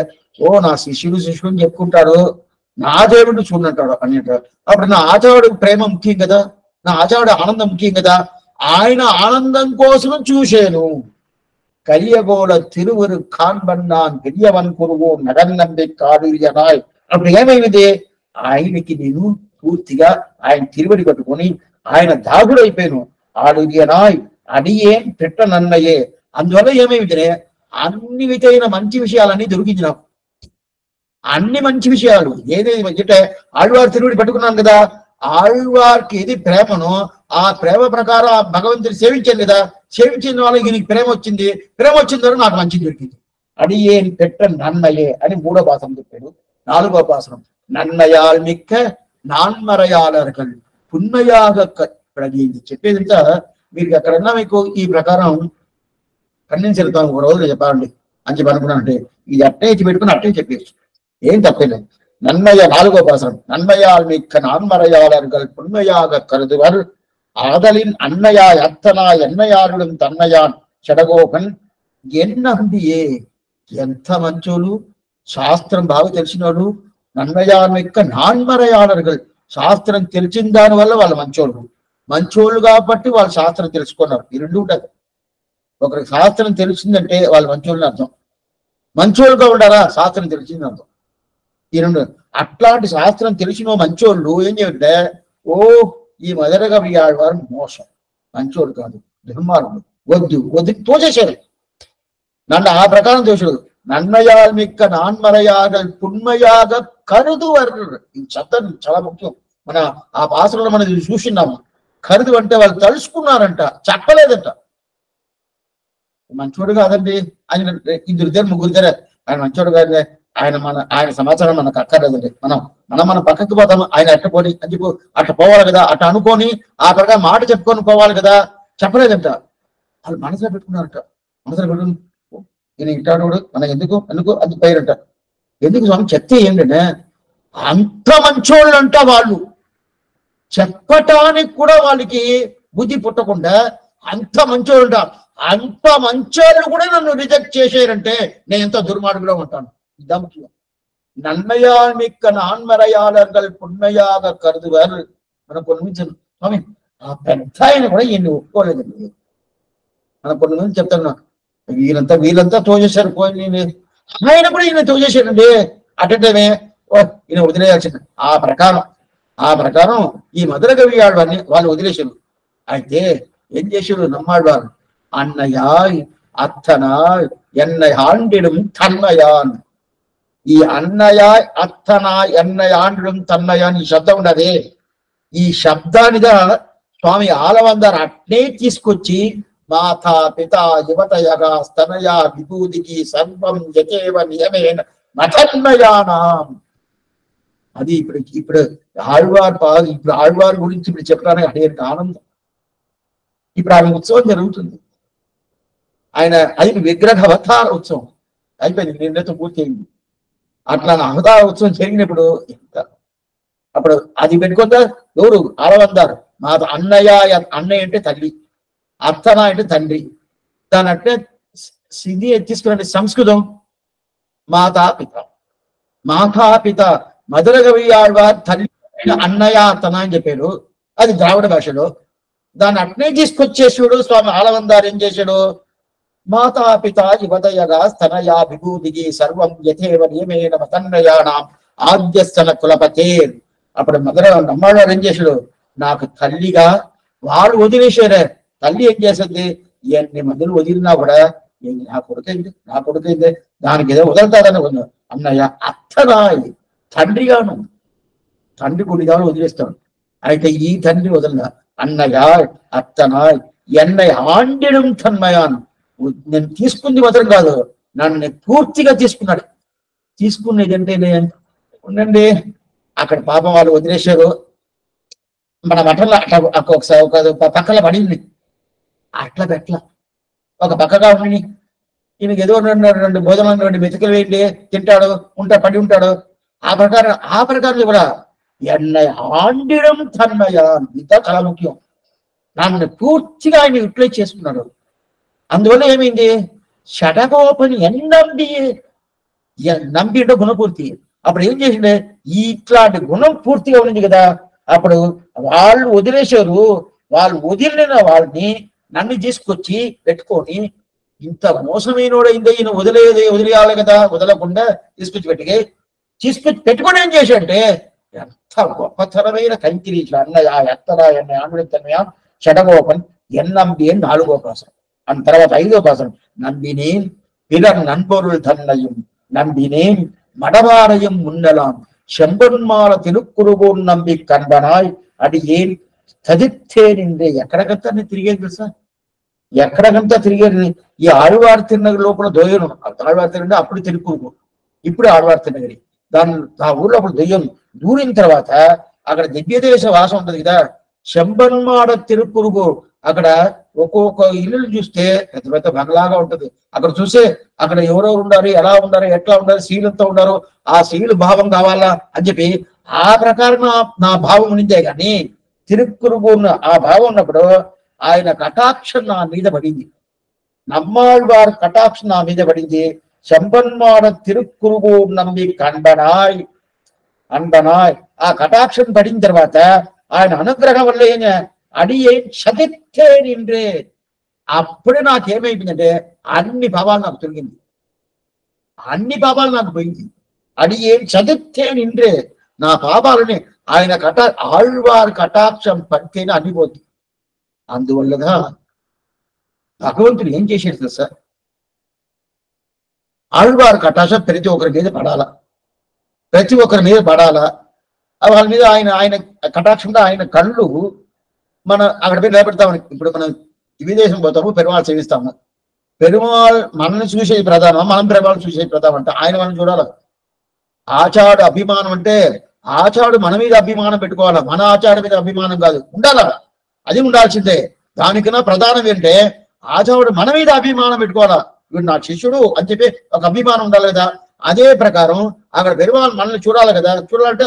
నా శిష్యుడు చెప్పుకుంటాడు, నా దేవుడు చూడంటాడు అనేటాడు. అప్పుడు నా ఆచారుడు ప్రేమ ముఖ్యం కదా, నా ఆచారుడు ఆనందం ముఖ్యం కదా, ఆయన ఆనందం కోసం చూశాను. కరియగోళ తిరువురు కాన్బన్నాన్ గిరియవన్ కురువు నగన్నంబి కాడురియనాయ్. అప్పుడు ఏమైంది, ఆయనకి నేను పూర్తిగా ఆయన తిరువడి కట్టుకొని ఆయన దాగుడైపోయాను. ఆడురియనాయ్ అడియేం పెట్ట నన్నయే. అందువల్ల ఏమైంది, అన్ని విధమైన మంచి విషయాలన్నీ దొరికింది నాకు. అన్ని మంచి విషయాలు ఏదేది అంటే ఆళ్వారు తిరువడి పట్టుకున్నాను కదా, ఆళ్వారికి ఏది ప్రేమనో ఆ ప్రేమ ప్రకారం ఆ భగవంతుని సేవించాను కదా, సేవించిన వాళ్ళకి ఈయనకి ప్రేమ వచ్చింది, ప్రేమ వచ్చిన ద్వారా నాకు మంచి దొరికింది. అడియేని పెట్ట నన్నయే అని 3వ పాసనం చెప్పాడు. 4వ పాసనం నన్నయాల్ మిక్క నాన్మరయాలరకల్ పుణ్యయాగ. చెప్పేదంతా మీరు ఎక్కడన్నా మీకు ఈ ప్రకారం కన్విన్స్ వెళ్తాను ఒక రోజులో చెప్పాలండి అని చెప్పి అనుకున్నానంటే ఇది అట్టే ఇచ్చి పెట్టుకుని అట్టే చెప్పేచ్చు, ఏం తప్పలేదు. నన్మయ 4వ పాసనం నన్మయాల్ మిక్క నాన్మరయాలరకల్ పుణ్యయాగ కరుదువర్ ఆదలిన్ అన్నయా అత్తనా ఎన్నయారుడు తన్నయాన్ చెడగోకన్ ఎన్నందియే. ఎంత మంచోళ్ళు, శాస్త్రం బాగా తెలిసినోళ్ళు. నన్మయాల్ మిక్క నాన్మరయాలరకల్ శాస్త్రం తెలిసిన దాని వల్ల వాళ్ళు మంచోళ్ళు కాబట్టి వాళ్ళు శాస్త్రం తెలుసుకున్నారు. ఈ రెండు ఉండదు. ఒకరికి శాస్త్రం తెలిసిందంటే వాళ్ళు మంచోళ్ళని అర్థం, మంచోళ్ళుగా ఉండారా శాస్త్రం తెలిసింది అర్థం. ఈ రెండు అట్లాంటి శాస్త్రం తెలిసిన మంచోళ్ళు ఏం చేయంటే ఈ మధురగవి ఆళ్వారు మోసం, మంచోడు కాదు, దుర్మార్గుడు, వద్దు తోచేశారు నన్ను. ఆ ప్రకారం తోచాడు. నన్మయాల్ మిక్క నాన్మరయాగల్ పుణ్యయాగ కరుదు వర్రు. ఈ శబ్దం చాలా ముఖ్యం. మన ఆ పాసనలో మనం చూసినాము. కరుదు అంటే వాళ్ళు తలుసుకున్నారంట, చెప్పలేదంట. మంచోడు కాదండి ఆయన, 2-3 ఆయన మంచోడు కాదు, ఆయన సమాచారం మనకు అక్కర్లేదండి. మనం పక్కకి పోతాము, ఆయన అట్ట పోని అని చెప్పి అట్ట పోవాలి కదా, అట్ట అనుకొని ఆ ప్రకారం మాట చెప్పుకొని పోవాలి కదా, చెప్పలేదంట. వాళ్ళు మనసులో పెట్టుకున్నారంట. మనసులో పెట్టుకుని ఈయన ఇంటాడు మనకు ఎందుకు అది పైరంట. ఎందుకు స్వామి చెప్తే ఏంటంటే అంత మంచోళ్ళు అంట, వాళ్ళు చెప్పటానికి కూడా వాళ్ళకి బుద్ధి పుట్టకుండా అంత మంచోళ్ళంట. అంత మంచోళ్ళు కూడా నన్ను రిజెక్ట్ చేశారంటే నేను ఎంత దుర్మార్గులో ఉంటాను. ఇదా ముఖ్యం. నన్మయాల్ మిక్క నాన్మరయాలర్గల్ పుణ్యయాగ కరుదువర్. మనం కొన్ని మంది స్వామి ఆ పెద్ద ఆయన కూడా ఈయన్ని ఒప్పుకోలేదండి. మనం కొన్ని మంది చెప్తాను, నాకు వీళ్ళంతా తోచేశారు, పోయి ఆయన కూడా ఈయన తోచేశారండి. అటంటేనే ఈయన వదిలేయాల్సింది. ఆ ప్రకారం ఈ మధురగవి ఆళ్వారిని వాళ్ళు వదిలేశారు. అయితే ఏం చేశారు నమ్మాళ్వారు, అన్నయాయ్ అత్తనాయ్ ఎన్నయాండిడం తన్నయాన్. ఈ అన్నయాయ్ అత్తనా ఎన్నయాండిడం తన్నయాన్ ఈ శబ్దం ఉన్నది. ఈ శబ్దానిగా స్వామి ఆలవందారు అట్నే తీసుకొచ్చి మాతా పిత యువతయగా స్తనయా విభూతికి సర్వం యకేవ నియమేన మఠన్మయానాం. అది ఇప్పుడు ఆళ్వార్ గురించి ఇప్పుడు చెప్పడానికి అనేక ఆనందం. ఇప్పుడు ఆయన ఉత్సవం జరుగుతుంది. ఆయన విగ్రహ అవతార ఉత్సవం అయిపోయింది, నిన్నతో పూర్తి అయింది. అట్లా అవతార ఉత్సవం జరిగినప్పుడు అప్పుడు అది పెట్టుకుందా ఎవరు ఆడవందారు. మా అన్నయ్య అంటే తల్లి, అత్తన అంటే తండ్రి. దాని అంటే సిద్ధి తీసుకున్న సంస్కృతం మాతాపిత. మాతాపిత మధుర కవి ఆళ్వార్ తల్లి అన్నయ్య అత్తన అని చెప్పాడు. అది ద్రావిడ భాషలో. దాన్ని అట్నే తీసుకొచ్చేసాడు స్వామి ఆలవందారు. ఏం చేశాడు? మాతాపిత యువతయగా స్తనయా విభూతికి సర్వం యథేవ నియమేన మతన్నయానాం ఆద్యస్తన కులపతే. అప్పుడు నమ్మాడు ఏం చేశాడు? నాకు తల్లిగా వాళ్ళు వదిలేశారే, తల్లి ఏం చేస్తుంది? ఎన్ని మందులు వదిలినా కూడా నా కొడుకైంది దానికి ఏదో వదులుతాడని అన్నయ్య అత్తనాయ్ తండ్రిగాను, తండ్రి కొడుగాను వదిలేస్తాడు. అయితే ఈ తండ్రి వదల అన్నయ్య అత్తనాయ్ ఎన్నయ్య ఆండిడం తన్మయాను. నేను తీసుకుంది మాత్రం కాదు, నన్ను పూర్తిగా తీసుకున్నాడు. తీసుకునేది అంటే ఉండండి, అక్కడ పాపం వాళ్ళు వదిలేశారు. మన మఠంలో అట్లా ఒకసారి ఒక పక్కన పడింది, అట్లా పెట్టలా ఒక పక్కగా ఉండి ఈయనకి ఏదో రెండు భోజనం 2 మెతుకులు వేయండి, తింటాడు, పడి ఉంటాడు. ఆ ప్రకారం కూడా ఎన్నయ్య ఆండిడం తన్మయ, ఇంత చాలా ముఖ్యం. నన్ను పూర్తిగా ఆయన యూటిలైజ్ చేసుకున్నాడు. అందువల్ల ఏమైంది? షటకోపని నంబిండో గుణపూర్తి. అప్పుడు ఏం చేసిండే? ఇట్లాంటి గుణం పూర్తిగా ఉంది కదా. అప్పుడు వాళ్ళు వదిలేశారు, వాళ్ళు వదిలిన వాళ్ళని నన్ను తీసుకొచ్చి పెట్టుకొని, ఇంత మోసమైనోడైందే ఈయన వదిలేయాలి కదా, వదలకుండా తీసుకొచ్చి పెట్టుకొని ఏం చేశాడంటే ఎంత గొప్పతరమైన కంకిరి. ఇట్లా అన్నయ్య ఎత్తరా ఎన్న ఆండుతన్మయ షటగోపన్ ఎన్నంబి అని 4వ పాసరం. అని తర్వాత 5వ పాసరం నంబినేన్ పిలర్ నన్పొరుள் తన్నయం నంబినేన్ మడవారయం మున్నలాం శంబన్మాల తిరుక్కురుగోన్ నంబి కన్బనాయ్ అది ఏం తదిత్తే నిండే. ఎక్కడికంతా తిరిగేది తెలుసా? ఎక్కడికంతా తిరిగేది. ఈ ఆళ్వార్ తిరునగరి లోపల దొయ్యను. ఆళ్వార్ తిరునగరి అప్పుడు తిరుక్కురుగు, ఇప్పుడు ఆళ్వార్ తిరునగరి. ఆ ఊర్లో అప్పుడు దొయ్యను. దూరిన తర్వాత అక్కడ దివ్యదేశ వాసం ఉంటది కదా, శంబన్మాడ తిరుక్కురుగు. అక్కడ ఒక్కొక్క ఇల్లు చూస్తే పెద్ద పెద్ద బంగ్లాగా ఉంటది. అక్కడ చూస్తే అక్కడ ఎవరెవరు ఉండారు, ఎలా ఉండారు, ఎట్లా ఉండారు, శీలంతో ఉన్నారు, ఆ శీలు భావం కావాలా అని చెప్పి ఆ ప్రకారం నా భావం ఉండిందే కానీ తిరుక్కురుగు ఆ భావం ఉన్నప్పుడు ఆయన కటాక్షం నా మీద పడింది. నమ్మాళ్వారి కటాక్షం నా మీద పడింది. శంబన్మాడ తిరుక్కురుగు నంబి కన్బనాయ్ ఆ కటాక్షం పడిన తర్వాత ఆయన అనుగ్రహం వల్ల ఏం అడిగే చదిత్తే నిండ్రే. అప్పుడే నాకేమైపోయిందంటే అన్ని పాపాలు నాకు తొలగింది, అన్ని పాపాలు నాకు పోయింది. అడిగే చదిత్తే నిండ్రే. నా పాపాలని ఆయన ఆళ్వారి కటాక్షం పడితేనే అన్ని పోతుంది. అందువల్లగా భగవంతుడు ఏం చేసేది తెలుసా? ఆళ్వారి కటాక్షం ప్రతి ఒక్కరి మీద పడాలా. వాళ్ళ మీద ఆయన కటాక్షంగా ఆయన కళ్ళు మన అక్కడ పోయి నిలబెడతామని. ఇప్పుడు మనం విదేశం పోతాము, పెరుమాళ్ సేవిస్తాము. పెరుమాళ్ మనల్ని చూసేది ప్రధానం, మనం పెరుమాళ్ చూసేది ప్రధానం. అంటే ఆయన మనం చూడాలి. ఆచాడు అభిమానం అంటే ఆచాడు మన మీద అభిమానం పెట్టుకోవాలా, మన ఆచాడు మీద అభిమానం కాదు, ఉండాలా, అది ఉండాల్సిందే. దానికన్నా ప్రధానం ఏంటంటే ఆచాడు మన మీద అభిమానం పెట్టుకోవాలా. వీడు నా శిష్యుడు అని చెప్పి ఒక అభిమానం ఉండాలి కదా. అదే ప్రకారం అక్కడ పెరుమాళ్ మనల్ని చూడాలి కదా. చూడాలంటే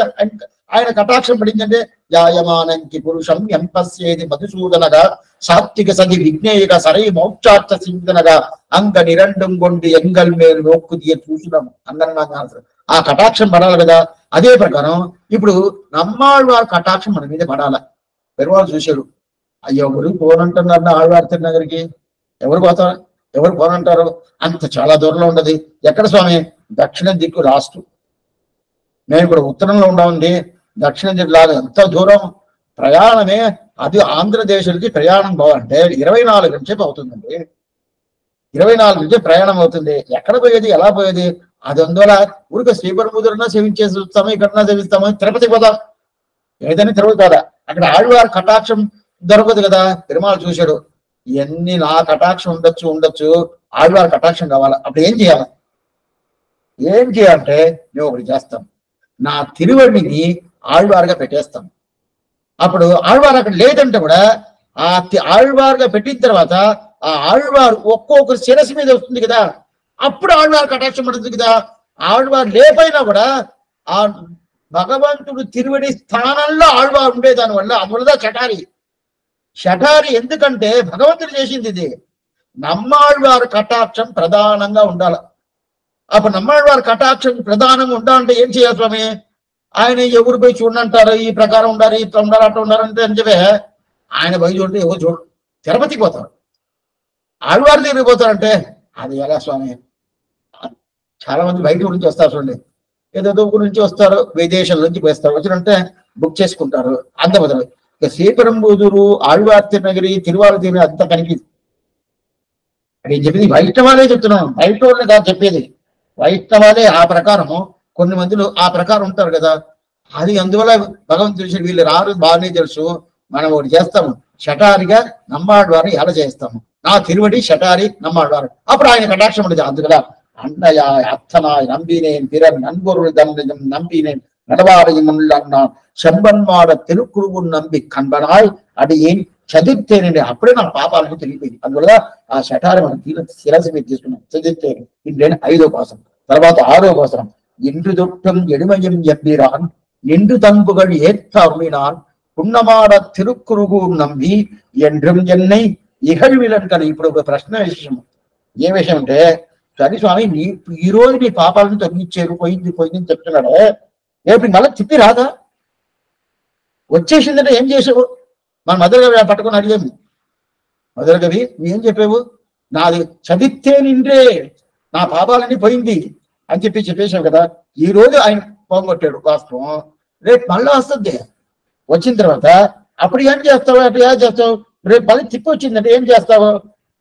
ఆయన కటాక్షం పడిందంటే యాయమానంకి పురుషం ఎంపస్యేది మధుసూదనగా సాత్విక సది విజ్ఞేయగా సరై మోక్షార్థ సింధనగా అంక నిరండం కొండి ఎంగల్ మేలు నోక్కు తీయ చూసినాము అందరూ. ఆ కటాక్షం పడాలి కదా. అదే ప్రకారం ఇప్పుడు నమ్మాళ్వారి కటాక్షం మన మీద పడాల. పెరుమాళ్ చూశాడు, అయ్యో ఎవరు పోనంటున్నారు ఆళ్వార్ తిరునగరికి, ఎవరు పోనంటారు? అంత చాలా దూరంలో ఉండదు. ఎక్కడ స్వామి? దక్షిణ దిక్కు లాస్ట్. మేము ఇప్పుడు ఉత్తరంలో ఉన్నామండి, దక్షిణ దిక్కు లాగా ఎంత దూరం ప్రయాణమే. అది ఆంధ్రదేశానికి ప్రయాణం పోవాలంటే 24 గంటసేపు అవుతుందండి. 24 గంటలు ప్రయాణం అవుతుంది. ఎక్కడ పోయేది, ఎలా పోయేది? అది అందువల్ల ఊరికే శ్రీపరముద్రన్నా సేవించేసి చూస్తాము, ఇక్కడన్నా సేవిస్తాము, తిరుపతి పోదాం, ఏదైనా తిరుపతి కదా. అక్కడ ఆళ్వారి కటాక్షం దొరకదు కదా. పెరుమాళ్ చూశాడు, ఎన్ని నా కటాక్షం ఉండొచ్చు ఆళ్వారి కటాక్షం కావాలా. అప్పుడు ఏం చేయాలంటే మేము ఒకటి చేస్తాం, నా తిరువడిని ఆళ్వారుగా పెట్టేస్తాం. అప్పుడు ఆళ్వారు అక్కడ లేదంటే కూడా ఆ ఆళ్వారుగా పెట్టిన తర్వాత ఆ ఆళ్వారు ఒక్కొక్కరు శిరస్సు మీద వస్తుంది కదా, అప్పుడు ఆళ్వారు కటాక్షం పడుతుంది కదా. ఆళ్వారు లేపైనా కూడా ఆ భగవంతుడు తిరువడి స్థానంలో ఆళ్వారు ఉండేదాని వల్ల అందువల్ల షఠారి ఎందుకంటే భగవంతుడు చేసింది ఇది. నమ్మాళ్వారు కటాక్షం ప్రధానంగా ఉండాలి. అప్పుడు నమ్మాళ్వారు కటాక్షం ప్రధానంగా ఉండాలంటే ఏం చేయాలి స్వామి? ఆయన ఎవరు పోయి చూడంటారు, ఈ ప్రకారం ఉండాలి, ఇట్లా ఉండాలి, అట్లా ఉండాలంటే అని చెప్పే ఆయన పోయి చూడండి, ఎవరు చూడు. తిరుపతికి పోతారు, ఆళ్వారి దగ్గరికి పోతారంటే అది ఎలా స్వామి? చాలా మంది బయట గురించి వస్తారు చూడండి, ఏదో గురించి వస్తారు, విదేశాల నుంచి పోస్తారు, వచ్చినంటే బుక్ చేసుకుంటారు, అంత బదులు ఇక శ్రీపెరంబూదూరు, ఆళ్వార్ తిరునగిరి, తిరువారూరు అంతా కనిపి అని చెప్పింది వైష్ణవాలే చెప్తున్నాం, బయట వాళ్ళని కాదు చెప్పేది. వైష్ణవాలే ఆ ప్రకారము, కొన్ని మందిలో ఆ ప్రకారం ఉంటారు కదా. అది అందువల్ల భగవంతుడు తెలిసి వీళ్ళు రారు, బాగానే తెలుసు, మనం ఒకటి చేస్తాము, షటారిగా నమ్మాళ్వారు ఎలా చేస్తాము, నా తిరువడి షటారి నమ్మాళ్వారు, అప్పుడు ఆయన కటాక్షం ఉండదు. అందుకలా అన్నయ్య అత్తనాయ్ நம்பினேன் பிறர் நண்பொருள் தன்னையும் நம்பினேன் நடவாரையும் அண்ணா செம்பன்மாட తిరుక్కురువు நம்பி కన్బనాయ్ అడియేన్ చదివితేనండి, అప్పుడే నా పాపాలను తెలియపోయింది. అందువల్ల ఆ షటారి మనం శిరస్సు మీద తీసుకున్నాం, చదివితేనే. ఇది 5వ పాసం. తర్వాత 6వ పాసం, இன்று தொட்டும் எளிமையும் எம்பிரான் நின்று தன்புகள் ஏற்ற அருளினான் పున్నమాడ తిరుక్కురువు నమ్మి என்றும் என்னை ఇహழ்విలన్ కలి. ఇప్పుడు ఒక ప్రశ్న విషయం, ఏ విషయం అంటే, సరే స్వామి ఈ రోజు నీ పాపాలను తగ్గించారు, పోయింది చెప్తున్నాడు, రేపు మళ్ళీ తిప్పి రాదా? వచ్చేసిందంటే ఏం చేసావు? మన మధురగవి పట్టుకొని అడిగాము, మధురగవి నువ్వేం చెప్పావు? నాది చదివితే నిండే నా పాపాలన్నీ పోయింది అని చెప్పేసావు కదా. ఈ రోజు ఆయన పోగొట్టాడు వాస్తవం, రేపు మళ్ళీ వస్తుంది. వచ్చిన తర్వాత అప్పుడు ఏం చేస్తావు? అప్పుడు ఏం చేస్తావు? రేపు మళ్ళీ తిప్పి వచ్చిందంటే ఏం చేస్తావు?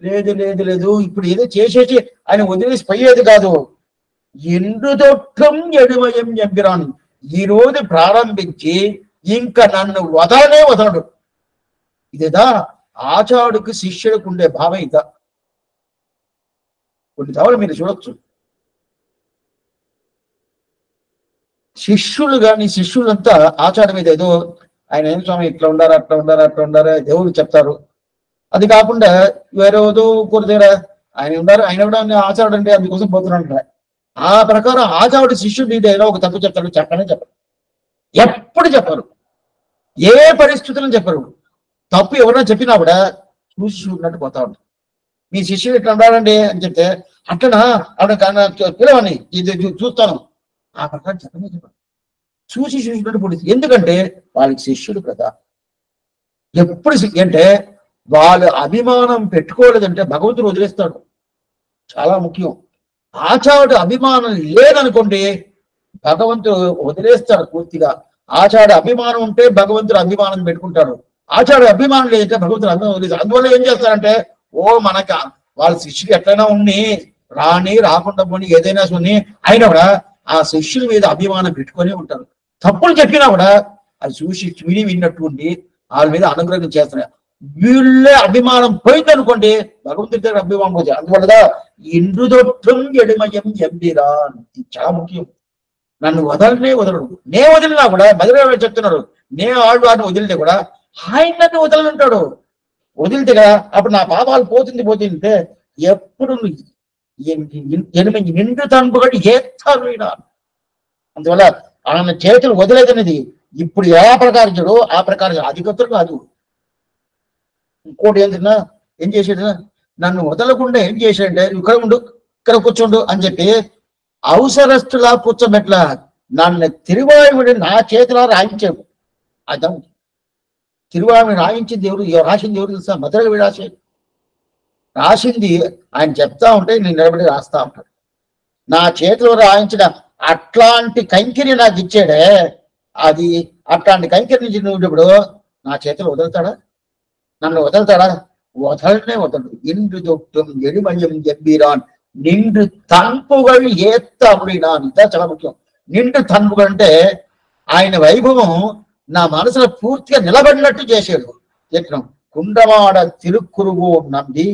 లేదు ఇప్పుడు ఏదో చేసేసి ఆయన వదిలేసి పోయేది కాదు. ఎందు దొట్టం ఎడుమయం ఎంపిరాను, ఈ రోజు ప్రారంభించి ఇంకా నన్ను వదలడు. ఇదేదా ఆచార్యుడికి శిష్యుడికి ఉండే భావం ఇదా. కొన్ని తవలు మీరు చూడొచ్చు, శిష్యులంతా ఆచార్య మీద ఏదో ఆయన ఏం స్వామి ఇట్లా ఉండారా, అట్లా ఉండారా దేవుడు చెప్తారు. అది కాకుండా వేరేదో దగ్గర ఆయన ఉన్నారు, ఆయన కూడా ఆచార్యుడు అంటే అందుకోసం పోతున్నాడు. ఆ ప్రకారం ఆచార్యుడు శిష్యుడు ఏదో ఒక తప్పు చెప్తాడు, చెప్పనే చెప్పరు, ఎప్పుడు చెప్పరు, ఏ పరిస్థితులను చెప్పరు. తప్పు ఎవరైనా చెప్పినా కూడా చూసి చూడనట్టు పోతా ఉంటారు. మీ శిష్యుడు ఇట్లా ఉండాలండి అని చెప్తే అట్లనా పిలవని ఇది చూస్తాను, ఆ ప్రకారం చెప్పనే చెప్పరు, చూసి చూసినట్టు పోతుంది. ఎందుకంటే వాళ్ళకి శిష్యుడు కదా. ఎప్పుడు అంటే వాళ్ళు అభిమానం పెట్టుకోలేదంటే భగవంతుడు వదిలేస్తాడు, చాలా ముఖ్యం. ఆచార్యుడు అభిమానం లేదనుకోండి భగవంతుడు వదిలేస్తాడు పూర్తిగా. ఆచార్యుడు అభిమానం ఉంటే భగవంతుడు అభిమానం పెట్టుకుంటాడు, ఆచార్యుడు అభిమానం లేదంటే భగవంతుడు అభిమానం వదిలేస్తాడు. అందువల్ల ఏం చేస్తారంటే మనకి వాళ్ళ శిష్యుడు ఎట్లయినా రాకుండా పోని ఏదైనా సుని అయినా కూడా ఆ శిష్యుల మీద అభిమానం పెట్టుకొని ఉంటారు. తప్పులు చెప్పినా కూడా అది చూసి విన్నట్టు ఉండి వాళ్ళ మీద అనుగ్రహం చేస్తున్నారు. వీళ్ళే అభిమానం పోయిందనుకోండి భగవంతుడి దగ్గర అభిమానం పోతుంది. అందువల్ల ఇందు దొట్టం ఎడుమయం ఎంబిరాన్, ఇది చాలా ముఖ్యం. నన్ను వదలడు, నే వదిలినా కూడా మధుర చెప్తున్నారు, నే ఆళ్వారిని వదిలితే కూడా ఆయన నన్ను వదలనంటాడు. వదిలితే కదా అప్పుడు నా పాపాలు పోతుంటే ఎప్పుడు నిండు తనుపుగడి ఏస్తాడు. అందువల్ల ఆయన చేతులు వదిలేదనేది ఇప్పుడు ఎలా ప్రకారం చూడు ఆ ప్రకారం అధికత్తులు కాదు. ఇంకోటి ఏంటన్నా ఏం చేసాడు, నన్ను వదలకుండా ఏం చేశాడంటే ఇక్కడ ఉండు, ఇక్కడ కూర్చోండు అని చెప్పి అవసరస్తులా కూర్చోబెట్ల నన్ను తిరువాయుడి నా చేతిలో రాయించాడు. అర్థం తిరువాయుడు రాయించింది ఎవరు, రాసింది ఎవరు తెలుసా? మధురగవి రాసింది ఆయన చెప్తా ఉంటే నేను నిలబడి రాస్తా ఉంటాడు. నా చేతిలో రాయించిన అట్లాంటి కైంకర్యం నాకు ఇచ్చాడే, అది అట్లాంటి కైంకర్యం నుంచి నువ్వు ఇప్పుడు నా చేతిలో వదులుతాడా? నన్ను వదలుతాడా? వదలడు. ఇందు దొట్టం ఎడుమయం ఎంబిరాన్ నిండు తన్పుగళ్ళు ఏత్త అప్పుడినాన్. ఇదా చాలా ముఖ్యం. నిండు తన్పుగలు అంటే ఆయన వైభవం నా మనసులో పూర్తిగా నిలబడినట్టు చేసాడు. చెప్పినాం குண்டமாட திருக்குறுவோம் நம்பி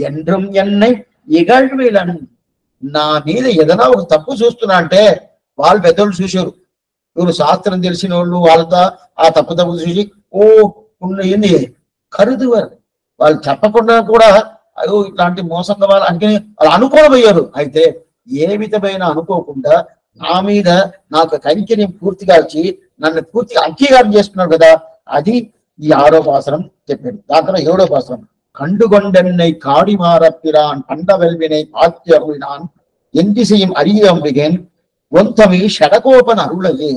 என்றும் என்னை ఇగழ்విలన్. నా మీద ఏదైనా ఒక తప్పు చూస్తున్నా అంటే వాళ్ళు పెద్దోళ్ళు చూసారు, ఇವರು శాస్త్రం తెలిసిన వాళ్ళు వాళ్ళతో ఆ తప్పు చూసి ఓ ఏంది కరుదువారు. వాళ్ళు చెప్పకుండా కూడా అయ్యో ఇట్లాంటి మోసంగా వాళ్ళు అనుకుని వాళ్ళు అనుకోబోయారు. అయితే ఏ విధమైన అనుకోకుండా నా మీద నాకు కైంకర్యం పూర్తిగా వచ్చి నన్ను పూర్తిగా అంగీకారం చేసుకున్నాడు కదా, అది ఈ 6వ పాసరం చెప్పాడు. దాంట్లో 7వ పాసరం கண்டுகொண்டென்னை காடிமாறப்பிரான் கண்டவெல்வினை ஆத்தியருளினான் எந்திசையும் அரியம்பிகேன் ஒந்தమి షడకోపన అరుళయే.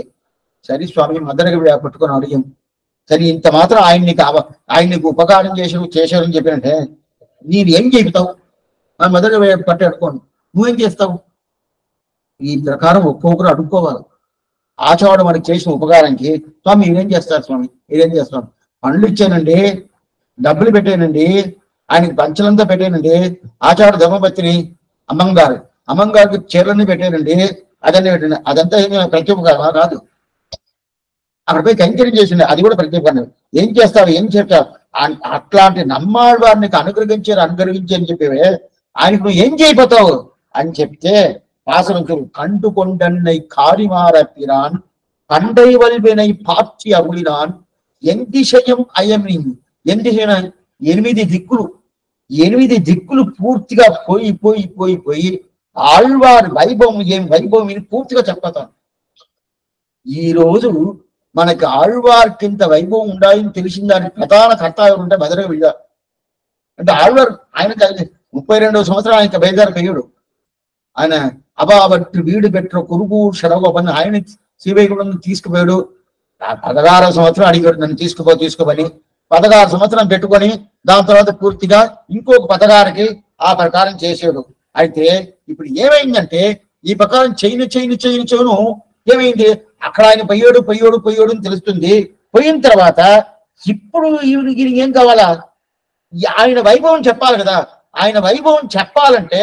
సరే స్వామి మదరగ పట్టుకొని అడిగాం, సరే ఇంత మాత్రం ఆయనకు ఉపకారం చేశారని చెప్పినంటే నేను ఏం చెబుతావు? మదరగ పట్టి అడుకోండి, నువ్వేం చేస్తావు? ఈ ప్రకారం ఒక్కొక్కరు అడుక్కోవాలి. ఆచార్యుడు మనకి చేసిన ఉపకారానికి స్వామి మీరేం చేస్తారు? స్వామి మీరేం చేస్తారు? పండ్లు ఇచ్చానండి, డబ్బులు పెట్టానండి, ఆయనకి పంచలంతా పెట్టానండి, ఆచార్య ధర్మపత్ని అమ్మంగారికి చీరలన్నీ పెట్టానండి, అదన్నీ పెట్టండి. అదంతా ఏమి ప్రత్యేకమా? కాదు. అక్కడ పోయి కైంకర్యం చేసింది, అది కూడా ప్రత్యేకం. ఏం చేస్తావు? ఏం చెప్తావు? అట్లాంటి నమ్మాడు వారిని అనుగ్రహించని చెప్పేవే ఆయనకు నువ్వు ఏం చేయబోతావు అని చెప్తే పాసరం కండుకొండన్నై కారిమారపిరాన్ కండై వల్వెనై పార్చి అరుళినాన్ ఎంతిశయం అయమి. ఎంతిశయం 8 దిక్కులు పూర్తిగా పోయి ఆళ్వారి వైభవం ఏం వైభవం ఇది పూర్తిగా చెప్పతాను. ఈ రోజు మనకి ఆళ్వార్కింత వైభవం ఉండాలని తెలిసిన దానికి ప్రధాన కర్త ఎవరుంటే మధురగా వెళ్ళారు. అంటే ఆళ్వారు ఆయన 32వ సంవత్సరం ఆయన బయలుదేరిపోయాడు. ఆయన అబాబట్టు వీడు పెట్టిన కొరుగు షడగోపని ఆయన శ్రీవైకుంఠం తీసుకుపోయాడు. 16వ సంవత్సరం అడిగాడు నన్ను తీసుకోమని. 16 సంవత్సరం పెట్టుకొని దాని తర్వాత పూర్తిగా ఇంకొక 16కి ఆ ప్రకారం చేసాడు. అయితే ఇప్పుడు ఏమైందంటే ఈ ప్రకారం చేయను ఏమైంది? అక్కడ ఆయన పోయాడు అని తెలుస్తుంది. పోయిన తర్వాత ఇప్పుడు ఈయనకి ఏం కావాలా? ఆయన వైభవం చెప్పాలి కదా. ఆయన వైభవం చెప్పాలంటే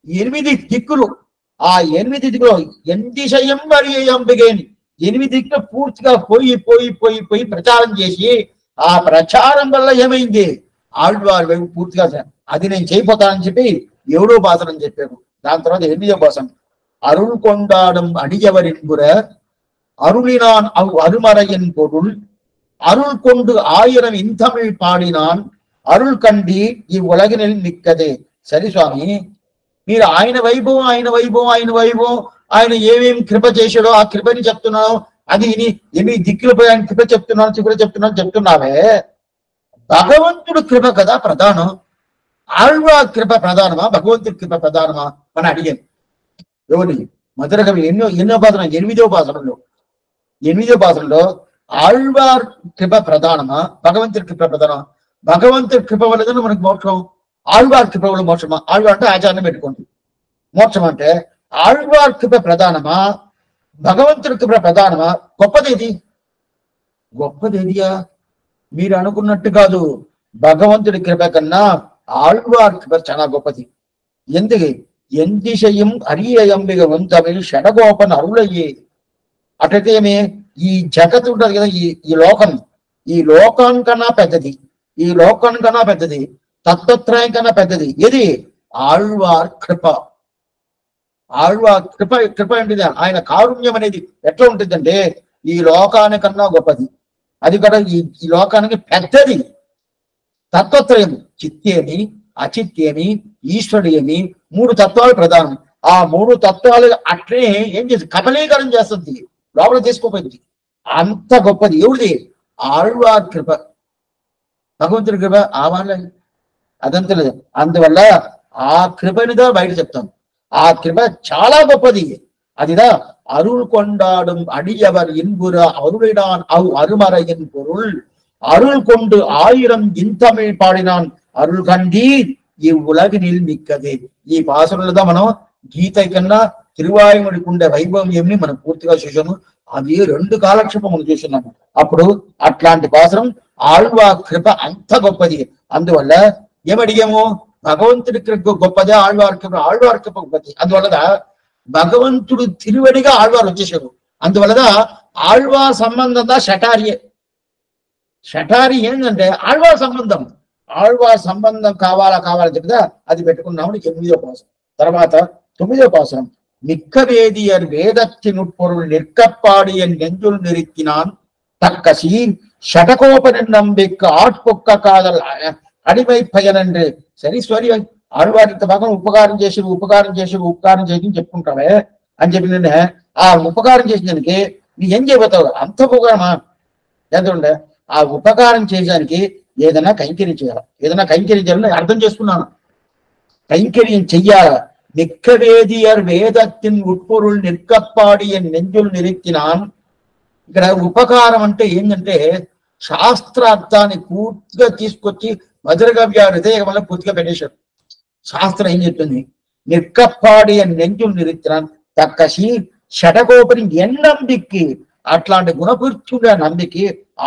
8 దిక్కులు, ఆ 8 దిక్కులు ఎంతిశయం మరి అంబిగేని 8 దిక్కులు పూర్తిగా పోయి ప్రచారం చేసి ఆ ప్రచారం వల్ల ఏమైంది? ఆళ్వారి వైపు పూర్తిగా అది నేను చేయపోతానని చెప్పి 7వ పాసరం చెప్పాను. దాని తర్వాత 8వ పాసరం అరుள் கொண்டாடும் அடியவரின்புற அருளினான் அருமறையின் பொருள் அருள் கொண்டு 1000 இந்தமிழ் பாடினான் అరుள் కండి ఈ ఉలగినిల్ నిక్కదే. సరే స్వామి, మీరు ఆయన వైభవం ఆయన ఏమేమి కృప చేశాడో ఆ కృపని చెప్తున్నావు. అది 8 దిక్కులపై ఆయన కృప చెప్తున్నావే. భగవంతుడు కృప కదా ప్రధానం, ఆళ్వా కృప ప్రధానమా భగవంతుడి కృప ప్రధానమా అని అడిగాను. ఎవరి మధుర కవి ఎన్నో పాసనం 8వ పాసనంలో ఆళ్వార్ కృప ప్రధానమా భగవంతుడి కృప ప్రధానమా? భగవంతుడి కృప వల్లనే మనకు మోక్షం, ఆళ్వార్ కృప వల్ల మోక్షమా? ఆళ్వార్ అంటే ఆచార్యం పెట్టుకోండి. మోక్షం అంటే ఆళ్వార్ కృప ప్రధానమా భగవంతుడి కృప ప్రధానమా? గొప్పదేదియా? మీరు అనుకున్నట్టు కాదు. భగవంతుడి కృప కన్నా ఆళ్వార్ కృప చాలా గొప్పది. ఎందుకు? ఎంతిశయం అరియయంబిగ వంతమిల్ షడగోపన అరుళయ్యే. అట్లయితే ఏమి ఈ జగత్ ఉంటది కదా, ఈ లోకం కన్నా పెద్దది, తత్వత్రయం కన్నా పెద్దది ఏది? ఆళ్వార్ కృప. ఆళ్వార్ కృప ఏంటిది? ఆయన కారుణ్యం అనేది ఎట్లా ఉంటుందంటే ఈ లోకానికన్నా గొప్పది. అది కూడా ఈ లోకానికి పెద్దది. తత్వత్రయం చిత్తేమి, అచిత్యేమి, ఈశ్వరుడేమి 3 తత్వాలు ప్రధానం. ఆ 3 తత్వాలు అట్లే ఏం చేసి కబలీకరణ చేస్తుంది, లోపల తీసుకోపోయింది. అంత గొప్పది ఎవరిది? ఆళ్వార్ కృప. భగవంతుడి కృప ఆ వాళ్ళ అదంతా లేదు. అందువల్ల ఆ కృపనిదా బయట చెప్తాం. ఆ కృప చాలా గొప్పది. అదిదా అరుள் கொண்டாடும் அடியவர் இன்புற அருளினான் அருமறையின் பொருள் அருள் கொண்டு 1000 இந்தமிழ் பாடினான் అరుள் కండీర్ ఈ ఉలగినిల్ నిక్కదే. ఈ పాసనలుగా మనం గీత కన్నా తిరువాయుముడికి ఉండే వైభవం ఏమి మనం పూర్తిగా చూసాము. అది 2 కాలక్షేపం మనం చూస్తున్నాము. అప్పుడు అట్లాంటి పాసనం ఆళ్వా కృప అంత గొప్పది. అందువల్ల ఏమడిగాము? భగవంతుడి కృప గొప్పదే, ఆళ్వార్ కృప గొప్పది. అందువల్ల భగవంతుడు తిరువడిగా ఆళ్వారు వచ్చేసాడు. అందువల్ల ఆళ్వా సంబంధంగా షటార్యే షఠారి ఏంటంటే ఆళ్వార్ సంబంధం కావాలని చెప్తే అది పెట్టుకున్నామని 8వ పాసం. తర్వాత 9వ పాసం, మిక్క వేదియర్ వేదత్తినుట్పొరుள் நிற்கப்பாடிய நெஞ்சுள் நிறுத்தினான் தக்கசி షటకోపని నంబిక్క ఆట్పొక్క కాదల్ అడిమై పయనండ్రి. సరే సారీ ఆళ్వారు ఇంత బాగా ఉపకారం చేసి చెప్పుకుంటావే అని చెప్పి ఆ ఉపకారం చేసిన దానికి నీ ఏం చేయబోతావు? అంత ఉపకారమా? ఎందుకంటే ఆ ఉపకారం చేయడానికి ఏదైనా కైంకర్యం చేయాలని అర్థం చేసుకున్నాను. కైంకర్యం చెయ్యాల. నిక్కవేదియర్ వేదత్తిన్ ఉట్పొరుள் నిற்கப்பாడియ நெஞ்சுள் நிறுத்தினான். ఇక్కడ ఉపకారం అంటే ఏంటంటే శాస్త్రార్థాన్ని పూర్తిగా తీసుకొచ్చి మధురగవ్య హృదయగమలో పూర్తిగా పెట్టేశాడు. శాస్త్రం ఏం చెప్తుంది? నిற்கப்பாడియ நெஞ்சுள் நிறுத்தினான் తక్కసి షటకోపని ఎన్నంబిక్కి, అట్లాంటి గుణపూర్చుండే నందికి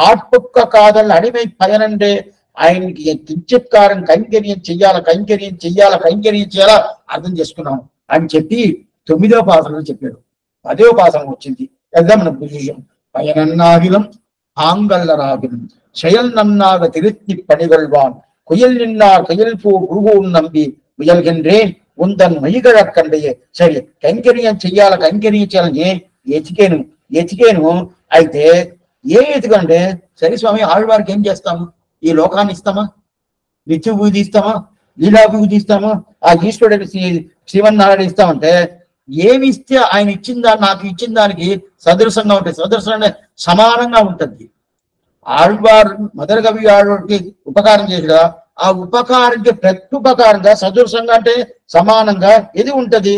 ఆట్పొక్క కాదని అడిమై పయనండే ఆయనకి కించిత్కారం కైంకర్యం చెయ్యాలా అర్థం చేసుకున్నాం అని చెప్పి 9వ పాసనలో చెప్పాడు. 10వ పాసనం వచ్చింది. వెళ్దాం మన విషయం. பயனன்னாகிலும் ஆங்கல்லராகிலும் செயல் நன்னாக திருத்தி பணிகொள்வான் குயல் நின்னார் கையல் பூ குருகூன் நம்பி முயல்கின்றேன் உந்தன் மைகழக் கண்டையே. సరే కైంకర్యం చేయాలని ఎతికేను. అయితే ఎతికంటే సరే స్వామి ఆళ్వారికి ఏం చేస్తాము? ఈ లోకాన్ని ఇస్తామా? నిత్యభూతి ఇస్తామా? లీలాభివృద్ధి ఇస్తామా? ఆ ఈశ్వరుడు శ్రీమన్నారాయణ ఇస్తామంటే ఏమి ఇస్తే ఆయన నాకు ఇచ్చిన దానికి సదృశంగా ఉంటుంది. సదృశంగా సమానంగా ఉంటుంది. ఆళ్వారు మధురకవి ఆళ్వారికి ఉపకారం చేసిగా ఆ ఉపకారానికి ప్రత్యుపకారంగా సదృశంగా అంటే సమానంగా ఇది ఉంటది.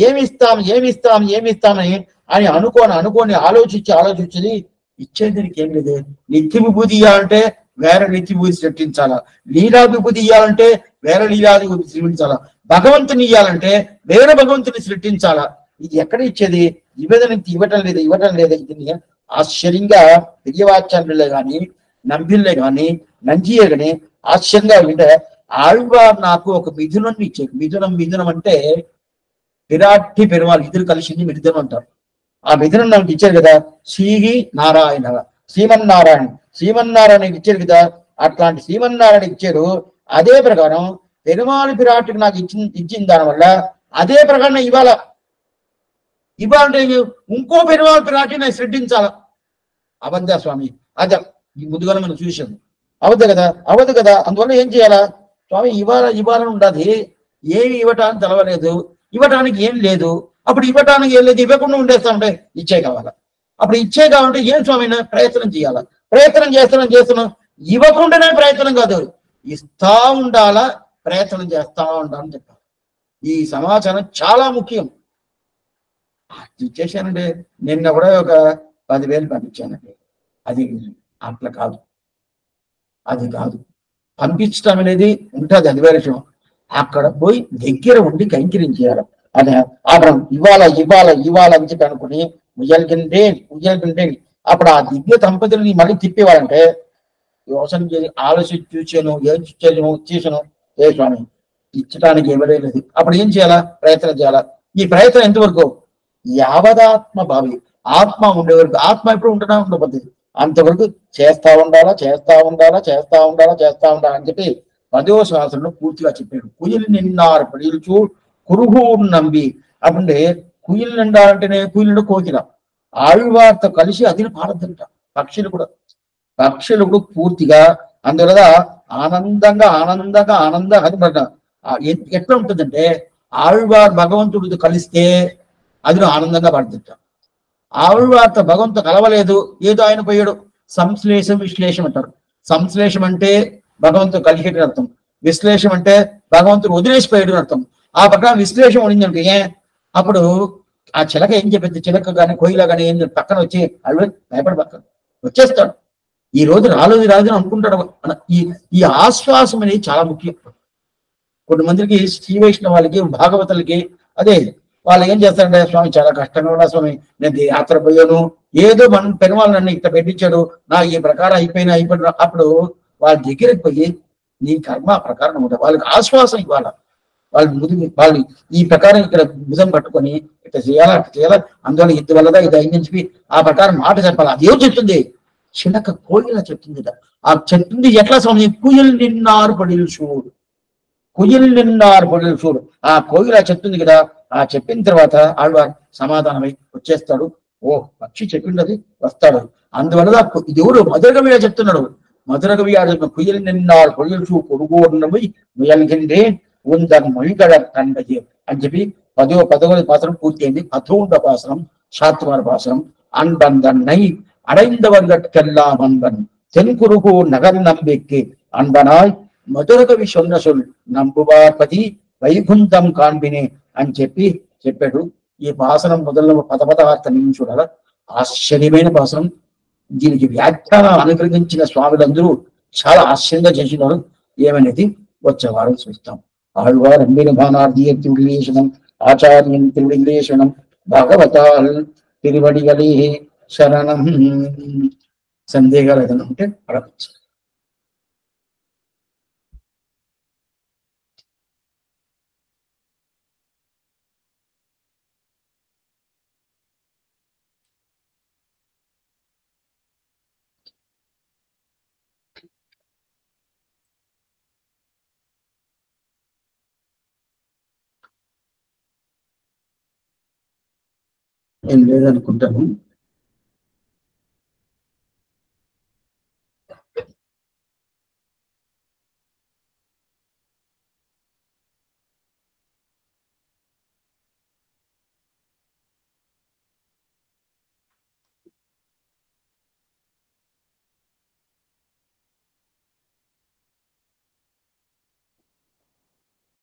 ఏమిస్తామని అని అనుకోని ఆలోచించి ఇచ్చేదానికి ఏం లేదు. నిత్య విభూతి ఇవ్వాలంటే వేరే నిత్య విభూతి సృష్టించాలా, లీలా విభూతి ఇవ్వాలంటే వేరే లీలాది విభూతి సృష్టించాలా, భగవంతుని ఇవ్వాలంటే వేరే భగవంతుని సృష్టించాలా. ఇది ఎక్కడ ఇచ్చేది? ఇవ్వటం లేదు. ఇది ఆశ్చర్యంగా పెరియవాచార్యులే గాని నంబిల్లే గాని నంజియే గాని ఆశ్చర్యంగా వింటే ఆళ్వార్ నాకు ఒక మిథునం ఇచ్చేది. మిథునం అంటే విరాట్టి పెరుమాళ్ ఇద్దరు కలిసింది మిథునం అంటారు. ఆ మిథునం నాకు ఇచ్చారు కదా. శ్రీమన్నారాయణ ఇచ్చారు కదా. అట్లాంటి శ్రీమన్నారాయణ ఇచ్చారు. అదే ప్రకారం పెరుమాళ్ విరాట్కి నాకు ఇచ్చిన దానివల్ల అదే ప్రకారం ఇవ్వాలంటే ఇంకో పెరుమాళ్ విరాట్ని నేను సృష్టించాల. అబద్ధ స్వామి అదే ఈ ముందుగానే మనం చూసాం. అవద్దు కదా. అందువల్ల ఏం చేయాలా? స్వామి ఇవ్వాలని ఉండదు. ఏమి ఇవ్వటానికి తెలవలేదు, ఇవ్వటానికి ఏం లేదు. అప్పుడు ఇవ్వటానికి ఏం లేదు, ఇవ్వకుండా ఉండేస్తామంటే ఇచ్చే కావాలా. అప్పుడు ఇచ్చే కావాలంటే ఏం స్వామి? ప్రయత్నం చేయాలా. ప్రయత్నం చేస్తున్నాం. ఇవ్వకుండానే ప్రయత్నం కాదు, ఇస్తా ఉండాలా, ప్రయత్నం చేస్తా ఉండాలని చెప్పాలి. ఈ సమాచారం చాలా ముఖ్యం. ఇచ్చేసానండి. నిన్న కూడా ఒక 10,000 పంపించానండి. అది అట్లా కాదు. పంపించడం అనేది ఉంటుంది, అది వేరే విషయం. అక్కడ పోయి దగ్గర ఉండి కైంకర్యం చేయాలి. అదే అప్పుడు ఇవ్వాలని చెప్పి అనుకుని ముయ్యలిగింటే అప్పుడు ఆ దివ్య దంపతులని మళ్ళీ తిప్పేవాళ్ళంటే యోచన చేసి ఆలోచించి చేసాను ఏ స్వామి ఇచ్చడానికి ఎవరే లేదు. అప్పుడు ఏం చేయాలా? ప్రయత్నం చేయాలా. ఈ ప్రయత్నం ఎంతవరకు? యావదాత్మ భావి, ఆత్మ ఉండే వరకు. ఆత్మ ఎప్పుడు ఉండబోతుంది అంతవరకు చేస్తా ఉండాలా అని చెప్పి 10వ శాసనంలో పూర్తిగా చెప్పాడు. కుయిల్ నిన్నారు పడిల్చు కురుహూ నంబి. అంటే కుయిల్ నిండాలంటేనే కుయిలు కోకిల ఆళ్వార్తో కలిసి అదిని పాడద్దంట. పక్షులు కూడా పూర్తిగా అందువల్ల ఆనందంగా అది ఎట్లా ఉంటుందంటే ఆళ్వార్ భగవంతుడితో కలిస్తే అది ఆనందంగా పడుతుంట. ఆళ్వార్తో భగవంతుడు కలవలేదు, ఏదో ఆయన పోయాడు. సంశ్లేషం విశ్లేషం అంటారు. సంశ్లేషం అంటే భగవంతుడు కలిసేటని అర్థం, విశ్లేషం అంటే భగవంతుడు వదిలేసిపోయాడు అని అర్థం. ఆ ప్రకారం విశ్లేషం ఉండిందంటే అప్పుడు ఆ చిలక ఏం చెప్పింది? చిలక కానీ కోయిల కానీ ఏం పక్కన వచ్చి అల్లు భయపడి పక్కన వచ్చేస్తాడు. ఈ రోజు రాలేదు అని అనుకుంటాడు. ఈ ఆశ్వాసం అనేది చాలా ముఖ్యం. కొంతమందికి శ్రీ వైష్ణవ వాళ్ళకి భాగవతులకి అదే వాళ్ళు ఏం చేస్తారంటే స్వామి చాలా కష్టంగా ఉన్నా స్వామి, నేను యాత్ర పోయాను, ఏదో మనం పెరుమాళ్ నన్ను ఇట్లా పెట్టించాడు, నా ఈ ప్రకారం అయిపోయినా. అప్పుడు వాళ్ళ దగ్గరికి పోయి నీ కర్మ ప్రకారం ఉంటుంది. వాళ్ళకి ఆశ్వాసం ఇవ్వాల. వాళ్ళు ఈ ప్రకారం ఇక్కడ భుజం పట్టుకొని ఇట్లా చేయాలా అందువల్ల ఇది వల్లదా ఇది అయిందని చెప్పి ఆ ప్రకారం మాట చెప్పాలి. అది ఏం చెప్తుంది? చిలక కోయిల చెప్తుంది కదా, ఆ చెప్తుంది ఎట్లా స్వామి, కుయిల్ నిన్నారు పడిల్ చూడు, కుయిల్ నిన్నారు పడిల్ చూడు. ఆ కోయిల చెప్తుంది కదా, ఆ చెప్పిన తర్వాత ఆళ్వార్ సమాధానమై వచ్చేస్తాడు. ఓ పక్షి చెప్పిండది వస్తాడు. అందువల్ల దేవుడు మధురకవిగా చెప్తున్నాడు. మధురకవిగా చెప్పిన కుయిల్ నిన్నారు పొడిల్ చూ కొడుగోడునవి ముయల్గిందే ఉందన్ మొయిగడ కండజే అని చెప్పి 11వ పాసరం పూర్తయింది. 11వ పాసరం శాత్వార పాసరం. அன்பந்தன்னை அடைந்தவர்கட்கெல்லாம் அன்பன் தென்குருகு நகர் நம்பிக்கை அன்பனாய் మధురకవి సొన్న సొల్ నంబువార్పతి వైకుంఠం కాన్బినే అని చెప్పాడు. ఈ పాసనం మొదలు పదపదార్థ నుంచి చూడాల. ఆశ్చర్యమైన పాసనం. దీనికి వ్యాఖ్యానం అనుగ్రహించిన స్వాములందరూ చాలా ఆశ్చర్యంగా చేసినారు. ఏమనేది వచ్చే వారం చూస్తాం. ఆళ్వార్ అంబిరభానార్థీయ తిరులేషణం ఆచార్యం తిరులేషణం భగవతాల్ తిరువడిగలే శరణం. సందేహాలు ఏదైనా ఉంటే అడగచ్చు. ఏం లేదనుకుంటాను.